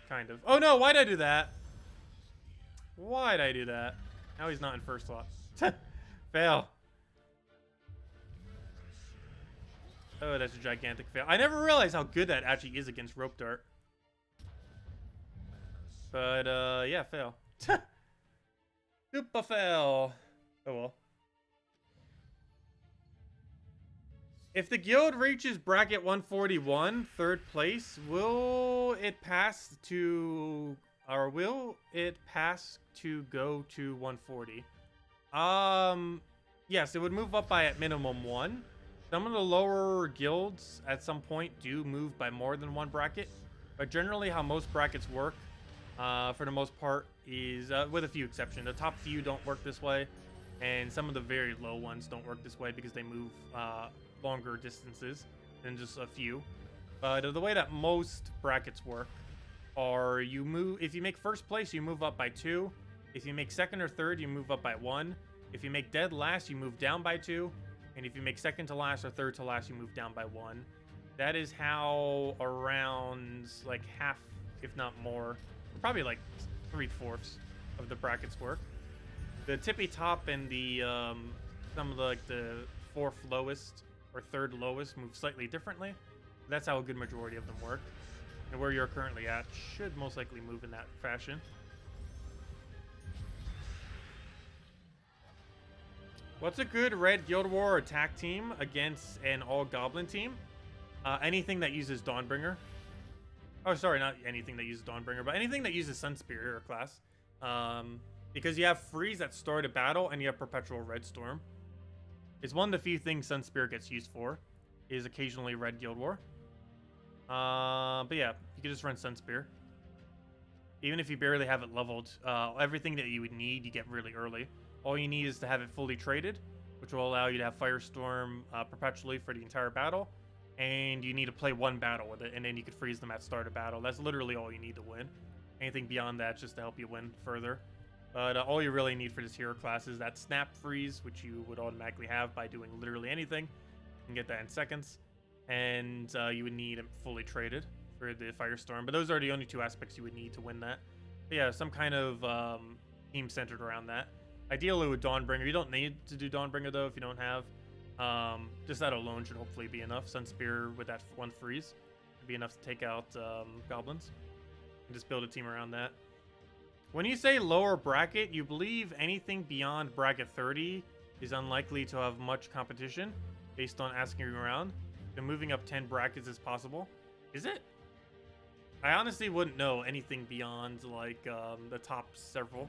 Kind of. Oh no, why'd I do that? Why'd I do that? Now he's not in first slot. Fail. Oh, that's a gigantic fail. I never realized how good that actually is against rope dart. But, yeah, fail. Super fail. Oh well. If the guild reaches bracket 141, third place, will it pass to go to 140? Yes, it would move up by at minimum 1. Some of the lower guilds at some point do move by more than one bracket, but generally how most brackets work, for the most part, is, with a few exceptions. The top few don't work this way, and some of the very low ones don't work this way because they move longer distances than just a few. But the way that most brackets work are you move, if you make first place, you move up by 2. If you make second or third, you move up by 1. If you make dead last, you move down by 2. And if you make second to last or third to last, you move down by 1. That is how around like half, if not more, probably like 3/4 of the brackets work. The tippy top and the some of the, like the 4th lowest or 3rd lowest move slightly differently. That's how a good majority of them work. And where you're currently at should most likely move in that fashion. What's a good red Guild War attack team against an all-goblin team? Anything that uses Dawnbringer. Oh, sorry, not anything that uses Dawnbringer, but anything that uses Sunspear class. Because you have freeze at start a battle, and you have Perpetual Red Storm. It's one of the few things Sunspear gets used for, is occasionally red Guild War. But yeah, you can just run Sunspear. Even if you barely have it leveled, everything that you would need, you get really early. All you need is to have it fully traded, which will allow you to have Firestorm perpetually for the entire battle. And you need to play one battle with it, and then you could freeze them at start of battle. That's literally all you need to win. Anything beyond that just to help you win further. But all you really need for this hero class is that Snap Freeze, which you would automatically have by doing literally anything. You can get that in seconds. And you would need it fully traded for the Firestorm. But those are the only 2 aspects you would need to win that. But yeah, some kind of team centered around that. Ideally with Dawnbringer. You don't need to do Dawnbringer though if you don't have. Just that alone should hopefully be enough. Sunspear with that 1 freeze would be enough to take out goblins. And just build a team around that. When you say lower bracket, you believe anything beyond bracket 30 is unlikely to have much competition based on asking around. And moving up 10 brackets is possible. Is it? I honestly wouldn't know anything beyond like the top several.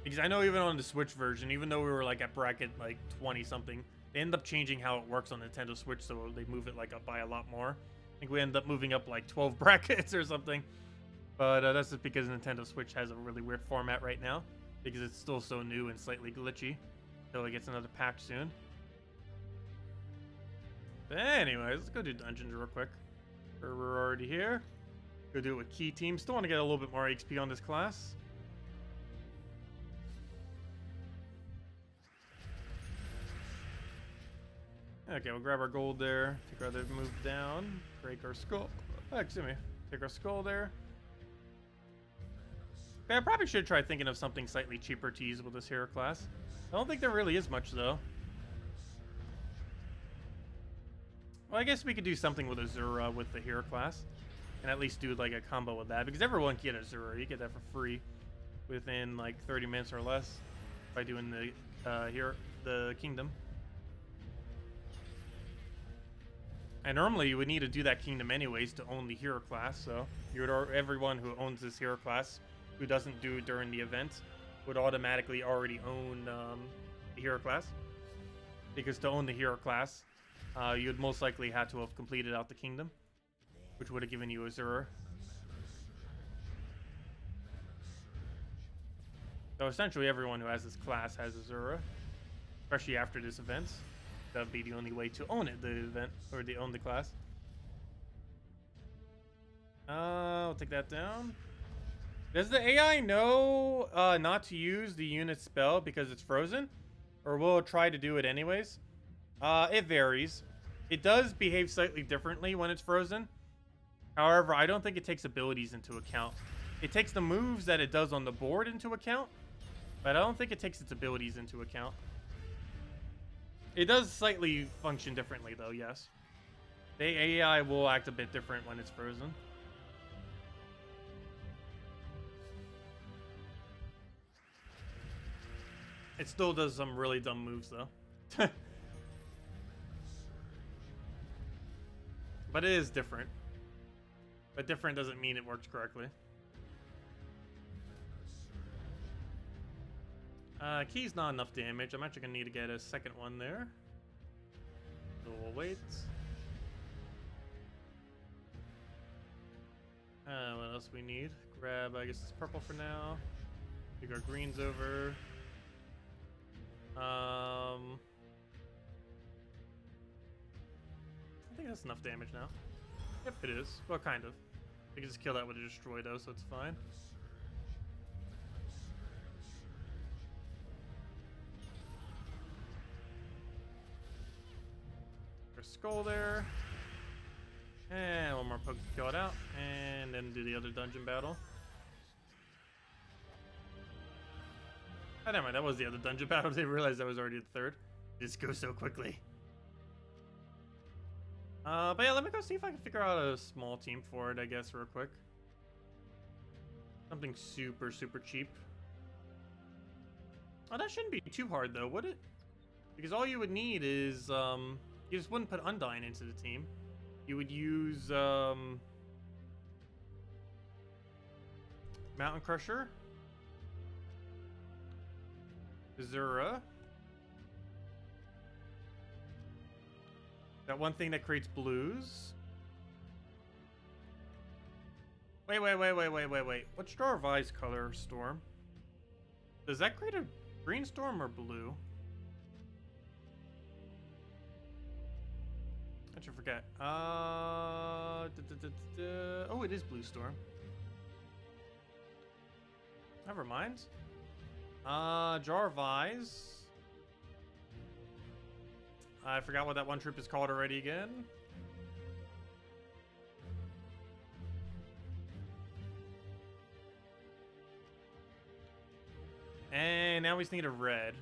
Because I know even on the Switch version, even though we were like at bracket like 20 something, they end up changing how it works on Nintendo Switch, so they move it like up by a lot more. I think we end up moving up like 12 brackets or something. But that's just because Nintendo Switch has a really weird format right now, because it's still so new and slightly glitchy. So it gets another patch soon. But anyways, let's go do dungeons real quick. We're already here. Go do it with key team. Still want to get a little bit more XP on this class. Okay, we'll grab our gold there. Take our other move down. Break our skull. Oh, excuse me. Take our skull there. Okay, I probably should try thinking of something slightly cheaper to use with this hero class. I don't think there really is much, though. Well, I guess we could do something with Azura with the hero class. And at least do, like, a combo with that. Because everyone can get Azura. You get that for free within, like, 30 minutes or less by doing the kingdom. And normally you would need to do that kingdom anyways to own the hero class. So you would, everyone who owns this hero class who doesn't do it during the event would automatically already own the hero class. Because to own the hero class, you'd most likely have to have completed out the kingdom, which would have given you Azura. So essentially everyone who has this class has Azura, especially after this event. That would be the only way to own it, the event, or to own the class. We'll take that down. Does the AI know not to use the unit spell because it's frozen? Or will it try to do it anyways? It varies. It does behave slightly differently when it's frozen. However, I don't think it takes abilities into account. It takes the moves that it does on the board into account, but I don't think it takes its abilities into account. It does slightly function differently, though, yes. The AI will act a bit different when it's frozen. It still does some really dumb moves, though. But it is different. But different doesn't mean it works correctly. Key's not enough damage. I'm actually gonna need to get a second one there. So we'll wait. What else we need? Grab, I guess it's purple for now. Take our greens over. I think that's enough damage now. Yep, it is. Well, kind of. We can just kill that with a destroy though, so it's fine. There's skull there. And one more poke to kill it out. And then do the other dungeon battle. Oh, never mind, that was the other dungeon battle. They realized that was already the third. It just goes so quickly. But yeah, let me go see if I can figure out a small team for it, I guess, real quick. Something super, super cheap. Oh, that shouldn't be too hard, though, would it? Because all you would need is, you just wouldn't put Undyne into the team. You would use, Mountain Crusher. Azura. That one thing that creates blues. Wait. What's Jarvai's color storm? Does that create a green storm or blue? I should forget. Oh, it is blue storm. Never mind. Jarvai's. I forgot what that one troop is called already again. And now we just need a red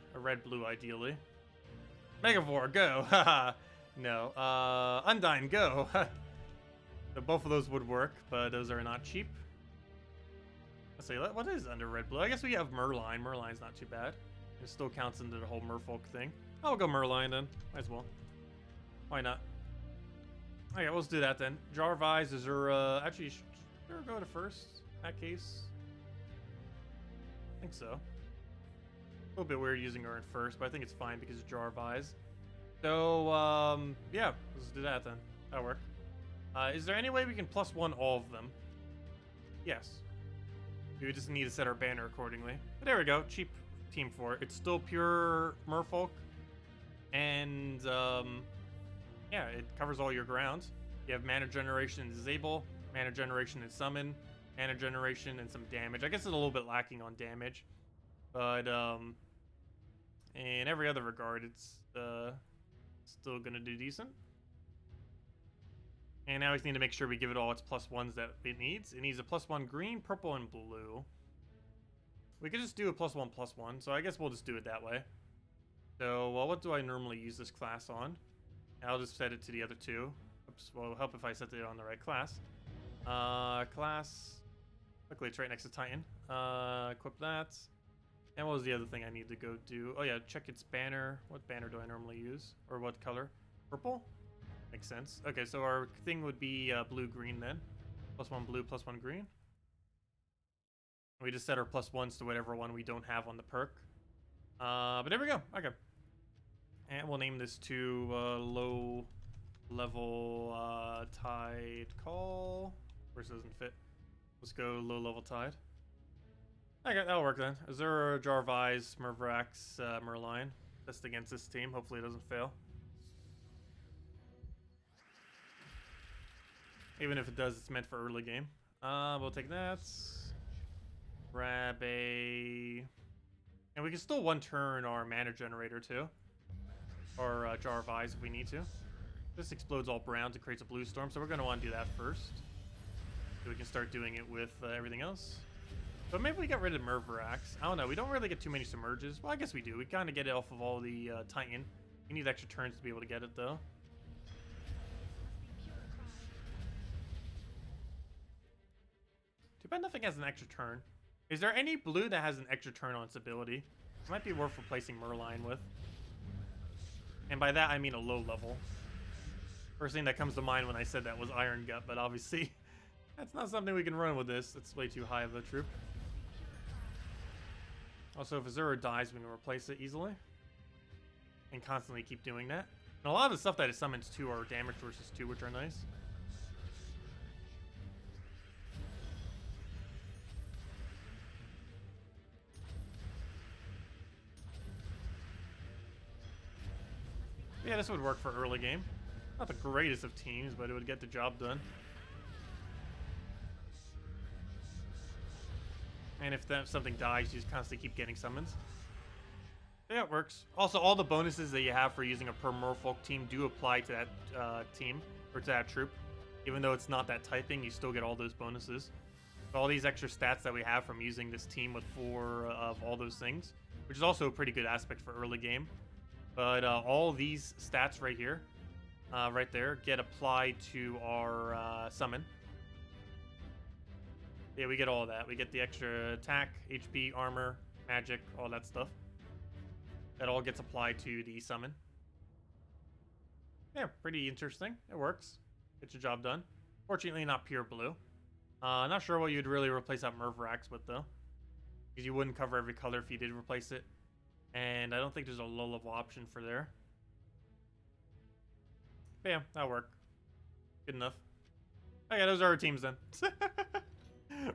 blue ideally. Megavore, go! Haha. No. Undyne, go! So both of those would work, but those are not cheap. Let's see, what is under red blue? I guess we have Merline. Merline's not too bad. It still counts into the whole merfolk thing. I'll go Merline then. Might as well. Why not? Okay, let's do that then. Jarvai's, Azura. Actually, should go to first in that case. I think so. A little bit weird using her in first, but I think it's fine because of Jarvai's. So, yeah, let's do that then. That'll work. Is there any way we can +1 all of them? Yes. We just need to set our banner accordingly. But there we go. Cheap team for it. It's still pure merfolk. And, yeah, it covers all your ground. You have mana generation and disable, mana generation and summon, mana generation and some damage. I guess it's a little bit lacking on damage. But, in every other regard, it's, still gonna do decent. And now we just need to make sure we give it all its +1s that it needs. It needs a +1 green, purple, and blue. We could just do a +1/+1, so I guess we'll just do it that way. So, well, what do I normally use this class on? I'll just set it to the other two. Oops, well, it'll help if I set it on the right class. Class. Luckily, it's right next to Titan. Equip that. And what was the other thing I need to go do? Oh, yeah, check its banner. What banner do I normally use? Or what color? Purple? Makes sense. Okay, so our thing would be blue-green then. +1 blue, +1 green. We just set our +1s to whatever one we don't have on the perk. But there we go. Okay. And we'll name this to low level Tide Call. Of course, it doesn't fit. Let's go low level Tide. Okay, that'll work then. Azura, Jarvai's, Mervrax, Merline. Test against this team. Hopefully it doesn't fail. Even if it does, it's meant for early game. We'll take that. Grab a... And we can still one turn our mana generator too. Or Jarvai's if we need to. This explodes all browns and creates a blue storm, so we're going to want to do that first. So we can start doing it with everything else. But maybe we get rid of Mervrax. I don't know, we don't really get too many submerges. Well, I guess we do. We kind of get it off of all the Titan. We need extra turns to be able to get it though. Too bad nothing has an extra turn. Is there any blue that has an extra turn on its ability? It might be worth replacing Merline with. And by that, I mean a low level. First thing that comes to mind when I said that was Iron Gut, but obviously, that's not something we can run with this. It's way too high of a troop. Also, if Azura dies, we can replace it easily. And constantly keep doing that. And a lot of the stuff that it summons too are damage versus 2, which are nice. Yeah, this would work for early game. Not the greatest of teams, but it would get the job done. And if something dies, you just constantly keep getting summons. Yeah, it works. Also, all the bonuses that you have for using a per merfolk team do apply to that team, or to that troop. Even though it's not that typing, you still get all those bonuses. So all these extra stats that we have from using this team with 4 of all those things, which is also a pretty good aspect for early game. But all these stats right here, right there, get applied to our summon. Yeah, we get all of that. We get the extra attack, HP, armor, magic, all that stuff. That all gets applied to the summon. Yeah, pretty interesting. It works. Gets your job done. Fortunately, not pure blue. Not sure what you'd really replace that Mervrax with, though. Because you wouldn't cover every color if you did replace it. And I don't think there's a low-level option for there. But yeah, that'll work. Good enough. Okay, those are our teams then.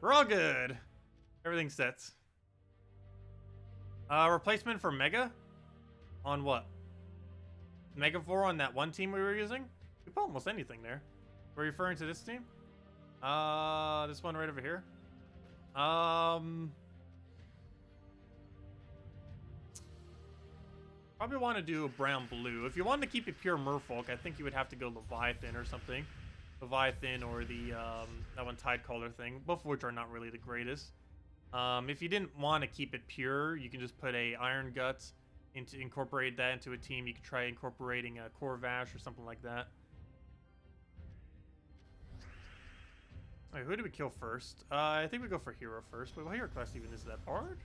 We're all good. Everything sets. Replacement for Mega? On what? Mega 4 on that one team we were using? We put almost anything there. We're referring to this team? This one right over here? Probably want to do a brown-blue. If you wanted to keep it pure Merfolk, I think you would have to go Leviathan or something. Leviathan or the, that one Tidecaller thing. Both of which are not really the greatest. If you didn't want to keep it pure, you can just put a Iron Guts incorporate that into a team. You could try incorporating a Corvash or something like that. Alright, who do we kill first? I think we go for Hero first. But what Hero class even is that Bard?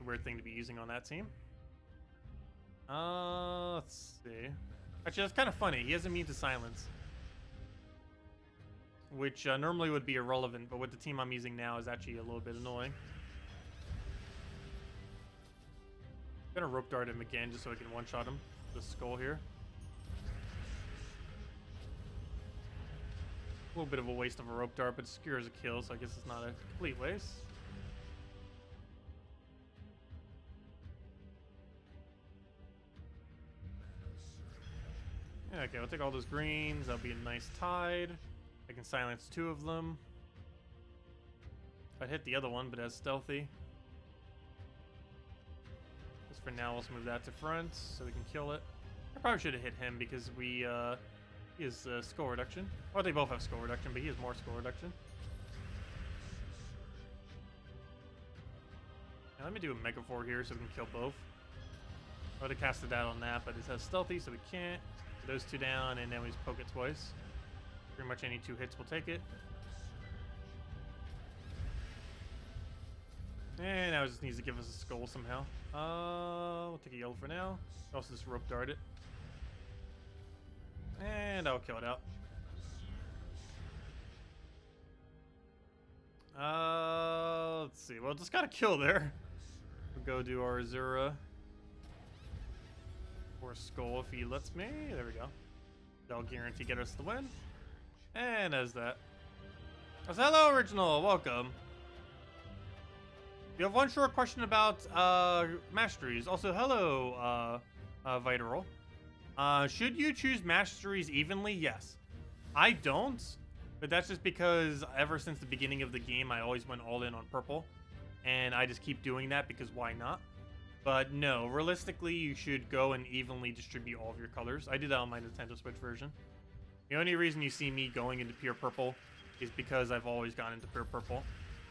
A weird thing to be using on that team. Let's see. Actually, that's kind of funny. He has immune to silence. Which normally would be irrelevant, but with the team I'm using now is actually a little bit annoying. I'm gonna rope dart him again just so I can one-shot him. The skull here. A little bit of a waste of a rope dart, but Skewer is a kill, so I guess it's not a complete waste. Yeah, okay, I'll take all those greens. That'll be a nice tide. I can silence 2 of them. I'd hit the other one, but as stealthy. Just for now, let's move that to front so we can kill it. I probably should have hit him because he has skull reduction. Well, they both have skull reduction, but he has more skull reduction. Now, let me do a Mega 4 here so we can kill both. I would have casted that on that, but it has stealthy, so we can't. Put those 2 down, and then we just poke it twice. Pretty much any 2 hits will take it. And now it just needs to give us a skull somehow. We'll take a yellow for now. Also just rope dart it. And I'll kill it out. Let's see. Well, just got a kill there. We'll go do our Azura. Or skull if he lets me. There we go. That'll guarantee get us the win. And as that. So hello, Original. Welcome. You have one short question about masteries. Also, hello, Viteral. Should you choose masteries evenly? Yes. I don't, but that's just because ever since the beginning of the game, I always went all in on purple. And I just keep doing that because why not? But no, realistically, you should go and evenly distribute all of your colors. I did that on my Nintendo Switch version. The only reason you see me going into pure purple is because I've always gone into pure purple.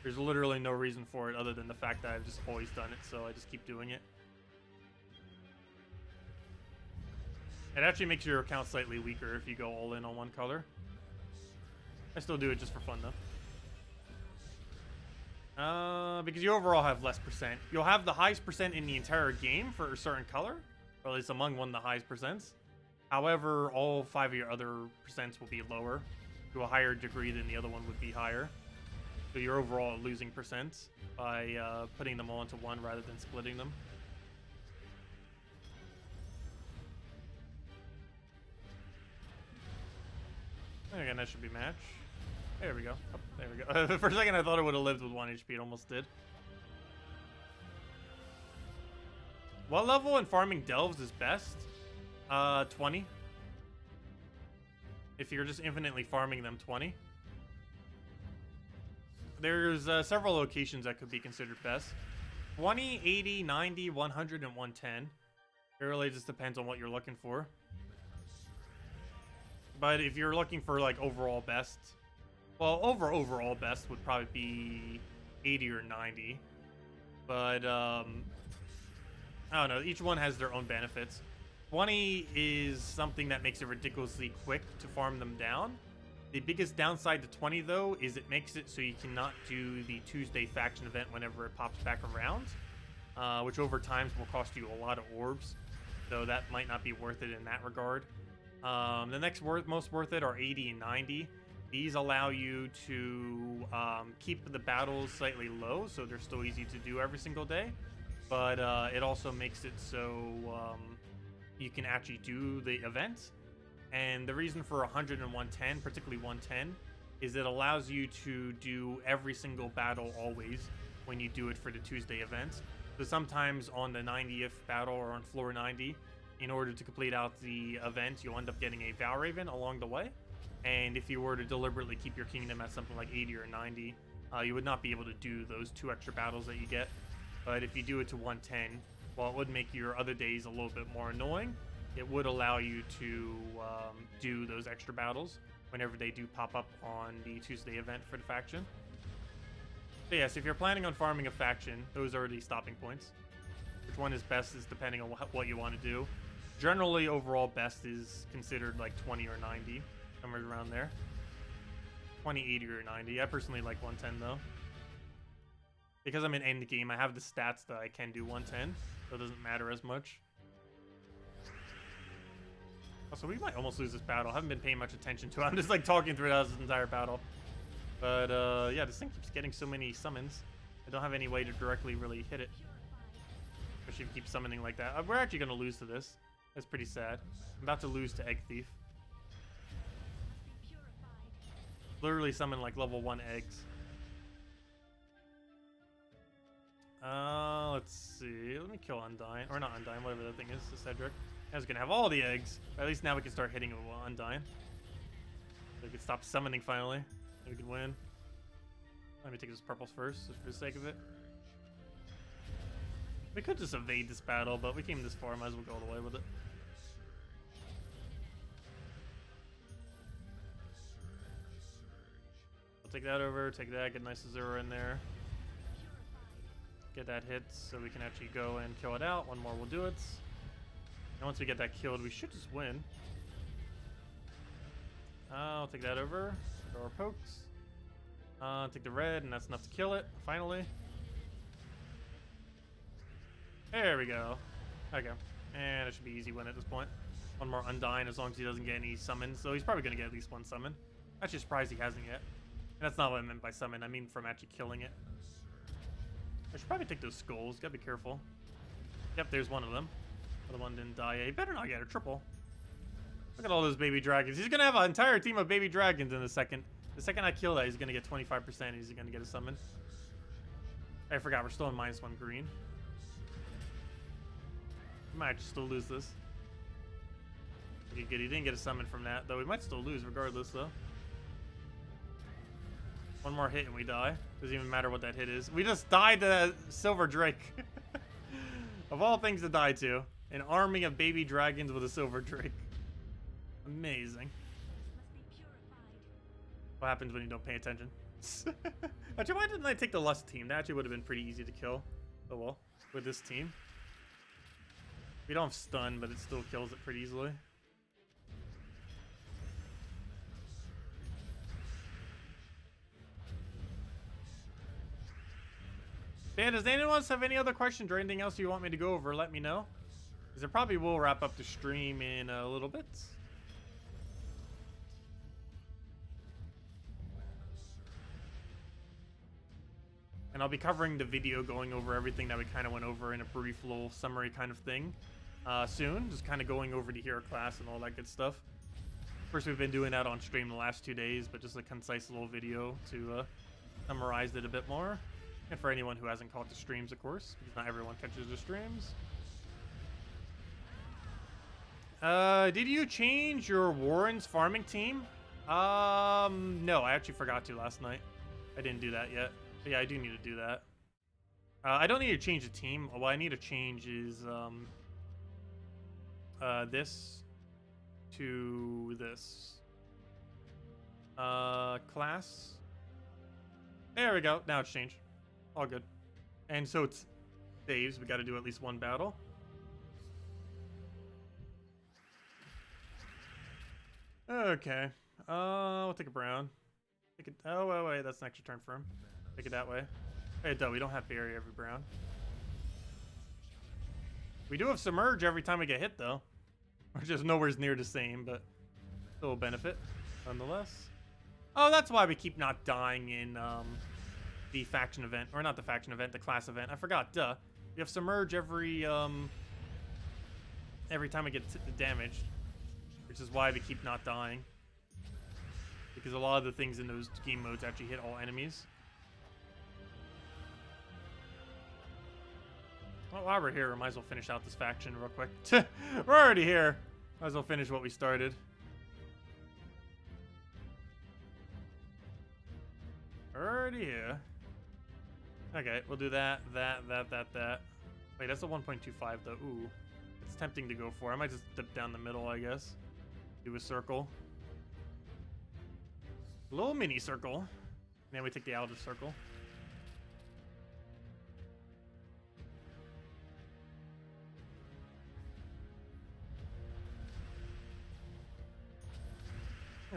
There's literally no reason for it other than the fact that I've just always done it, so I just keep doing it. It actually makes your account slightly weaker if you go all in on one color. I still do it just for fun, though. Because you overall have less percent. You'll have the highest percent in the entire game for a certain color, or at least among one of the highest percents. However, all 5 of your other percents will be lower to a higher degree than the other one would be higher. So you're overall losing percent by putting them all into one rather than splitting them. Again, that should be match. There we go. Oh, there we go. For a second, I thought it would have lived with 1 HP. It almost did. What level in farming delves is best? 20. If you're just infinitely farming them, 20. There's several locations that could be considered best. 20, 80, 90, 100, and 110. It really just depends on what you're looking for. But if you're looking for like overall best, well, overall best would probably be 80 or 90. But I don't know. Each one has their own benefits. 20 is something that makes it ridiculously quick to farm them down. The biggest downside to 20, though, is it makes it so you cannot do the Tuesday faction event whenever it pops back around, which over time will cost you a lot of orbs, so that might not be worth it in that regard. The next most worth it are 80 and 90. These allow you to keep the battles slightly low, so they're still easy to do every single day, but it also makes it so you can actually do the event. And the reason for 100 and 110, particularly 110, is it allows you to do every single battle always when you do it for the Tuesday event. So sometimes on the 90th battle or on floor 90, in order to complete out the event, you'll end up getting a Valraven along the way. And if you were to deliberately keep your kingdom at something like 80 or 90, you would not be able to do those 2 extra battles that you get. But if you do it to 110, while it would make your other days a little bit more annoying, it would allow you to do those extra battles whenever they do pop up on the Tuesday event for the faction. So yes, if you're planning on farming a faction, those are the stopping points. Which one is best is depending on what you want to do. Generally, overall best is considered like 20 or 90, somewhere around there. 20, 80, or 90. I personally like 110 though. Because I'm in end game, I have the stats that I can do 110, so it doesn't matter as much. Also, we might almost lose this battle. I haven't been paying much attention to it. I'm just like talking through this entire battle. But yeah, this thing keeps getting so many summons. I don't have any way to directly really hit it. Especially if you keep summoning like that. We're actually going to lose to this. That's pretty sad. I'm about to lose to Egg Thief. Literally summon like level 1 eggs. Let's see. Let me kill Undyne. Or not Undyne, whatever that thing is. The Cedric. I was going to have all the eggs. But at least now we can start hitting it with Undyne. So we can stop summoning finally. And we can win. Let me take this purples first, just for the sake of it. We could just evade this battle, but we came this far, might as well go all the way with it. I'll take that over, take that, get a nice Azura in there. Get that hit so we can actually go and kill it out. One more will do it. And once we get that killed, we should just win. I'll take that over. Throw our pokes. Take the red, and that's enough to kill it, finally. There we go. Okay. And it should be easy win at this point. One more Undyne as long as he doesn't get any summons. So he's probably going to get at least one summon. Actually surprised he hasn't yet. And that's not what I meant by summon. I mean from actually killing it. I should probably take those skulls. Gotta be careful. Yep, there's one of them. The one didn't die. He better not get a triple. Look at all those baby dragons. He's going to have an entire team of baby dragons in a second. The second I kill that, he's going to get 25%. He's going to get a summon. I forgot, we're still in -1 green. We might still lose this. Okay, good. He didn't get a summon from that, though. We might still lose regardless, though. One more hit and we die. Doesn't even matter what that hit is. We just died to Silver Drake. Of all things to die to. An army of baby dragons with a Silver Drake. Amazing. What happens when you don't pay attention? Actually, why didn't I take the Lust team? That actually would have been pretty easy to kill. Oh well, with this team. We don't have stun, but it still kills it pretty easily. Dan, does anyone else have any other questions or anything else you want me to go over? Let me know. Because it probably will wrap up the stream in a little bit. And I'll be covering the video going over everything that we kind of went over in a brief little summary kind of thing soon. Just kind of going over the hero class and all that good stuff. Of course, we've been doing that on stream the last 2 days, but just a concise little video to summarize it a bit more. And for anyone who hasn't caught the streams, of course, because not everyone catches the streams. Did you change your Warren's farming team? No, I actually forgot to last night. I didn't do that yet. But yeah, I do need to do that. I don't need to change the team. What I need to change is this to this. Class. There we go. Now it's changed. All good. And so it's saves. We got to do at least one battle. Okay. We'll take a brown. Take it. Oh, wait, that's an extra turn for him. Take it that way. Hey, though, we don't have bury every brown. We do have submerge every time we get hit, though. We're just nowhere near the same, but still a benefit, nonetheless. Oh, that's why we keep not dying in the faction event, or not the faction event, the class event. I forgot. Duh. We have submerge every time we get damaged, which is why we keep not dying. Because a lot of the things in those game modes actually hit all enemies. Well, while we're here, we might as well finish out this faction real quick. We're already here. Might as well finish what we started. Already here. Okay, we'll do that. Wait, that's a 1.25 though. Ooh. It's tempting to go for. I might just dip down the middle, I guess. Do a circle. A little mini circle. And then we take the outer circle.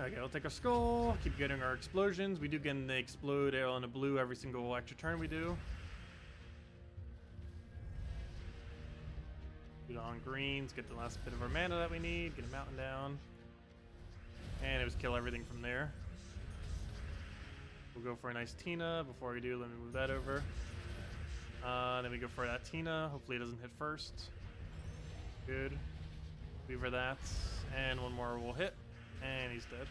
Okay, we'll take our skull, keep getting our explosions. We do get the explode arrow and a blue every single extra turn we do. Put on greens, get the last bit of our mana that we need, get a mountain down. And it was kill everything from there. We'll go for a nice Tina. Before we do, let me move that over. Then we go for that Tina. Hopefully it doesn't hit first. Good. Weaver that. And one more will hit. And he's dead.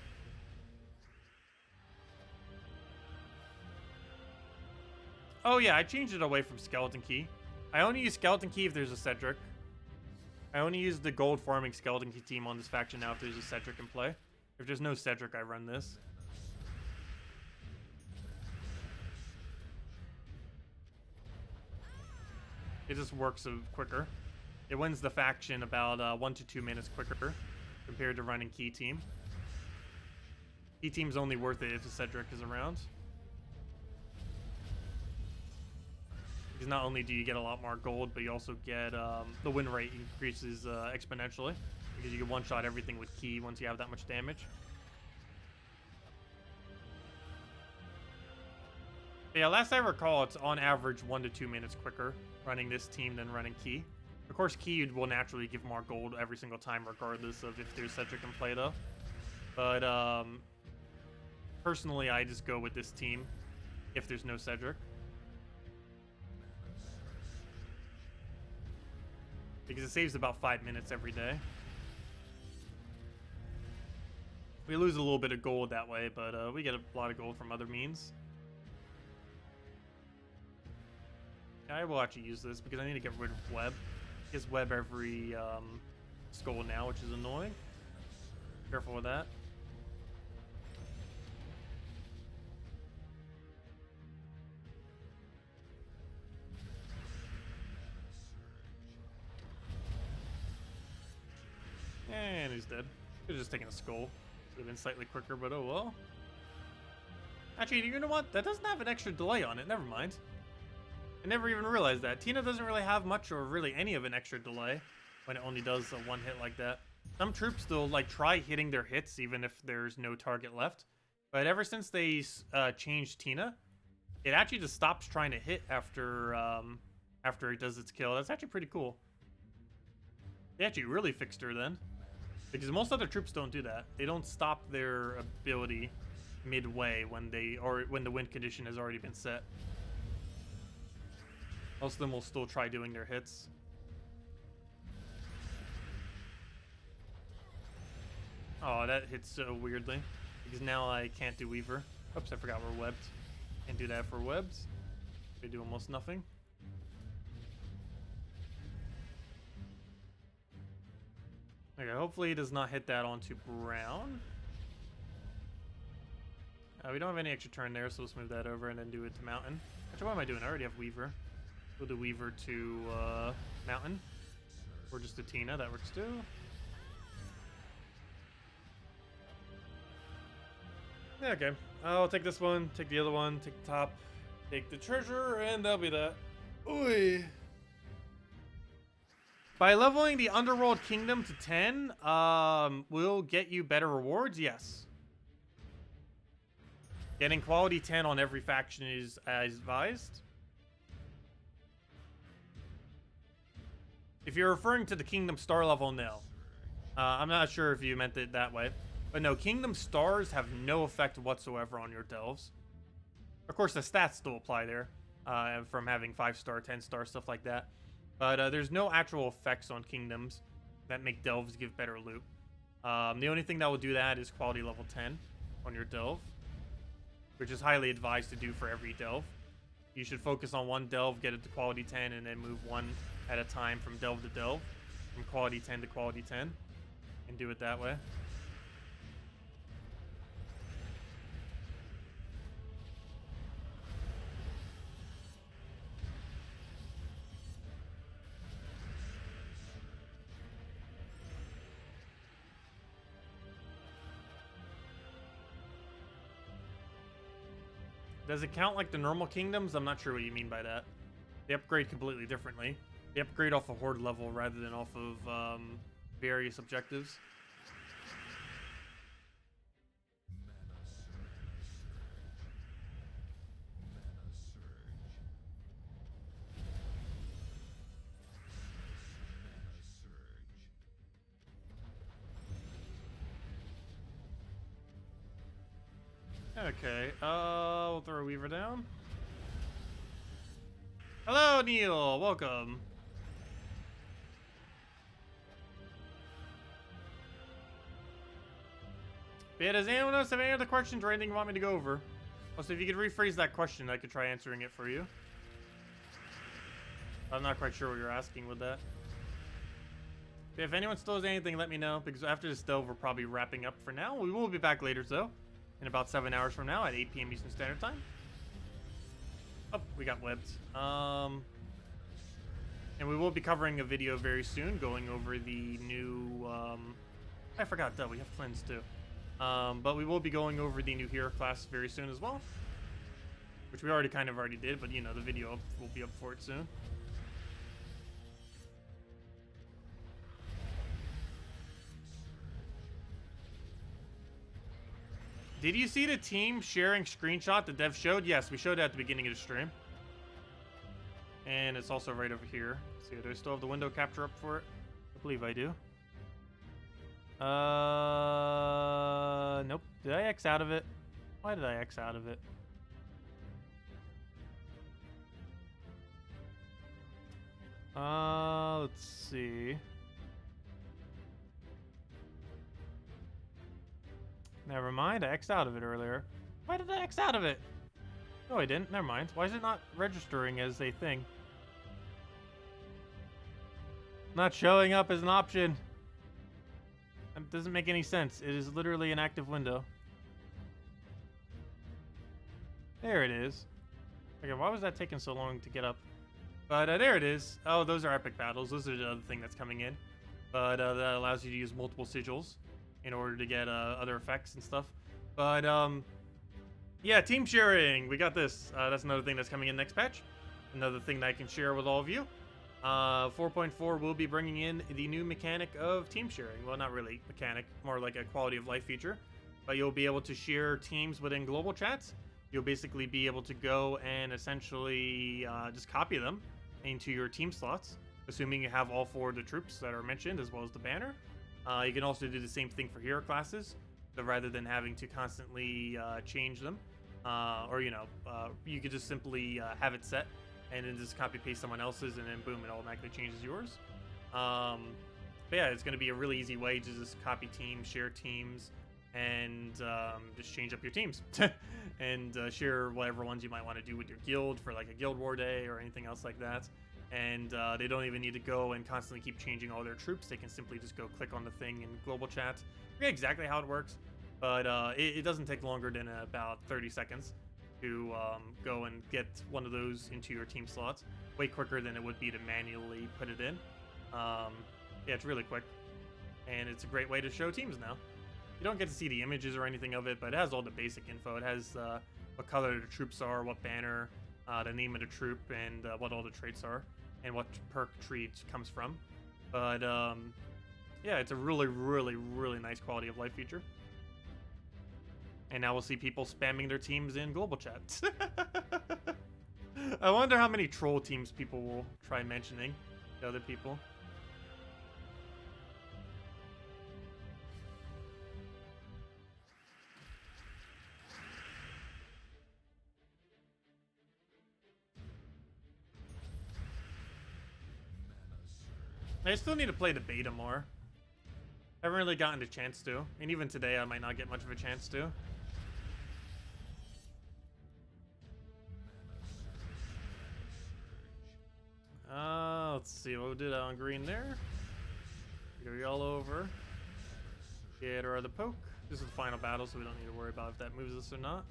Oh yeah, I changed it away from Skeleton Key. I only use Skeleton Key if there's a Cedric. I only use the gold farming Skeleton Key team on this faction now if there's a Cedric in play. If there's no Cedric, I run this. It just works quicker. It wins the faction about 1 to 2 minutes quicker compared to running Key Team. Key Team's only worth it if the Cedric is around. Because not only do you get a lot more gold, but you also get the win rate increases exponentially. Because you can one-shot everything with Key once you have that much damage. But yeah, last I recall, it's on average 1 to 2 minutes quicker running this team than running Key. Of course, Key will naturally give more gold every single time, regardless of if there's Cedric in play, though. But personally, I just go with this team if there's no Cedric. Because it saves about 5 minutes every day. We lose a little bit of gold that way, but we get a lot of gold from other means. I will actually use this because I need to get rid of Web. It gives Web every skull now, which is annoying. Careful with that. And he's dead. Could have just taken a skull. Would have been slightly quicker, but oh well. Actually, you know what? That doesn't have an extra delay on it. Never mind. I never even realized that. Tina doesn't really have much or really any of an extra delay when it only does a one hit like that. Some troops still like try hitting their hits even if there's no target left. But ever since they changed Tina, it actually just stops trying to hit after after it does its kill. That's actually pretty cool. They actually really fixed her then. Because most other troops don't do that. They don't stop their ability midway when the win condition has already been set. Most of them will still try doing their hits. Oh, that hits so weirdly. Because now I can't do Weaver. Oops, I forgot we're webbed. Can't do that for webs. We do almost nothing. Okay, hopefully he does not hit that onto brown. We don't have any extra turn there, so let's move that over and then do it to mountain. Actually, what am I doing? I already have Weaver. We'll do Weaver to mountain. Or just to Tina, that works too. Yeah, okay. I'll take this one, take the other one, take the top, take the treasure, and that'll be that. Oy. By leveling the Underworld Kingdom to 10, will get you better rewards? Yes. Getting quality 10 on every faction is as advised. If you're referring to the Kingdom Star level, no. I'm not sure if you meant it that way. But no, Kingdom Stars have no effect whatsoever on your delves. Of course, the stats still apply there, from having 5-star, 10-star, stuff like that. But there's no actual effects on Kingdoms that make delves give better loot. The only thing that will do that is quality level 10 on your delve, which is highly advised to do for every delve. You should focus on one delve, get it to quality 10, and then move one at a time from delve to delve, from quality 10 to quality 10, and do it that way. Does it count like the normal kingdoms? I'm not sure what you mean by that. They upgrade completely differently. They upgrade off a horde level rather than off of various objectives. Okay, we'll throw a Weaver down. Hello, Neil. Welcome. Yeah, does anyone else have any other questions or anything you want me to go over? Also, if you could rephrase that question, I could try answering it for you. I'm not quite sure what you're asking with that. If anyone still has anything, let me know, because after this delve, we're probably wrapping up for now. We will be back later, though. In about 7 hours from now at 8 p.m. Eastern Standard Time. Oh, we got webbed. And we will be covering a video very soon going over the new, I forgot that we have cleanse too. But we will be going over the new hero class very soon as well. Which we already did, but you know, the video will be up for it soon. Did you see the team sharing screenshot the dev showed? Yes, we showed it at the beginning of the stream. And it's also right over here. See, do I still have the window capture up for it? I believe I do. Nope. Did I X out of it? Why did I X out of it? Let's see. Never mind, I X'd out of it earlier. Why did I X out of it? No, I didn't. Never mind. Why is it not registering as a thing? Not showing up as an option. That doesn't make any sense. It is literally an active window. There it is. Okay, why was that taking so long to get up? But there it is. Oh, those are epic battles. Those are the other thing that's coming in. But that allows you to use multiple sigils in order to get other effects and stuff. But yeah, team sharing, we got this. That's another thing that's coming in next patch. Another thing that I can share with all of you. 4.4 will be bringing in the new mechanic of team sharing. Well, not really mechanic, more like a quality of life feature. But you'll be able to share teams within global chats. You'll basically be able to go and essentially just copy them into your team slots, assuming you have all 4 of the troops that are mentioned, as well as the banner. You can also do the same thing for hero classes, so rather than having to constantly change them, or you know, you could just simply have it set and then just copy paste someone else's, and then boom, it automatically changes yours. But yeah, it's going to be a really easy way to just copy teams, share teams, and just change up your teams and share whatever ones you might want to do with your guild for like a guild war day or anything else like that. And they don't even need to go and constantly keep changing all their troops. They can simply just go click on the thing in global chat. I forget exactly how it works, but it doesn't take longer than about 30 seconds to go and get one of those into your team slots. Way quicker than it would be to manually put it in. Yeah, it's really quick, and it's a great way to show teams now. You don't get to see the images or anything of it, but it has all the basic info. It has what color the troops are, what banner, the name of the troop, and what all the traits are, and what perk tree it comes from. But yeah, it's a really, really, really nice quality of life feature. And now we'll see people spamming their teams in global chat. I wonder how many troll teams people will try mentioning to other people. I still need to play the beta more. I haven't really gotten a chance to. And even today, I might not get much of a chance to. Let's see what we did on green there. Go yellow over. Get our other poke. This is the final battle, so we don't need to worry about if that moves us or not.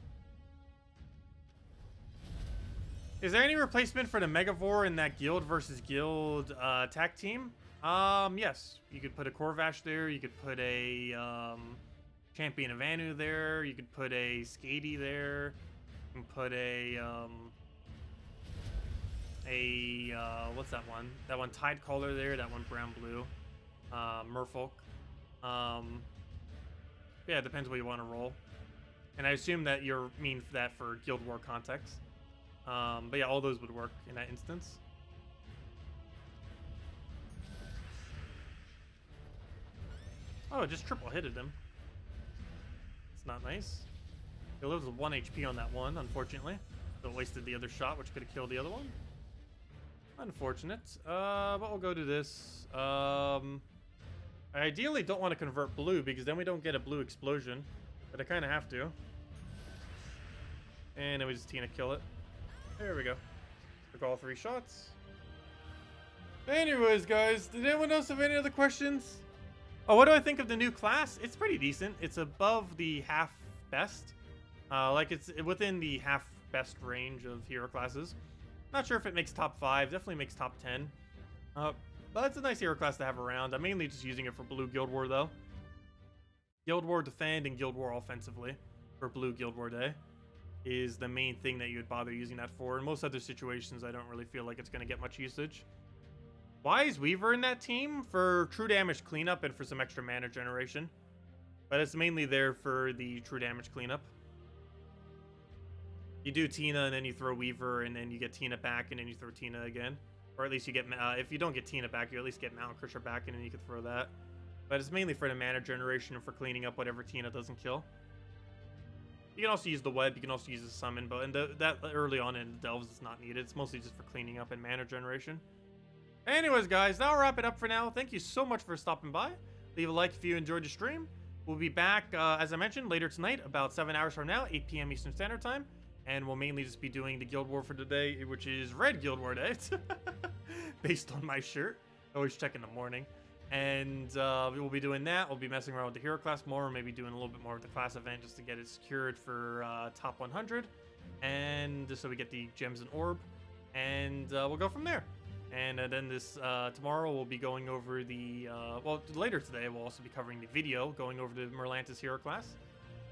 Is there any replacement for the Megavore in that guild versus guild attack team? Yes. You could put a Corvash there. You could put a Champion of Anu there. You could put a Skady there. You can put a what's that one? That one Tidecaller there. That one brown blue. Merfolk. Yeah, it depends what you want to roll. And I assume that you're mean for that for Guild War context. But yeah, all those would work in that instance. Oh, it just triple hitted him. It's not nice. He lives with 1 HP on that one, unfortunately. So it wasted the other shot, which could have killed the other one. Unfortunate. But we'll go to this. I ideally don't want to convert blue because then we don't get a blue explosion. But I kind of have to. And then we just Tina kill it. There we go. Took all 3 shots. Anyways, guys, did anyone else have any other questions? Oh, what do I think of the new class? It's pretty decent. It's above the half best. Like it's within the half best range of hero classes. Not sure if it makes top 5. Definitely makes top 10. But it's a nice hero class to have around. I'm mainly just using it for blue Guild War though. Guild War defend and Guild War offensively for blue Guild War day is the main thing that you would bother using that for. In most other situations, I don't really feel like it's going to get much usage. Why is Weaver in that team? For true damage cleanup and for some extra mana generation. But it's mainly there for the true damage cleanup. You do Tina and then you throw Weaver and then you get Tina back and then you throw Tina again. Or at least you get, if you don't get Tina back, you at least get Mount Crusher back and then you can throw that. But it's mainly for the mana generation and for cleaning up whatever Tina doesn't kill. You can also use the web, you can also use the summon, but that early on in the delves is not needed. It's mostly just for cleaning up and mana generation. Anyways, guys, that'll wrap it up for now. Thank you so much for stopping by. Leave a like if you enjoyed the stream. We'll be back, as I mentioned, later tonight, about 7 hours from now, 8 p.m. Eastern Standard Time. And we'll mainly just be doing the Guild War for today, which is Red Guild War Day. Based on my shirt. Always check in the morning. And we'll be doing that. We'll be messing around with the hero class more. Maybe doing a little bit more of the class event just to get it secured for top 100. And just so we get the gems and orb. And we'll go from there. And then this tomorrow we'll be going over the well, later today we'll also be covering the video going over the Merlantis hero class.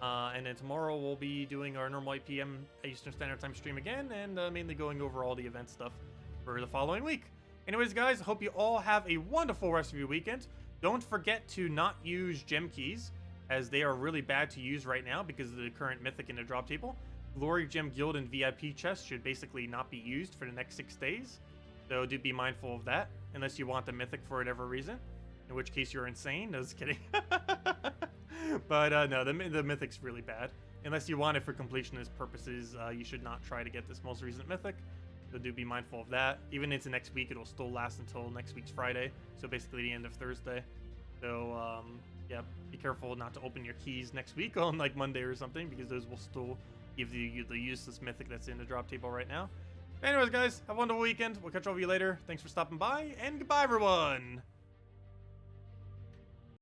And then tomorrow we'll be doing our normal 8 p.m. Eastern Standard Time stream again, and mainly going over all the event stuff for the following week. Anyways, guys, I hope you all have a wonderful rest of your weekend. Don't forget to not use gem keys, as they are really bad to use right now because of the current mythic in the drop table. Glory Gem Guild and VIP chests should basically not be used for the next 6 days. So do be mindful of that, unless you want the mythic for whatever reason. In which case you're insane. No, just kidding. But no, the mythic's really bad. Unless you want it for completionist purposes, you should not try to get this most recent mythic. So do be mindful of that. Even into next week, it'll still last until next week's Friday. So basically the end of Thursday. So yeah, be careful not to open your keys next week on like Monday or something, because those will still give you the useless mythic that's in the drop table right now. Anyways, guys, have a wonderful weekend. We'll catch all of you later. Thanks for stopping by, and goodbye, everyone.